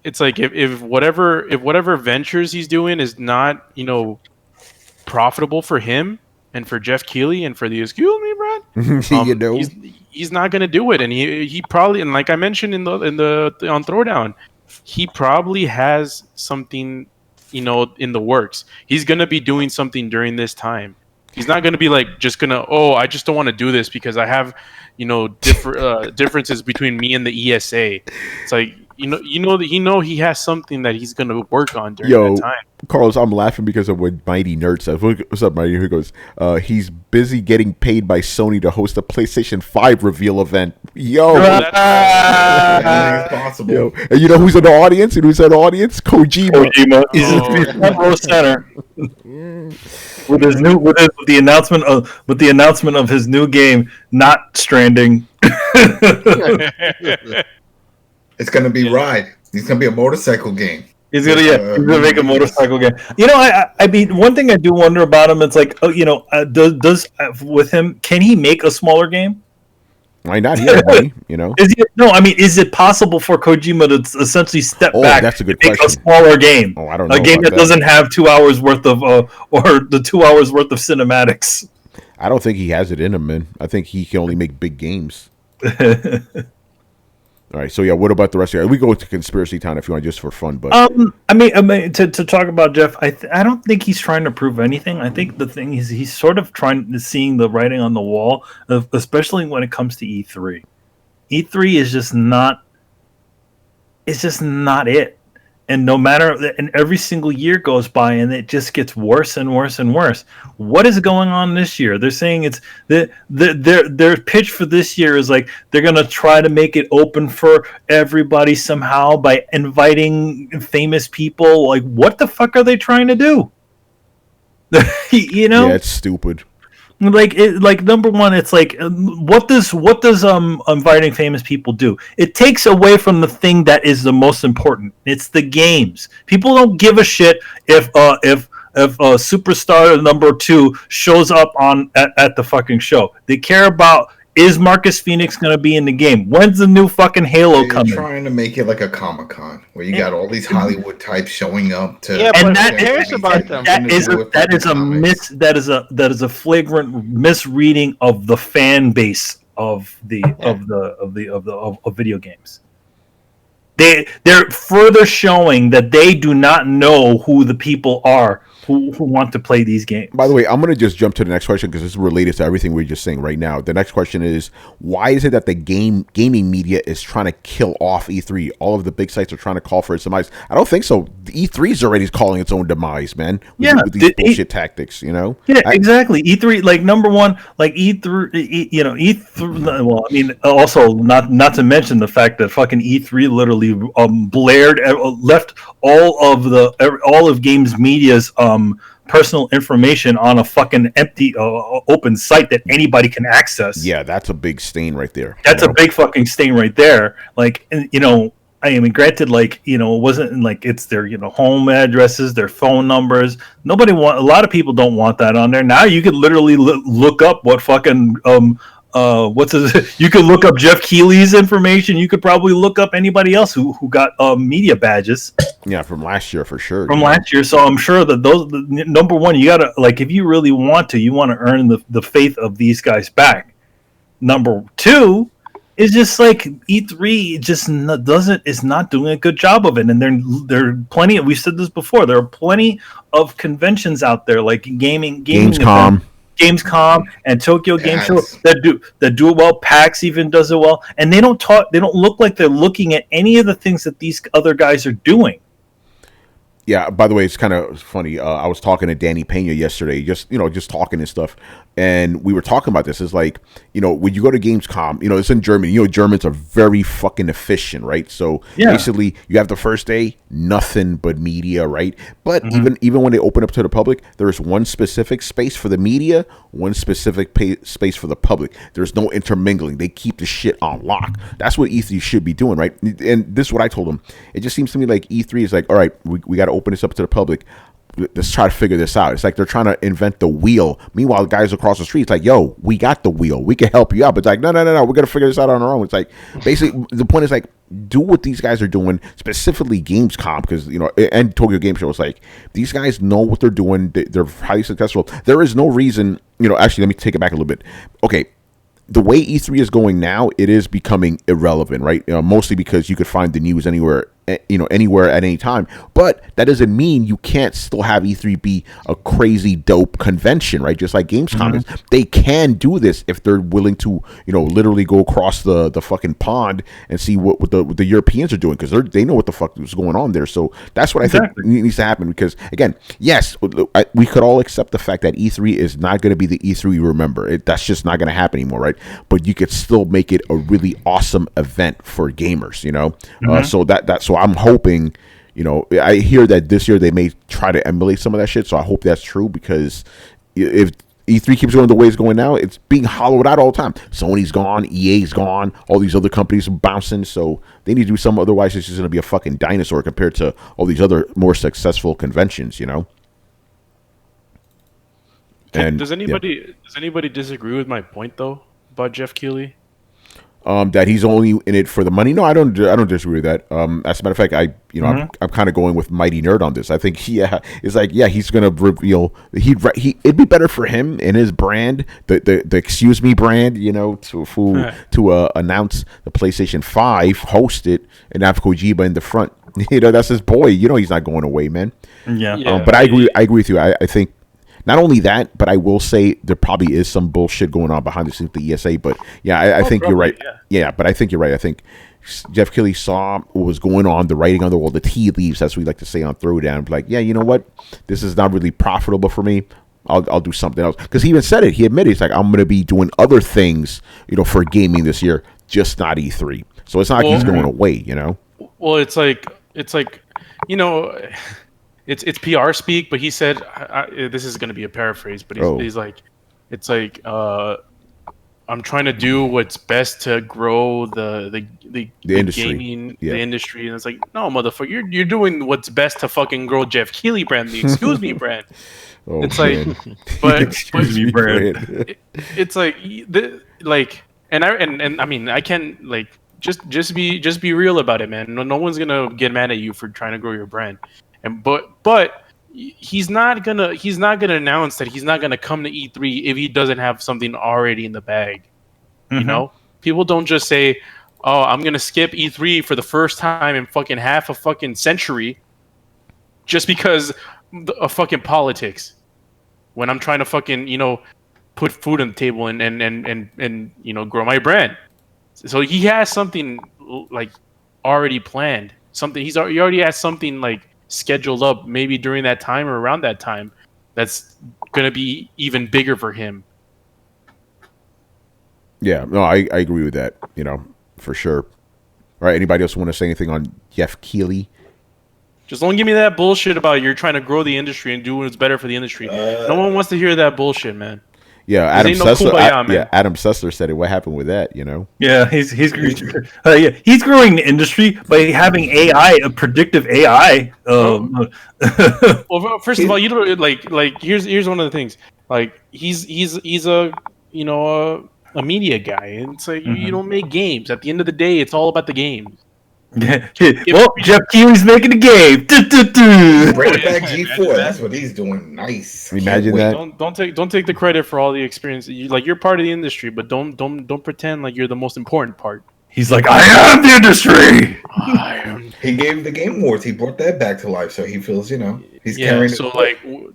Speaker 5: it's like if whatever ventures he's doing is not, you know, profitable for him and for Geoff Keighley and for the excuse me, Brad,
Speaker 1: you know,
Speaker 5: he's not gonna do it, and he probably, and like I mentioned on Throwdown, he probably has something, you know, in the works. He's gonna be doing something during this time. He's not gonna be like just gonna, I just don't want to do this because I have, you know, differences between me and the ESA. It's like he has something that he's gonna work on during that time.
Speaker 1: Carlos, I'm laughing because of what Mighty Nerd says. What's up, Mighty? He goes, he's busy getting paid by Sony to host a PlayStation 5 reveal event. Yo,
Speaker 3: anything is possible.
Speaker 1: Yo. And you know who's in the audience? And who's in the audience? Kojima.
Speaker 2: He's in the front row center with the announcement of his new game, Not Stranding.
Speaker 3: It's gonna be Ride. It's gonna be a motorcycle game.
Speaker 2: He's gonna make a motorcycle game. You know, I mean, one thing I do wonder about him, it's like, does with him, can he make a smaller game?
Speaker 1: Why not? He has money, you know.
Speaker 2: Is it possible for Kojima to essentially step back?
Speaker 1: That's a good
Speaker 2: and make
Speaker 1: question.
Speaker 2: a smaller game.
Speaker 1: I don't know.
Speaker 2: A game that doesn't have 2 hours worth of or the 2 hours worth of cinematics.
Speaker 1: I don't think he has it in him, man. I think he can only make big games. All right, so yeah, what about the rest of you? We go to Conspiracy Town if you want, just for fun. But
Speaker 2: I mean, to talk about Geoff, I don't think he's trying to prove anything. I think the thing is he's sort of seeing the writing on the wall, especially when it comes to E3. E3 is just not. It's just not it. And and every single year goes by, and it just gets worse and worse and worse. What is going on this year? They're saying it's their pitch for this year is like they're gonna try to make it open for everybody somehow by inviting famous people. Like, what the fuck are they trying to do? You know?
Speaker 1: Yeah, it's stupid.
Speaker 2: Like number one, it's like what does inviting famous people do? It takes away from the thing that is the most important. It's the games. People don't give a shit if superstar number 2 shows up at the fucking show. They care about, is Marcus Phoenix going to be in the game? When's the new fucking Halo coming?
Speaker 3: You're trying to make it like a Comic-Con where you got all these Hollywood types showing up to.
Speaker 4: Yeah,
Speaker 2: and
Speaker 4: but
Speaker 2: that
Speaker 4: who cares about them?
Speaker 2: That is a flagrant misreading of the fan base of video games. They're further showing that they do not know who the people are who want to play these games.
Speaker 1: By the way, I'm going to just jump to the next question because it's related to everything we're just saying right now. The next question is, why is it that the gaming media is trying to kill off E3? All of the big sites are trying to call for its demise. I don't think so. The E3 is already calling its own demise, man. With these bullshit tactics, you know?
Speaker 2: Yeah, exactly. E3, like number one, like E3, E3. Well, I mean, also not to mention the fact that fucking E3 literally left all of Games Media's personal information on a fucking empty open site that anybody can access.
Speaker 1: Yeah, that's a big stain right there.
Speaker 2: That's a big fucking stain right there. Like, you know, I mean, granted, like, you know, it wasn't like it's their, you know, home addresses, their phone numbers. A lot of people don't want that on there. Now you could literally look up what fucking you could look up Geoff Keighley's information. You could probably look up anybody else who got media badges.
Speaker 1: Yeah, from last year for sure.
Speaker 2: Last year, so I'm sure that number one, you gotta, like, if you really want to, you want to earn the faith of these guys back. Number two is just like E3 is not doing a good job of it, and there are plenty. We said this before. There are plenty of conventions out there, like Gamescom and Tokyo Game Show that do it well. PAX even does it well, and they don't look like they're looking at any of the things that these other guys are doing.
Speaker 1: Yeah, by the way, it's kind of funny. I was talking to Danny Pena yesterday, just talking and stuff. And we were talking about this. It's like, you know, when you go to Gamescom, you know, it's in Germany. You know, Germans are very fucking efficient, right? So basically, you have the first day, nothing but media, right? But even when they open up to the public, there's one specific space for the media, one specific space for the public. There's no intermingling. They keep the shit on lock. That's what E3 should be doing, right? And this is what I told them. It just seems to me like E3 is like, all right, we got to open this up to the public. Let's try to figure this out. It's like they're trying to invent the wheel. Meanwhile, guys across the street, it's like, yo, we got the wheel. We can help you out. But it's like, no. We're going to figure this out on our own. It's like, basically, the point is like, do what these guys are doing, specifically Gamescom, because, you know, and Tokyo Game Show. It's like, these guys know what they're doing. They're highly successful. There is no reason, you know, actually, let me take it back a little bit. Okay. The way E3 is going now, it is becoming irrelevant, right? You know, mostly because you could find the news anywhere at any time. But that doesn't mean you can't still have E3 be a crazy dope convention, right? Just like Gamescom is. They can do this if they're willing to, you know, literally go across the fucking pond and see what the Europeans are doing, because they know what the fuck is going on there. So that's what I think needs to happen. Because again, yes, we could all accept the fact that E3 is not going to be the E3 we remember. That's just not going to happen anymore, right? But you could still make it a really awesome event for gamers, you know. So I'm hoping, you know, I hear that this year they may try to emulate some of that shit. So I hope that's true, because if E3 keeps going the way it's going now, it's being hollowed out all the time. Sony's gone, EA's gone, all these other companies are bouncing. So they need to do something. Otherwise, it's just going to be a fucking dinosaur compared to all these other more successful conventions, you know. And
Speaker 5: does anybody disagree with my point though about Geoff Keighley?
Speaker 1: That he's only in it for the money. No, I don't disagree with that. As a matter of fact, I'm kind of going with Mighty Nerd on this. I think it's like, he's gonna reveal it'd be better for him and his brand, the Excuse Me brand, you know, to announce the PlayStation 5, host it, and have Kojima in the front. You know, that's his boy. You know, he's not going away, man. But I agree with you. I think. Not only that, but I will say there probably is some bullshit going on behind the scenes with the ESA. But I think you're right. Yeah, but I think you're right. I think Geoff Keighley saw what was going on, the writing on the wall, the tea leaves, as we like to say on Throwdown. Like, yeah, you know what? This is not really profitable for me. I'll do something else. Because he even said it. He admitted, he's like, I'm going to be doing other things, you know, for gaming this year, just not E3. So it's not like he's going away, you know?
Speaker 5: Well, it's like, you know... It's PR speak, but he said, this is going to be a paraphrase, but he's like, it's like I'm trying to do what's best to grow the
Speaker 1: industry.
Speaker 5: gaming the industry, and it's like, no, motherfucker, you're doing what's best to fucking grow Geoff Keighley brand, the Excuse Me brand.
Speaker 1: Oh,
Speaker 5: it's
Speaker 1: man.
Speaker 5: like, but
Speaker 2: Excuse me, brand.
Speaker 5: it's like and I mean, I can like just be real about it, man. No one's gonna get mad at you for trying to grow your brand, and but he's not gonna announce that he's not gonna come to E3 if he doesn't have something already in the bag.
Speaker 2: Mm-hmm.
Speaker 5: You know, people don't just say, "Oh, I'm gonna skip E3 for the first time in fucking half a fucking century," just because of fucking politics. When I'm trying to fucking put food on the table and grow my brand. So he has something like already planned. He already has something like scheduled up maybe during that time or around that time that's going to be even bigger for him.
Speaker 1: Yeah, no, I agree with that, for sure. All right, anybody else want to say anything on Geoff Keighley?
Speaker 5: Just don't give me that bullshit about you're trying to grow the industry and do what's better for the industry. No one wants to hear that bullshit, man.
Speaker 1: Yeah, Adam Sessler. Adam Sessler said it. What happened with that?
Speaker 2: Yeah, he's growing the industry by having AI, a predictive AI.
Speaker 5: Well, first of all, you don't like. Here's one of the things. Like he's a a media guy, and it's like you don't make games. At the end of the day, it's all about the games.
Speaker 2: Well, Geoff Keighley's making a game.
Speaker 3: Bring back G4. That's what he's doing. Nice.
Speaker 1: Imagine that.
Speaker 5: Don't take the credit for all the experience. You're part of the industry, but don't pretend like you're the most important part.
Speaker 2: He's like, I am the industry.
Speaker 3: He gave the Game Awards. He brought that back to life, so he feels he's carrying.
Speaker 5: So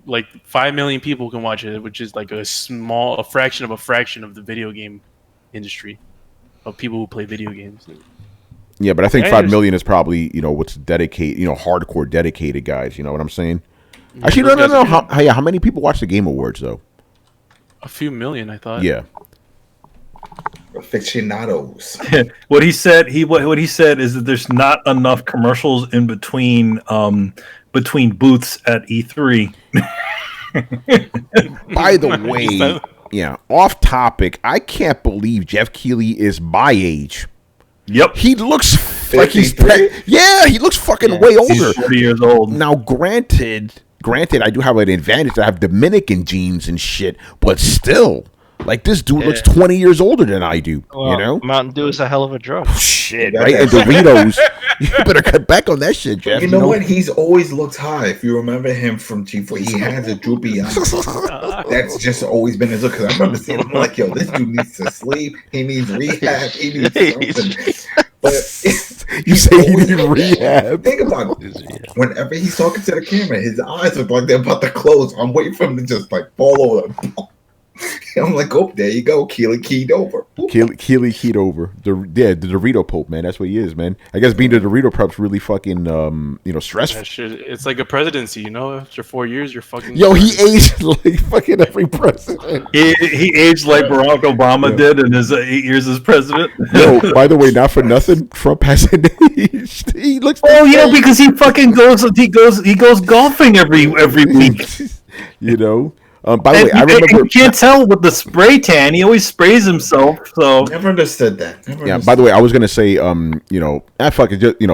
Speaker 5: like 5 million people can watch it, which is like a fraction of the video game industry of people who play video games.
Speaker 1: Yeah, but I think 5 million is probably what's dedicated, hardcore dedicated guys. You know what I'm saying? Yeah, actually, no. How many people watch the Game Awards though?
Speaker 5: A few million, I thought.
Speaker 1: Yeah.
Speaker 3: Aficionados.
Speaker 2: What he said is that there's not enough commercials in between booths at E3.
Speaker 1: By the way, yeah, off topic. I can't believe Geoff Keighley is my age.
Speaker 2: Yep,
Speaker 1: he looks like he's he looks fucking way older.
Speaker 2: He's 40 years old.
Speaker 1: Now, granted, I do have an advantage. I have Dominican genes and shit, but still, like this dude looks 20 years older than I do.
Speaker 4: Well, Mountain Dew is a hell of a drug.
Speaker 1: Shit, right? And Doritos. You better cut back on that shit, Geoff.
Speaker 3: You know what? He's always looked high. If you remember him from G4, he has a droopy eye. That's just always been his look. Because I remember seeing him like, yo, this dude needs to sleep. He needs rehab. He needs something. But
Speaker 1: you say he needs rehab.
Speaker 3: Think about it. Whenever he's talking to the camera, his eyes look like they're about to close. I'm waiting for him to just like fall over. I'm like, oh, there you go, Keighley keyed over.
Speaker 1: Keighley keyed over. The Dorito Pope, man. That's what he is, man. I guess being the Dorito Pope's really fucking, stressful.
Speaker 5: It's like a presidency, After 4 years, you're fucking.
Speaker 1: Yo, he aged like fucking every president.
Speaker 2: He aged like Barack Obama did in his 8 years as president.
Speaker 1: Yo, by the way, not for nothing, Trump hasn't aged. He looks.
Speaker 2: Because he fucking goes golfing every week.
Speaker 1: By the way, I remember
Speaker 2: you can't tell with the spray tan. He always sprays himself. So
Speaker 3: never understood that.
Speaker 1: By the way, I was gonna say,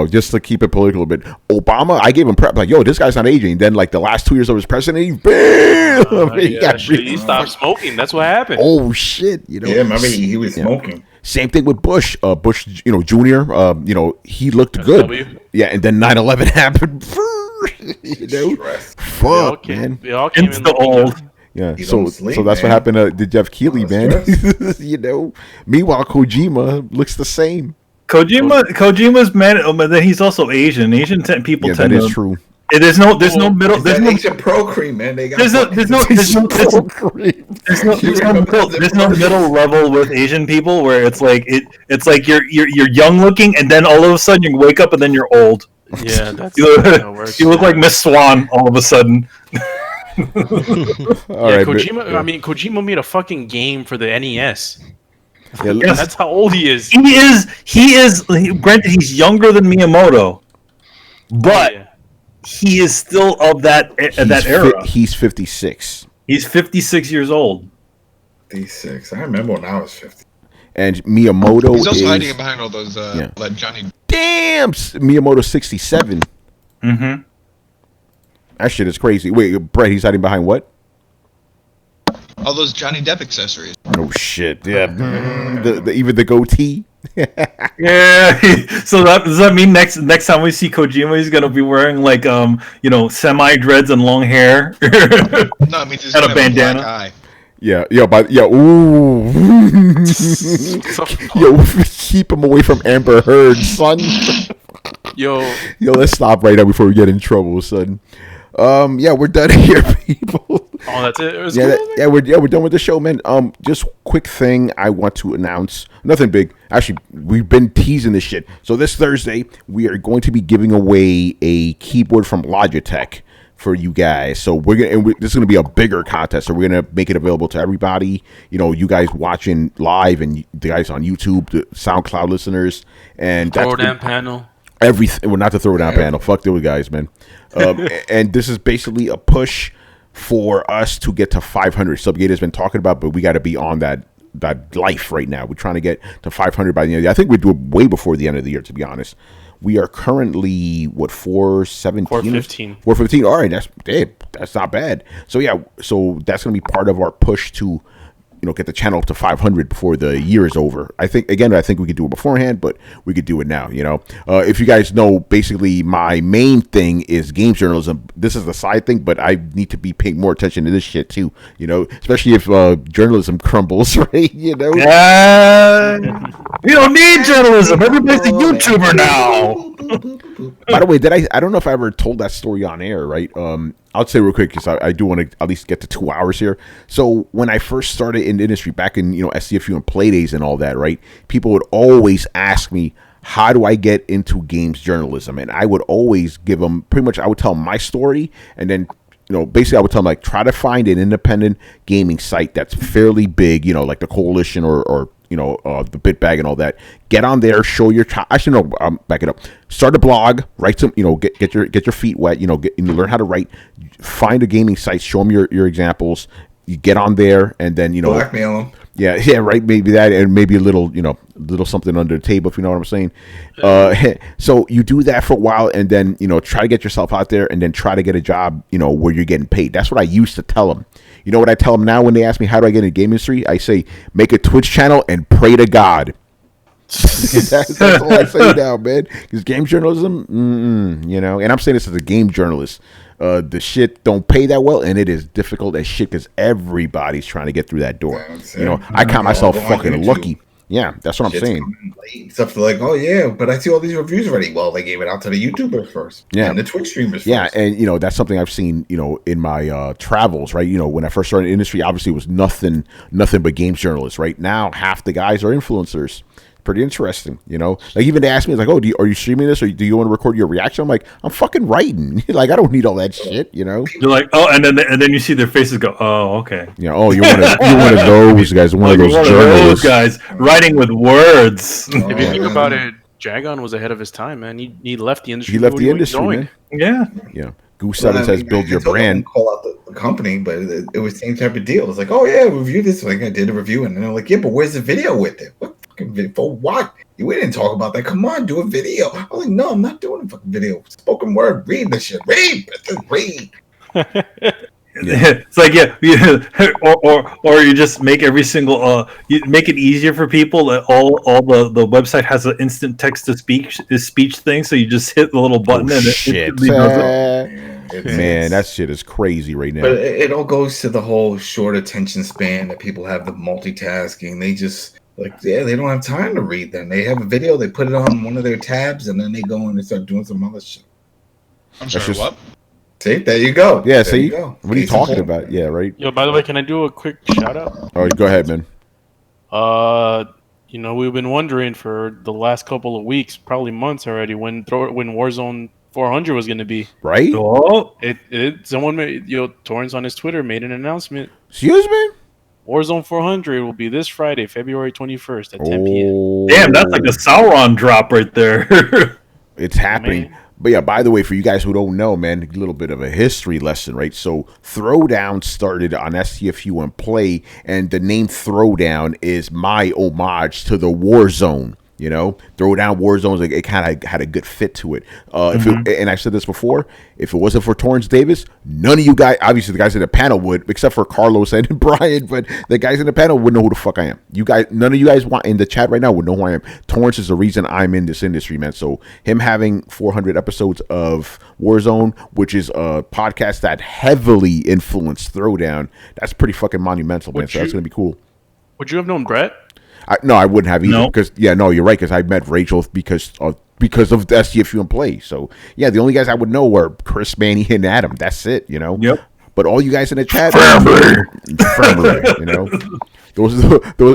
Speaker 1: just to keep it political a bit, Obama, I gave him prep like, yo, this guy's not aging. Then like the last 2 years of his presidency,
Speaker 5: he stopped smoking. That's what happened.
Speaker 1: Oh shit,
Speaker 3: Yeah, remember he was smoking.
Speaker 1: Same thing with Bush. Bush, Jr. He looked good. Yeah, and then 9/11 happened. Fuck, man.
Speaker 5: They all came in
Speaker 2: the old.
Speaker 1: Yeah, so that's what happened to Geoff Keighley, man. Meanwhile, Kojima looks the same.
Speaker 2: Kojima's man, but then he's also Asian. Asian people tend to.
Speaker 1: That is true.
Speaker 2: There's no middle. There's no
Speaker 3: Asian pro cream, man. They got
Speaker 2: there's no middle level with Asian people where it's like you're young looking, and then all of a sudden you wake up and then you're old.
Speaker 5: Yeah, that's
Speaker 2: you look like Miss Swan all of a sudden.
Speaker 5: Kojima made a fucking game for the NES.
Speaker 1: Yeah,
Speaker 5: that's how old he is.
Speaker 2: He is. Granted, he's younger than Miyamoto, but he is still of that era.
Speaker 1: He's 56.
Speaker 2: He's 56 years old.
Speaker 3: 56. I remember when I was 50.
Speaker 1: And Miyamoto
Speaker 6: He's also
Speaker 1: is
Speaker 6: hiding behind all those like Johnny.
Speaker 1: damn Miyamoto 67.
Speaker 2: Mm-hmm.
Speaker 1: That shit is crazy. Wait, Brett, he's hiding behind what?
Speaker 6: All those Johnny Depp accessories.
Speaker 1: Oh shit! Yeah, even the goatee.
Speaker 2: Yeah. So does that mean next time we see Kojima, he's gonna be wearing like semi dreads and long hair?
Speaker 6: No, it means he's
Speaker 2: And a
Speaker 6: gonna have
Speaker 2: bandana.
Speaker 6: a black eye.
Speaker 1: Ooh, yo, keep him away from Amber Heard, son.
Speaker 5: Yo,
Speaker 1: Let's stop right now before we get in trouble, son. We're done here, people.
Speaker 5: oh, that's it. It was cool.
Speaker 1: We're done with the show, man. Just quick thing I want to announce. Nothing big. Actually, we've been teasing this shit. So this Thursday, we are going to be giving away a keyboard from Logitech for you guys. So this is gonna be a bigger contest. So we're gonna make it available to everybody. You guys watching live and the guys on YouTube, the SoundCloud listeners, and
Speaker 5: Throwdown panel.
Speaker 1: Everything. Well, not the Throwdown panel. Fuck those guys, man. And this is basically a push for us to get to 500. Subgator's been talking about, but we got to be on that life right now. We're trying to get to 500 by the end of the year. I think we'd do it way before the end of the year, to be honest. We are currently, 417?
Speaker 5: 415.
Speaker 1: 415. All right, that's not bad. So, so that's going to be part of our push to get the channel up to 500 before the year is over. I think we could do it beforehand, but we could do it now. If you guys know, basically my main thing is games journalism. This is the side thing, but I need to be paying more attention to this shit too. Especially if journalism crumbles, right?
Speaker 2: Yeah. We don't need journalism. Everybody's a YouTuber now.
Speaker 1: By the way, I don't know if I ever told that story on air, right? I'll say real quick because I do want to at least get to 2 hours here. So when I first started in the industry back in SCFU and Playdays and all that, right? People would always ask me, how do I get into games journalism? And I would always give them I would tell them my story, and then basically I would tell them, like, try to find an independent gaming site that's fairly big, like the Coalition or the Bitbag and all that. Get on there, show your actually no, back it up. Start a blog, write some, get your feet wet, learn how to write. Find a gaming site, show them your examples. You get on there, and then
Speaker 3: blackmail them.
Speaker 1: Yeah, right. Maybe that, and maybe a little something under the table, if you know what I'm saying. So you do that for a while, and then try to get yourself out there, and then try to get a job, where you're getting paid. That's what I used to tell them. You know what I tell them now when they ask me how do I get in the game industry? I say make a Twitch channel and pray to God. That's all I say now, man. Because game journalism, and I'm saying this as a game journalist. The shit don't pay that well, and it is difficult as shit because everybody's trying to get through that door. I count myself fucking lucky. Yeah, that's what I'm saying.
Speaker 3: Stuff like, oh yeah, but I see all these reviews already. Well, they gave it out to the YouTubers first, and the Twitch streamers first.
Speaker 1: Yeah, and that's something I've seen, in my travels, right? When I first started in the industry, obviously it was nothing but games journalists. Right now, half the guys are influencers. Pretty interesting, Like even they ask me, like, "Oh, are you streaming this, or do you want to record your reaction?" I'm like, "I'm fucking writing. Like, I don't need all that shit,
Speaker 2: You're like, oh, and then you see their faces go, oh, okay.
Speaker 1: Oh, you're one of those guys, one of those journalists,
Speaker 2: guys writing with words.
Speaker 5: If you think about it, Jagon was ahead of his time, man. He left the industry.
Speaker 1: He left the industry, man.
Speaker 2: Yeah.
Speaker 1: Goose Seven says, "Build your brand."
Speaker 3: Call out the company, but it was the same type of deal. It's like, oh yeah, review this. Like I did a review, and they're like, yeah, but where's the video with it? What fucking video for what? We didn't talk about that. Come on, do a video. I was like, no, I'm not doing a fucking video. Spoken word. Read this shit. Read.
Speaker 2: It's like or you just make every single you make it easier for people. All the website has an instant text to speech thing, so you just hit the little button and it instantly does it.
Speaker 1: Man, that shit is crazy right now.
Speaker 3: But it all goes to the whole short attention span that people have, the multitasking. They just they don't have time to read them. They have a video, they put it on one of their tabs, and then they go in and start doing some other shit.
Speaker 6: I'm sorry, what?
Speaker 3: See, there you go.
Speaker 1: Yeah,
Speaker 3: there you go.
Speaker 1: What are you talking about? Yeah, right.
Speaker 5: Yo, by the way, can I do a quick shout out?
Speaker 1: Oh, go ahead, man.
Speaker 5: We've been wondering for the last couple of weeks, probably months already, when Warzone 400 was going to be.
Speaker 1: Right?
Speaker 5: Oh, someone made, Torrance on his Twitter made an announcement.
Speaker 1: Excuse me?
Speaker 5: Warzone 400 will be this Friday, February 21st at 10 p.m.
Speaker 2: Damn, that's like a Sauron drop right there.
Speaker 1: It's happening.
Speaker 5: Man.
Speaker 1: But yeah, by the way, for you guys who don't know, man, a little bit of a history lesson, right? So Throwdown started on STFU and Play, and the name Throwdown is my homage to the Warzone. You know, Throwdown Warzone, it kind of had a good fit to it. And I've said this before, if it wasn't for Torrance Davis, none of you guys, obviously the guys in the panel would, except for Carlos and Brian, but the guys in the panel wouldn't know who the fuck I am. You guys, none of you guys in the chat right now would know who I am. Torrance is the reason I'm in this industry, man. So him having 400 episodes of Warzone, which is a podcast that heavily influenced Throwdown, that's pretty fucking monumental, man. So that's going to be cool.
Speaker 5: Would you have known Brett?
Speaker 1: No, I wouldn't have either.
Speaker 2: No.
Speaker 1: Because you're right. Because I met Rachel because of the STFU and Play. So yeah, the only guys I would know were Chris, Manny, and Adam. That's it. You know.
Speaker 2: Yep.
Speaker 1: But all you guys in the chat, family. You know. Those.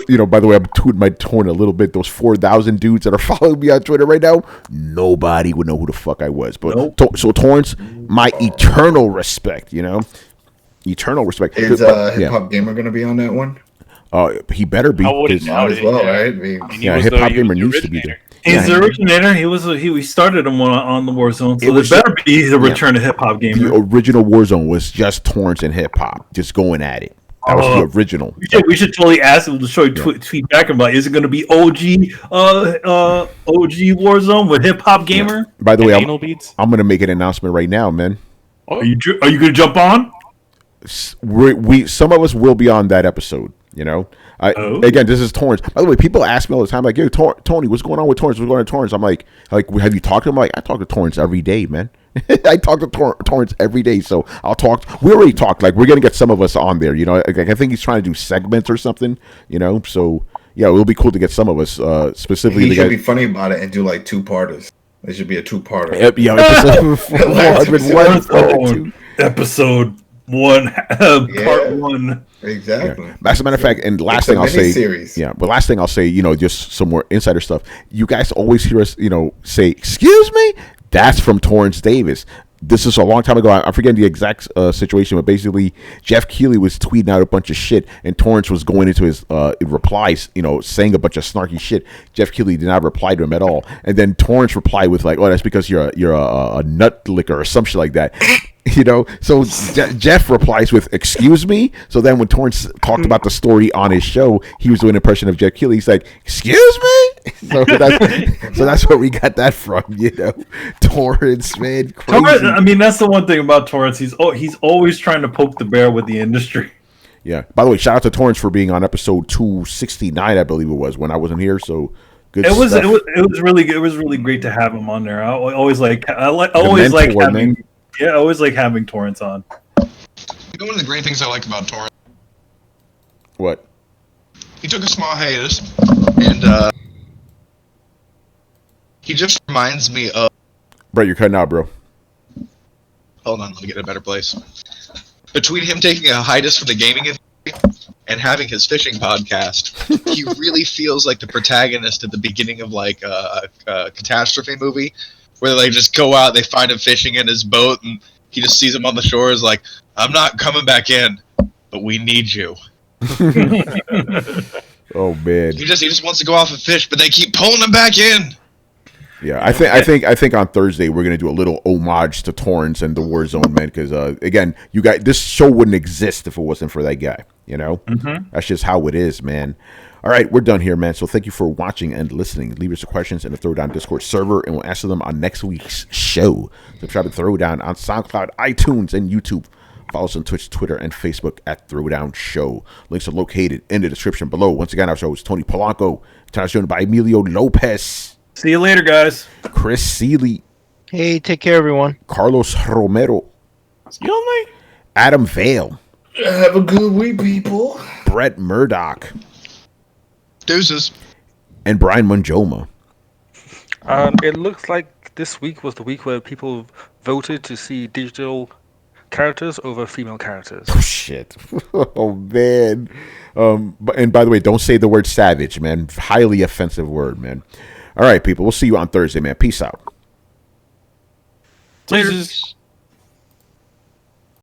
Speaker 1: You know. By the way, I'm tooting my horn a little bit. Those 4,000 dudes that are following me on Twitter right now, nobody would know who the fuck I was. But
Speaker 2: Nope.
Speaker 1: So Torrance, my eternal respect. You know. Eternal respect.
Speaker 3: Is Hip Hop Gamer going to be on that one?
Speaker 1: He better be.
Speaker 5: I wouldn't
Speaker 1: 'cause-
Speaker 5: doubt
Speaker 3: As
Speaker 5: it,
Speaker 3: well,
Speaker 5: yeah.
Speaker 3: right?
Speaker 5: And he
Speaker 1: Yeah,
Speaker 5: was
Speaker 1: Hip
Speaker 5: the-
Speaker 1: Hop
Speaker 5: he was
Speaker 1: Gamer
Speaker 5: the
Speaker 1: needs to be
Speaker 5: originator.
Speaker 1: there.
Speaker 2: He's the originator. We started him on the Warzone,
Speaker 1: It
Speaker 2: so
Speaker 1: was
Speaker 2: there better be the return of Hip Hop
Speaker 1: The
Speaker 2: Gamer.
Speaker 1: original Warzone was just Torrance and hip hop, just going at it. That was the original.
Speaker 2: We should totally ask him to show tweet back about. Is it going to be OG Warzone with Hip Hop Gamer?
Speaker 1: By the way,
Speaker 5: Anal beads?
Speaker 1: I'm gonna make an announcement right now, man.
Speaker 2: Are you going to jump on?
Speaker 1: We some of us will be on that episode. You know, again, this is Torrance. By the way, people ask me all the time, like, "Yo, Tony, what's going on with Torrance? What's going on with Torrance?" I'm like, have you talked to him? I'm like, I talk to Torrance every day, man. I talk to Torrance every day, so I'll talk. We already talked. Like, we're gonna get some of us on there. You know, like, I think he's trying to do segments or something. You know, so yeah, it'll be cool to get some of us specifically.
Speaker 3: He should be funny about it and do like 2-parters. It should be a 2-parter.
Speaker 1: Yeah, episode 401.
Speaker 2: Episode 1, part 1.
Speaker 3: Exactly.
Speaker 1: Yeah. As a matter of fact, and last thing I'll say, but last thing I'll say, you know, just some more insider stuff. You guys always hear us, you know, say, "Excuse me." That's from Torrance Davis. This is a long time ago. I'm forgetting the exact situation, but basically, Geoff Keighley was tweeting out a bunch of shit, and Torrance was going into his replies, you know, saying a bunch of snarky shit. Geoff Keighley did not reply to him at all, and then Torrance replied with like, "Oh, that's because you're a nut licker or some shit like that." You know, so Jeff replies with "Excuse me." So then when Torrance talked about the story on his show, he was doing an impression of Geoff Keighley. He's like, "Excuse me." So that's where we got that from. You know, Torrance, man, crazy.
Speaker 2: I mean, that's the one thing about Torrance. He's always trying to poke the bear with the industry.
Speaker 1: Yeah. By the way, shout out to Torrance for being on episode 269, I believe it was, when I wasn't here. So good.
Speaker 2: It was
Speaker 1: stuff.
Speaker 2: it was really great to have him on there. I always like
Speaker 1: mentor,
Speaker 2: having
Speaker 1: man.
Speaker 2: I always like having Torrance on.
Speaker 6: You know, one of the great things I like about Torrance,
Speaker 1: What?
Speaker 6: he took a small hiatus, and he just reminds me of.
Speaker 1: Brett, you're cutting out, bro.
Speaker 6: Hold on, let me get in a better place. Between him taking a hiatus from the gaming industry and having his fishing podcast, he really feels like the protagonist at the beginning of like a catastrophe movie, where they like just go out, they find him fishing in his boat, and he just sees him on the shore. Is like, "I'm not coming back in, but we need you."
Speaker 1: Oh man.
Speaker 6: He just wants to go off and fish, but they keep pulling him back in.
Speaker 1: Yeah, I think on Thursday we're gonna do a little homage to Torrance and the Warzone, man. Because again, you guys, this show wouldn't exist if it wasn't for that guy. You know, That's just how it is, man. All right, we're done here, man. So thank you for watching and listening. Leave us your questions in the Throwdown Discord server, and we'll answer them on next week's show. Subscribe to Throwdown on SoundCloud, iTunes, and YouTube. Follow us on Twitch, Twitter, and Facebook at Throwdown Show. Links are located in the description below. Once again, our show is Tony Polanco. Tonight's joined by Emilio Lopez,
Speaker 2: See you later, guys.
Speaker 1: Chris Seeley,
Speaker 4: Hey, take care, everyone.
Speaker 1: Carlos Romero,
Speaker 5: You know,
Speaker 1: Adam Vale,
Speaker 3: Have a good week, people.
Speaker 1: Brett Murdoch,
Speaker 6: Deuces.
Speaker 1: and Brian Manjoma.
Speaker 7: It looks like this week was the week where people voted to see digital characters over female characters.
Speaker 1: Oh shit! Oh man! And by the way, don't say the word savage, man. Highly offensive word, man. All right, people. We'll see you on Thursday, man. Peace out.
Speaker 5: Jesus.